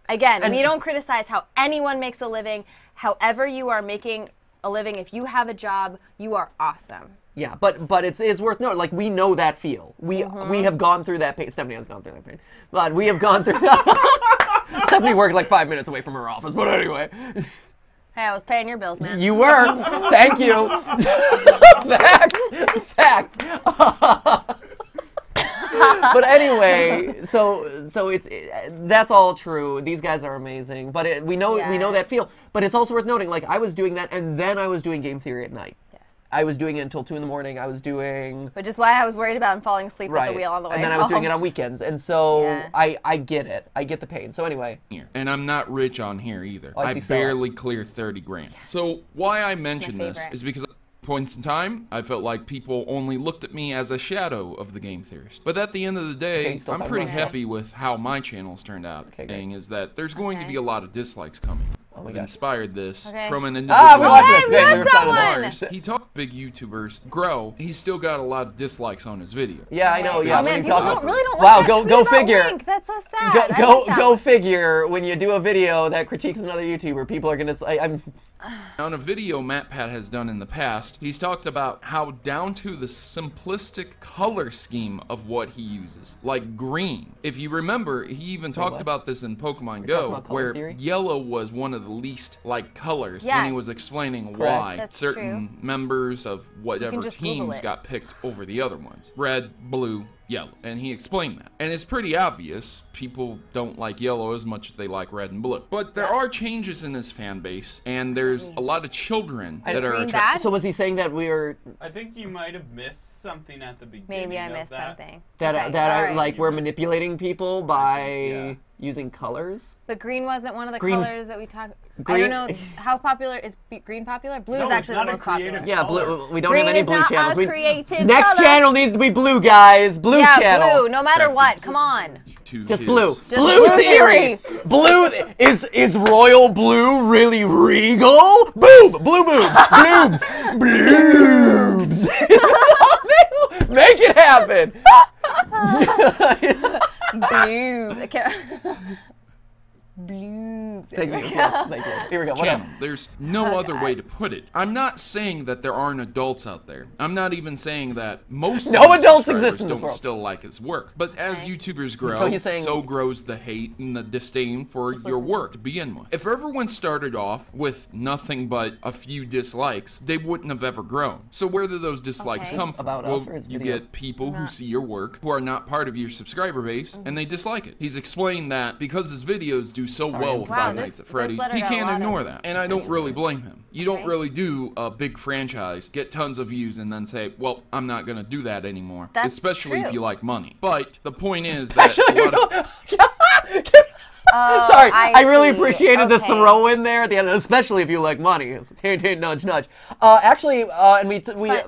again, we don't criticize how anyone makes a living. However you are making a living, if you have a job, you are awesome. Yeah, but it's worth noting. Like we know that feel. We have gone through that pain. Stephanie has gone through that pain. But we have gone through. Stephanie worked like 5 minutes away from her office. But anyway. Hey, I was paying your bills, man. You were. Thank you. Fact. But anyway, so it's that's all true. These guys are amazing. But we know that feel. But it's also worth noting, like I was doing that, and then I was doing game theory at night. I was doing it until 2 in the morning. I was doing... Which is why I was worried about him falling asleep at the wheel on the way And then I was doing it on weekends. And so I get it. I get the pain. So anyway. And I'm not rich on here either. I barely clear 30 grand. So why I mention this is because at points in time, I felt like people only looked at me as a shadow of the game theorist. But at the end of the day, I'm pretty happy with how my channel's turned out. Thing is that there's going to be a lot of dislikes coming. I've inspired this from an individual. We watched this. He taught big YouTubers grow. He's still got a lot of dislikes on his video. Yeah, I know. Yeah, man, people really don't wow, like that go figure. Link. That's so sad. Go figure. When you do a video that critiques another YouTuber, people are gonna say, On a video MatPat has done in the past, he's talked about how down to the simplistic color scheme of what he uses, like green. If you remember, he even talked about this in Pokemon Go, where yellow was one of the least liked colors when he was explaining why certain members of whatever teams got picked over the other ones. Red, blue, yellow. And he explained that. And it's pretty obvious. People don't like yellow as much as they like red and blue. But there are changes in his fan base, and there's a lot of children that are So was he saying that we were... I think you might have missed something at the beginning. Maybe I missed something. Like we're manipulating people by using colors? But green wasn't one of the colors that we talked. I don't know how popular is green popular. Blue is actually the most popular. Yeah, blue. We don't have any blue channels. Next channel needs to be blue, guys. Blue channel. Blue. No matter what. Come on. Just blue. Blue theory. Blue is royal blue really regal? Boob. Blue boobs. Bloobs. Bloobs. Make it happen. Blue. Blue. Thank you. Here we go. What else? There's no other way to put it. I'm not saying that there aren't adults out there. I'm not even saying that most adults exist in this world. Still like his work. But as YouTubers grow, so grows the hate and the disdain for your work to begin with. If everyone started off with nothing but a few dislikes, they wouldn't have ever grown. So where do those dislikes come from? Well, you get people who see your work who are not part of your subscriber base and they dislike it. He's explained that because his videos do so well with Five Nights at Freddy's, he can't ignore that. And I don't really blame him. You don't really do a big franchise, get tons of views, and then say, well, I'm not going to do that anymore. Especially if you like money. But the point is that a lot of... Sorry, I really appreciated the throw in there at the end, especially if you like money. Hint, nudge, nudge. Actually, and we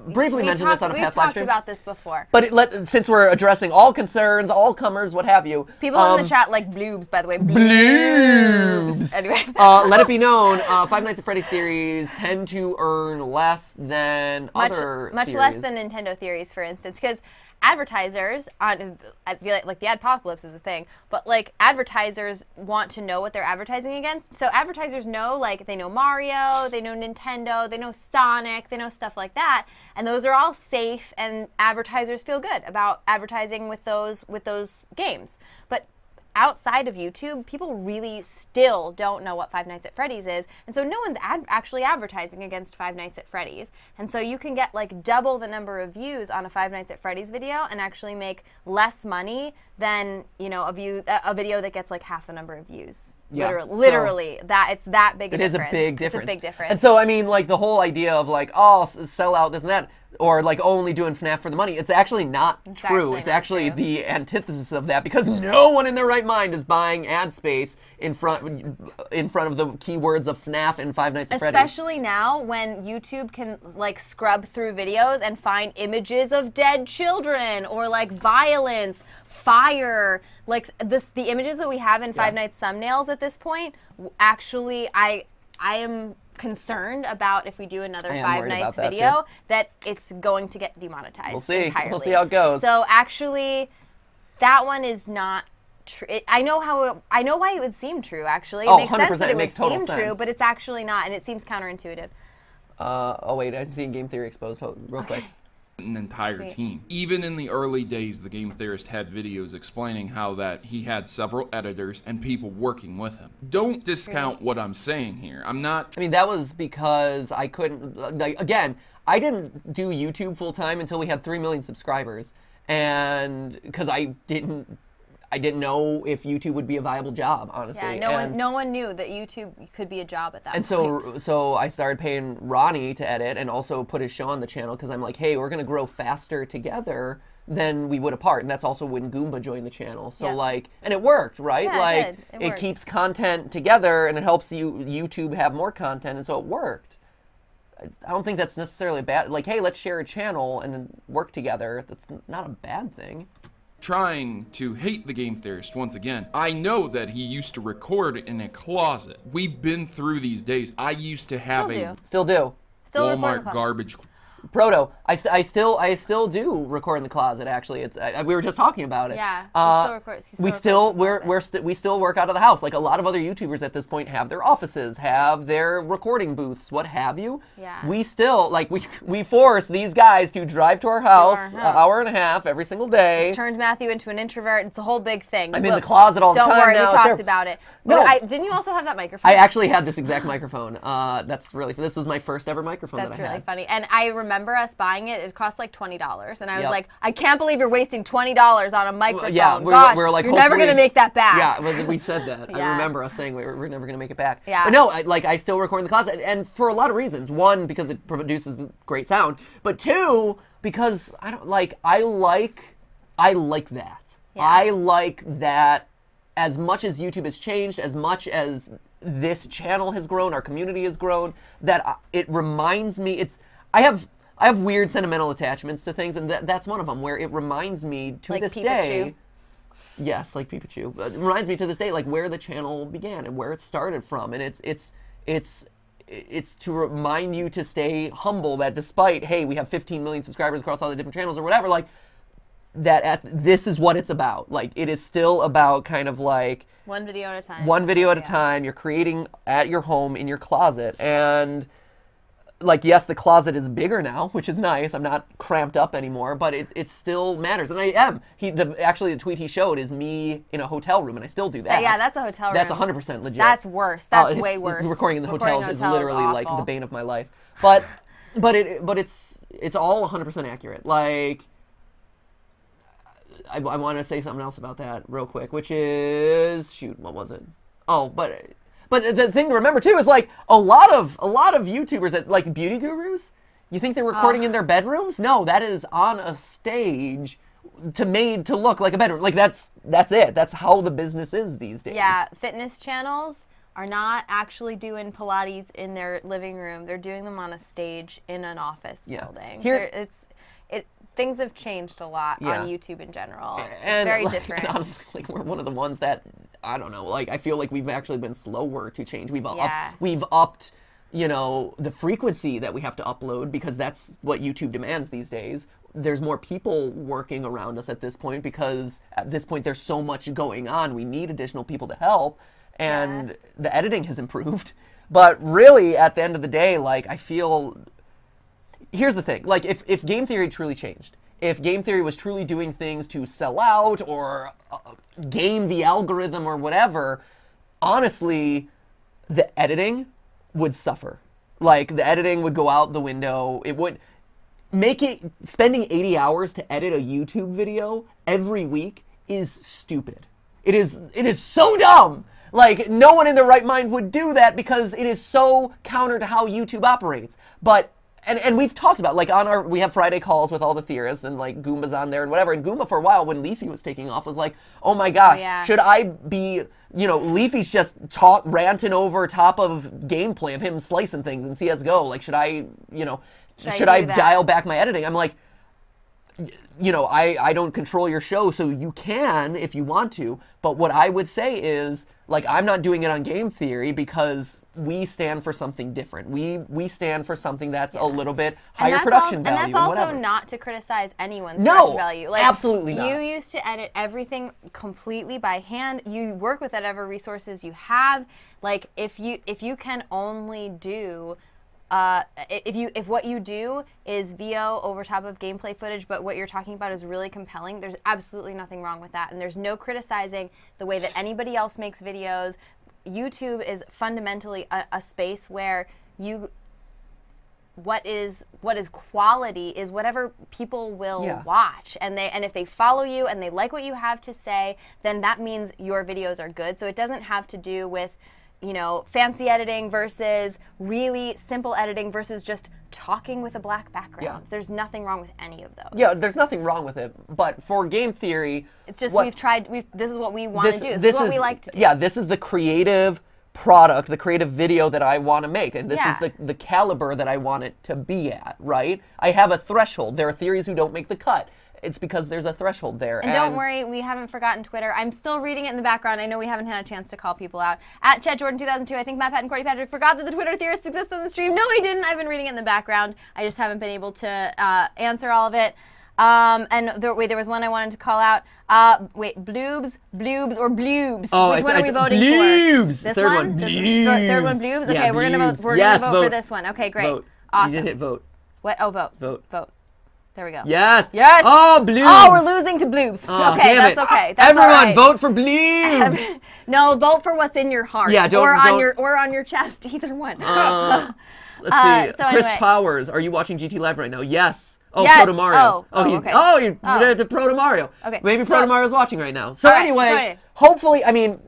briefly mentioned this on a past live stream. We've talked about this before. But since we're addressing all concerns, all comers, what have you. People in the chat like bloobs, by the way. Bloobs. Anyway. Let it be known, Five Nights at Freddy's theories tend to earn less than other much theories. Less than Nintendo theories, for instance, because advertisers like the adpocalypse is a thing, but like advertisers want to know what they're advertising against. So advertisers know, like, they know Mario, they know Nintendo, they know Sonic, they know stuff like that, and those are all safe, and advertisers feel good about advertising with those games. But outside of YouTube, people really still don't know what Five Nights at Freddy's is, and so no one's actually advertising against Five Nights at Freddy's. And so you can get like double the number of views on a Five Nights at Freddy's video and actually make less money than, you know, a video that gets like half the number of views. Yeah. Literally, it's that big a difference. It is a big difference. It's a big difference. And so, I mean, like, the whole idea of, like, oh, sell out this and that, or, like, only doing FNAF for the money, it's actually not true. It's actually the antithesis of that, because no one in their right mind is buying ad space in front of the keywords of FNAF and Five Nights at Freddy's. Especially now, when YouTube can, like, scrub through videos and find images of dead children, or, like, violence, fire, like the images that we have in Five Nights thumbnails at this point. Actually, I am concerned about if we do another Five Nights video that it's going to get demonetized. We'll see. Entirely. We'll see how it goes. So actually, that one is not true. I know why it would seem true. Actually, it makes sense that it would seem true, but it's actually not, and it seems counterintuitive. Oh wait, I'm seeing Game Theory Exposed real quick. An entire team. Even in the early days, the Game Theorist had videos explaining how that he had several editors and people working with him. Don't discount what I'm saying here. I'm not... I mean, that was because I couldn't... Like, again, I didn't do YouTube full-time until we had 3 million subscribers. And... because I didn't know if YouTube would be a viable job, honestly. Yeah, no one knew that YouTube could be a job at that point. And so I started paying Ronnie to edit and also put his show on the channel, because I'm like, hey, we're going to grow faster together than we would apart. And that's also when Goomba joined the channel. So like, and it worked, right? Yeah, like, it keeps content together, and it helps YouTube have more content, and so it worked. I don't think that's necessarily bad. Like, hey, let's share a channel and then work together. That's not a bad thing. Trying to hate the Game Theorist once again. I know that he used to record in a closet. We've been through these days. I used to have Still do. Walmart garbage. Proto, I still do record in the closet. Actually, it's we were just talking about it. Yeah, we still work out of the house. Like a lot of other YouTubers at this point have their offices, have their recording booths, what have you. Yeah. We still we force these guys to drive to our house an hour and a half every single day. It's turned Matthew into an introvert. It's a whole big thing. I'm in the closet all the time. Don't worry, now. we talked about it. No, didn't you also have that microphone? I actually had this exact microphone. This was my first ever microphone. That's that I really had. funny. And I remember us buying it. It cost like $20, and I was like, I can't believe you're wasting $20 on a microphone. Yeah, we're like, you're never gonna make that back. Yeah, well, we said that. Yeah. I remember us saying we're never gonna make it back. Yeah. But no, I still record in the closet, and for a lot of reasons. One, because it produces great sound, but two, because I like that. Yeah. I like that. As much as YouTube has changed, as much as this channel has grown, our community has grown, that it reminds me, I have weird sentimental attachments to things, and that's one of them, where it reminds me to like this Pikachu. day. Yes, like Pikachu. It reminds me to this day, like where the channel began and where it started from, and it's to remind you to stay humble. That despite, hey, we have 15 million subscribers across all the different channels or whatever, like this is what it's about. Like it is still about kind of like one video at a time. One video at a time. You're creating at your home in your closet, and like, yes, the closet is bigger now, which is nice. I'm not cramped up anymore, but it still matters. And I am. Actually, the tweet he showed is me in a hotel room, and I still do that. Yeah, that's a hotel room. That's 100% legit. That's worse. That's way worse. Recording in the hotels is literally like the bane of my life. But it's all 100% accurate. Like, I want to say something else about that real quick, which is, shoot, what was it? Oh, but the thing to remember too is like a lot of YouTubers that like beauty gurus, you think they're recording in their bedrooms? No, that is on a stage made to look like a bedroom. Like that's it. That's how the business is these days. Yeah, fitness channels are not actually doing Pilates in their living room. They're doing them on a stage in an office building. Things have changed a lot on YouTube in general. It's very different. And honestly, like we're one of the ones that, I don't know, like I feel like we've actually been slower to change. We've upped, the frequency that we have to upload because that's what YouTube demands these days. There's more people working around us at this point because at this point there's so much going on. We need additional people to help, and the editing has improved. But really, at the end of the day, like I feel. Here's the thing, like if game theory truly changed, if game theory was truly doing things to sell out or game the algorithm or whatever, honestly, the editing would suffer. Like the editing would go out the window. It would make it, spending 80 hours to edit a YouTube video every week is stupid. It is so dumb. Like no one in their right mind would do that because it is so counter to how YouTube operates. But And we've talked about, like, we have Friday calls with all the theorists, and, like, Goomba's on there and whatever. And Goomba, for a while, when Leafy was taking off, was like, oh, my gosh, should I be, Leafy's just ranting over top of gameplay of him slicing things in CSGO. Like, should I dial back my editing? I'm like, I don't control your show, so you can if you want to. But what I would say is, like, I'm not doing it on game theory because we stand for something different. We stand for something that's a little bit higher production value. And that's also whatever. not to criticize anyone's production value. Like, absolutely not. You used to edit everything completely by hand. You work with whatever resources you have. Like, if you can only do. If what you do is VO over top of gameplay footage, but what you're talking about is really compelling, there's absolutely nothing wrong with that. And there's no criticizing the way that anybody else makes videos. YouTube is fundamentally a space where what is quality is whatever people will watch, and if they follow you and they like what you have to say, then that means your videos are good. So it doesn't have to do with fancy editing versus really simple editing versus just talking with a black background. Yeah. There's nothing wrong with any of those. Yeah, there's nothing wrong with it. But for game theory, it's just this is what we want to do. This is what we like to do. Yeah, this is the creative product, the creative video that I want to make, and this is the caliber that I want it to be at, right? I have a threshold. There are theories who don't make the cut. it's because there's a threshold there. And don't worry, we haven't forgotten Twitter. I'm still reading it in the background. I know we haven't had a chance to call people out. At ChatJordan2002, I think MatPat and Courtney Patrick forgot that the Twitter theorists exist on the stream. No, I didn't. I've been reading it in the background. I just haven't been able to answer all of it. There was one I wanted to call out. Bloobs, or Bloobs? Oh, Which one are we voting Bloobs. for? This Third one? one. Bloobs. Third one, Bloobs? Okay, Yeah, we're gonna vote. We're yes, gonna vote for this one. Okay, great. Vote. Awesome. You did hit vote. What? Oh, vote. Vote. There we go. Yes. Yes. Oh, Bloobs. Oh, we're losing to Bloobs. Oh, okay, damn that's it. okay. That's Everyone, all right. vote for Bloobs. No, vote for what's in your heart. Yeah, don't- or on don't- your on your chest. Either one. Let's see. So Chris anyway. Powers, are you watching GTLive right now? Yes. Oh, Yes. Proto Mario. Okay. You did it to Proto Mario. Okay. Maybe So- Proto Mario's watching right now. So All right, anyway, sorry. hopefully, I mean,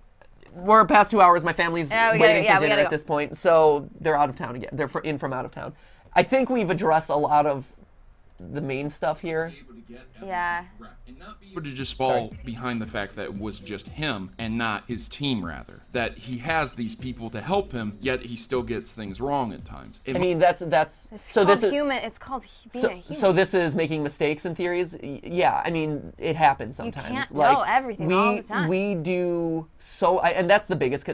we're past 2 hours. My family's Yeah, we waiting gotta- for we dinner gotta at go. this point, so they're out of town again. They're in from out of town. I think we've addressed a lot of the main stuff here. Yeah. Or to just fall behind the fact that it was just him and not his team, rather. That he has these people to help him, yet he still gets things wrong at times. I mean, that's It's so called this is human. It's called being a human. so this is making mistakes in theories. Yeah, I mean, it happens sometimes. can't like, know everything all the time. We do and that's the biggest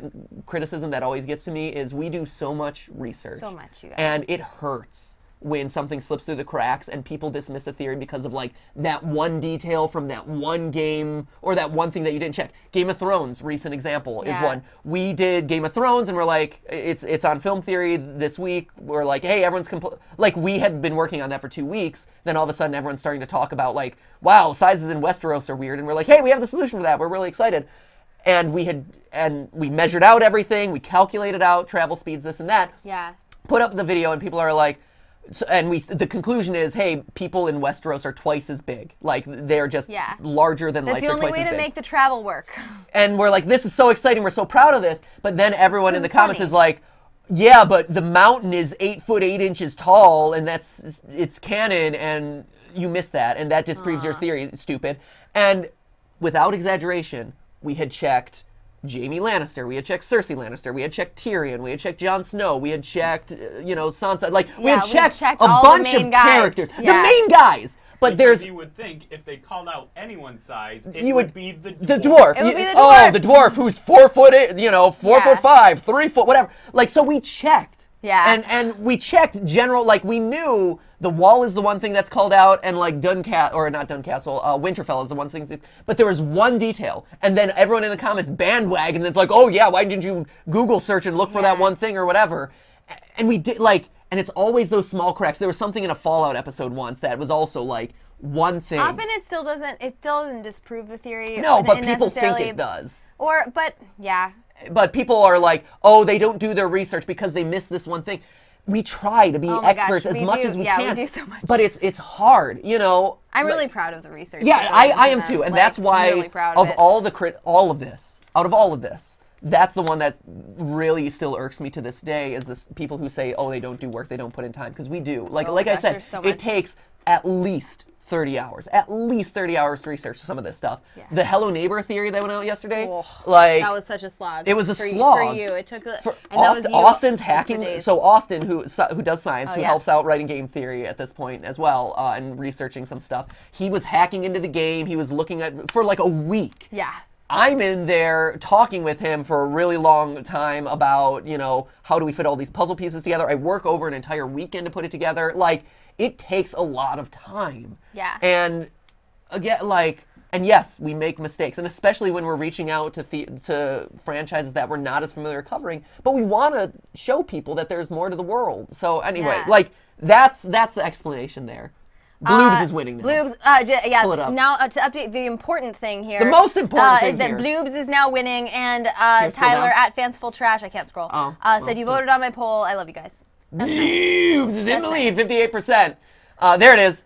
criticism that always gets to me is we do so much research. So much, you guys. And it hurts when something slips through the cracks and people dismiss a theory because of like that one detail from that one game or that one thing that you didn't check. Game of Thrones, recent example, is one. We did Game of Thrones and we're like, it's on Film Theory this week. We're like, hey, everyone's like we had been working on that for 2 weeks. Then all of a sudden everyone's starting to talk about like, wow, sizes in Westeros are weird. And we're like, hey, we have the solution for that. We're really excited. And we measured out everything. We calculated out travel speeds, this and that. Yeah. Put up the video and people are like, the conclusion is, hey, people in Westeros are twice as big. Like, they're just larger than life. That's the only way to make the travel work. And we're like, this is so exciting. We're so proud of this. But then everyone in the comments is like, yeah, but the mountain is 8 foot 8 inches tall, and it's canon, and you missed that, and that disproves your theory, stupid. And without exaggeration, we had checked Jaime Lannister, we had checked Cersei Lannister, we had checked Tyrion, we had checked Jon Snow, we had checked, Sansa. Like, we had checked a bunch of characters. Yeah. The main guys. But because you would think if they called out anyone's size, it would be the dwarf. The dwarf. It would be the dwarf. Oh, the dwarf who's 4 foot, 4 foot 5, 3 foot, whatever. Like, so we checked. Yeah. And we checked general, like, we knew the wall is the one thing that's called out, and like Winterfell is the one thing. But there was one detail, and then everyone in the comments bandwagons. It's like, oh yeah, why didn't you Google search and look for that one thing or whatever? And we did and it's always those small cracks. There was something in a Fallout episode once that was also like one thing. Often it still doesn't disprove the theory. No, but people think it does. But people are like, oh, they don't do their research because they missed this one thing. We try to be experts as much as we can. Yeah, we do so much. But it's hard, I'm really proud of the research. Yeah, I am too, and that's why really proud of it. all of this, that's the one that really still irks me to this day is this people who say, oh, they don't do work, they don't put in time, because we do. Like I said, it takes at least 30 hours to research some of this stuff. Yeah. The Hello Neighbor theory that went out yesterday, that was such a slog. It was a slog for you. It took that was you Austin's hacking. So Austin, who does science, who helps out writing game theory at this point as well, and researching some stuff. He was hacking into the game. He was looking at for like a week. Yeah. I'm in there talking with him for a really long time about, how do we fit all these puzzle pieces together. I work over an entire weekend to put it together. Like, it takes a lot of time. Yeah. And again, and yes, we make mistakes, and especially when we're reaching out to franchises that we're not as familiar covering, but we want to show people that there's more to the world. So anyway, that's the explanation there. Bloobs is winning now. Bloobs, Pull it up. Now to update the important thing here. The most important thing is that here. Bloobs is now winning, and down? Tyler at Fanciful Trash, I can't scroll, said you voted on my poll. I love you guys. Bloobs is in the lead, 58%. There it is.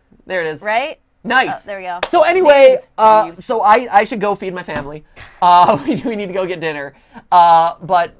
Right? Nice. Oh, there we go. So anyway, so I should go feed my family. We need to go get dinner. But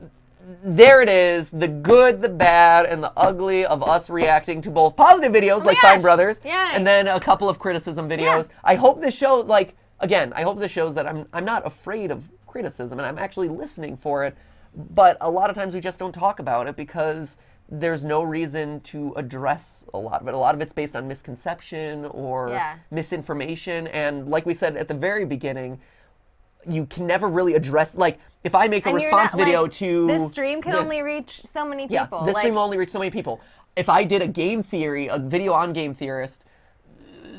there it is, the good, the bad, and the ugly of us reacting to both positive videos like Fine Brothers, and then a couple of criticism videos. Yeah. I hope this shows, I hope this shows that I'm not afraid of criticism and I'm actually listening for it. But a lot of times we just don't talk about it because there's no reason to address a lot of it. A lot of it's based on misconception or misinformation. And like we said at the very beginning, you can never really address, like, if I make a response video to this stream can only reach so many people. Yeah, this stream will only reach so many people. If I did a game theory, a video on Game Theorist,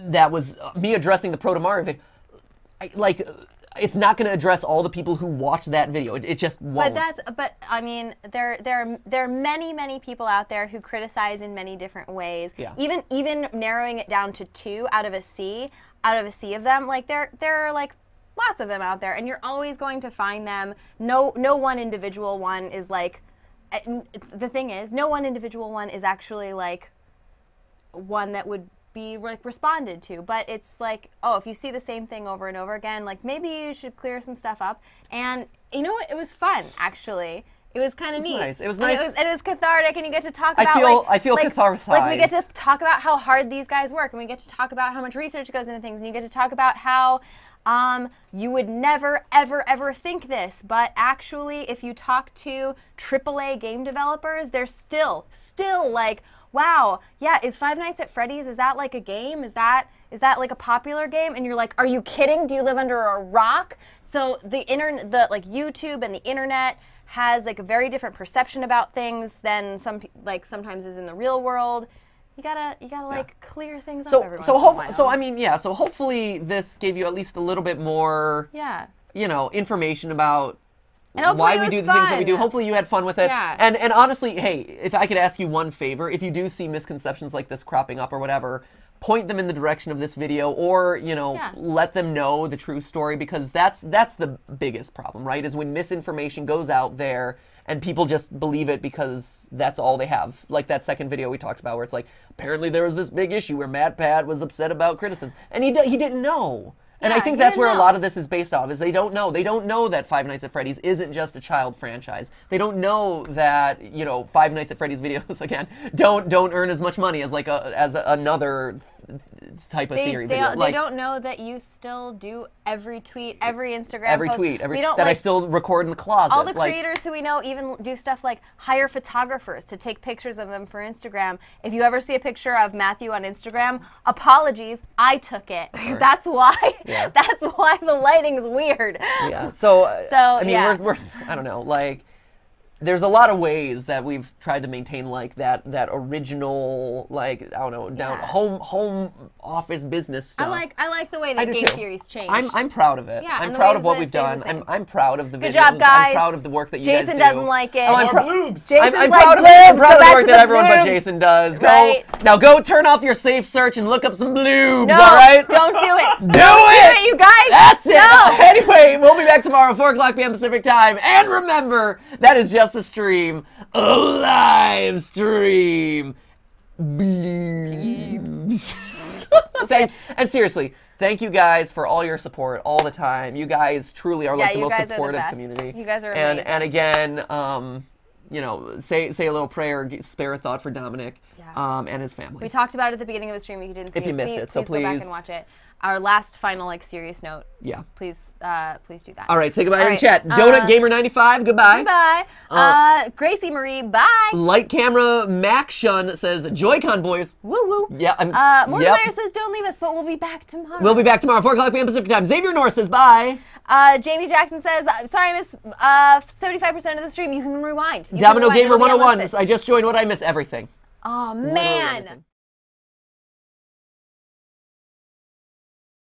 that was me addressing the Proto Mario video, it's not going to address all the people who watch that video. It just won't. But I mean, there are many people out there who criticize in many different ways. Yeah. Even narrowing it down to 2 out of a sea of them, like there are like lots of them out there, and you're always going to find them. No one individual one is like. The thing is, no one individual one is actually like one that would be like responded to, but it's like, oh, if you see the same thing over and over again, like maybe you should clear some stuff up. And you know what? It was fun, actually. It was kind of neat. Nice. It was nice. And it was cathartic, and you get to talk about I feel catharsis. Like we get to talk about how hard these guys work, and we get to talk about how much research goes into things, and you get to talk about how you would never, ever think this, but actually, if you talk to AAA game developers, they're still like, wow, yeah, is Five Nights at Freddy's, is that like a game? Is that like a popular game? And you're like, are you kidding? Do you live under a rock? So the internet, like YouTube and the internet has like a very different perception about things than sometimes is in the real world. You gotta like clear things up every once in a while. So hopefully this gave you at least a little bit more, information about why we do the things that we do. Hopefully you had fun with it. Yeah. And honestly, hey, if I could ask you one favor, if you do see misconceptions like this cropping up or whatever, point them in the direction of this video, or let them know the true story, because that's the biggest problem, right? Is when misinformation goes out there and people just believe it because that's all they have. Like that second video we talked about where it's like, apparently there was this big issue where MatPat was upset about criticism. And he didn't know. And I think that's where a lot of this is based off, is they don't know. They don't know that Five Nights at Freddy's isn't just a child franchise. They don't know that, Five Nights at Freddy's videos, again, don't earn as much money as another type of theory video. They don't know that you still do every tweet, every Instagram post. I still record in the closet. All the creators who we know even do stuff like hire photographers to take pictures of them for Instagram. If you ever see a picture of Matthew on Instagram, apologies, I took it. Right. That's why. Yeah. That's why the lighting's weird. Yeah. So I mean, we're I don't know, like, there's a lot of ways that we've tried to maintain like that original, like, I don't know, home office business stuff. I like the way that game theory's changed. I'm proud of it. Yeah, I'm proud of what we've done. I'm proud of the videos. Good job, guys. I'm proud of the work that you guys do. Jason doesn't like it. Oh, I'm proud of the work that everyone but Jason does. Now go turn off your safe search and look up some bloobs, all right? Don't do it. Do it, you guys. That's it. Anyway, we'll be back tomorrow, 4 o'clock p.m. Pacific time. And remember, that is just a stream, a live stream. Bloobs. And seriously, thank you guys for all your support all the time. You guys truly are like the most supportive community. You guys are amazing. And again, say a little prayer, spare a thought for Dominic and his family. We talked about it at the beginning of the stream. If you didn't see it, if you missed it, so please go back and watch it. Our last final serious note. Yeah. Please do that. All right, say goodbye in chat. Donut Gamer 95, goodbye. Goodbye. Gracie Marie, bye. Light Camera Mac Shun says Joy-Con boys. Woo woo. Yeah. Blair says don't leave us, but we'll be back tomorrow. We'll be back tomorrow, 4 o'clock p.m. Pacific time. Xavier North says bye. Jamie Jackson says, sorry I missed 75% of the stream. You can rewind. Domino Gamer 101. I just joined. What I miss? Everything. Oh man.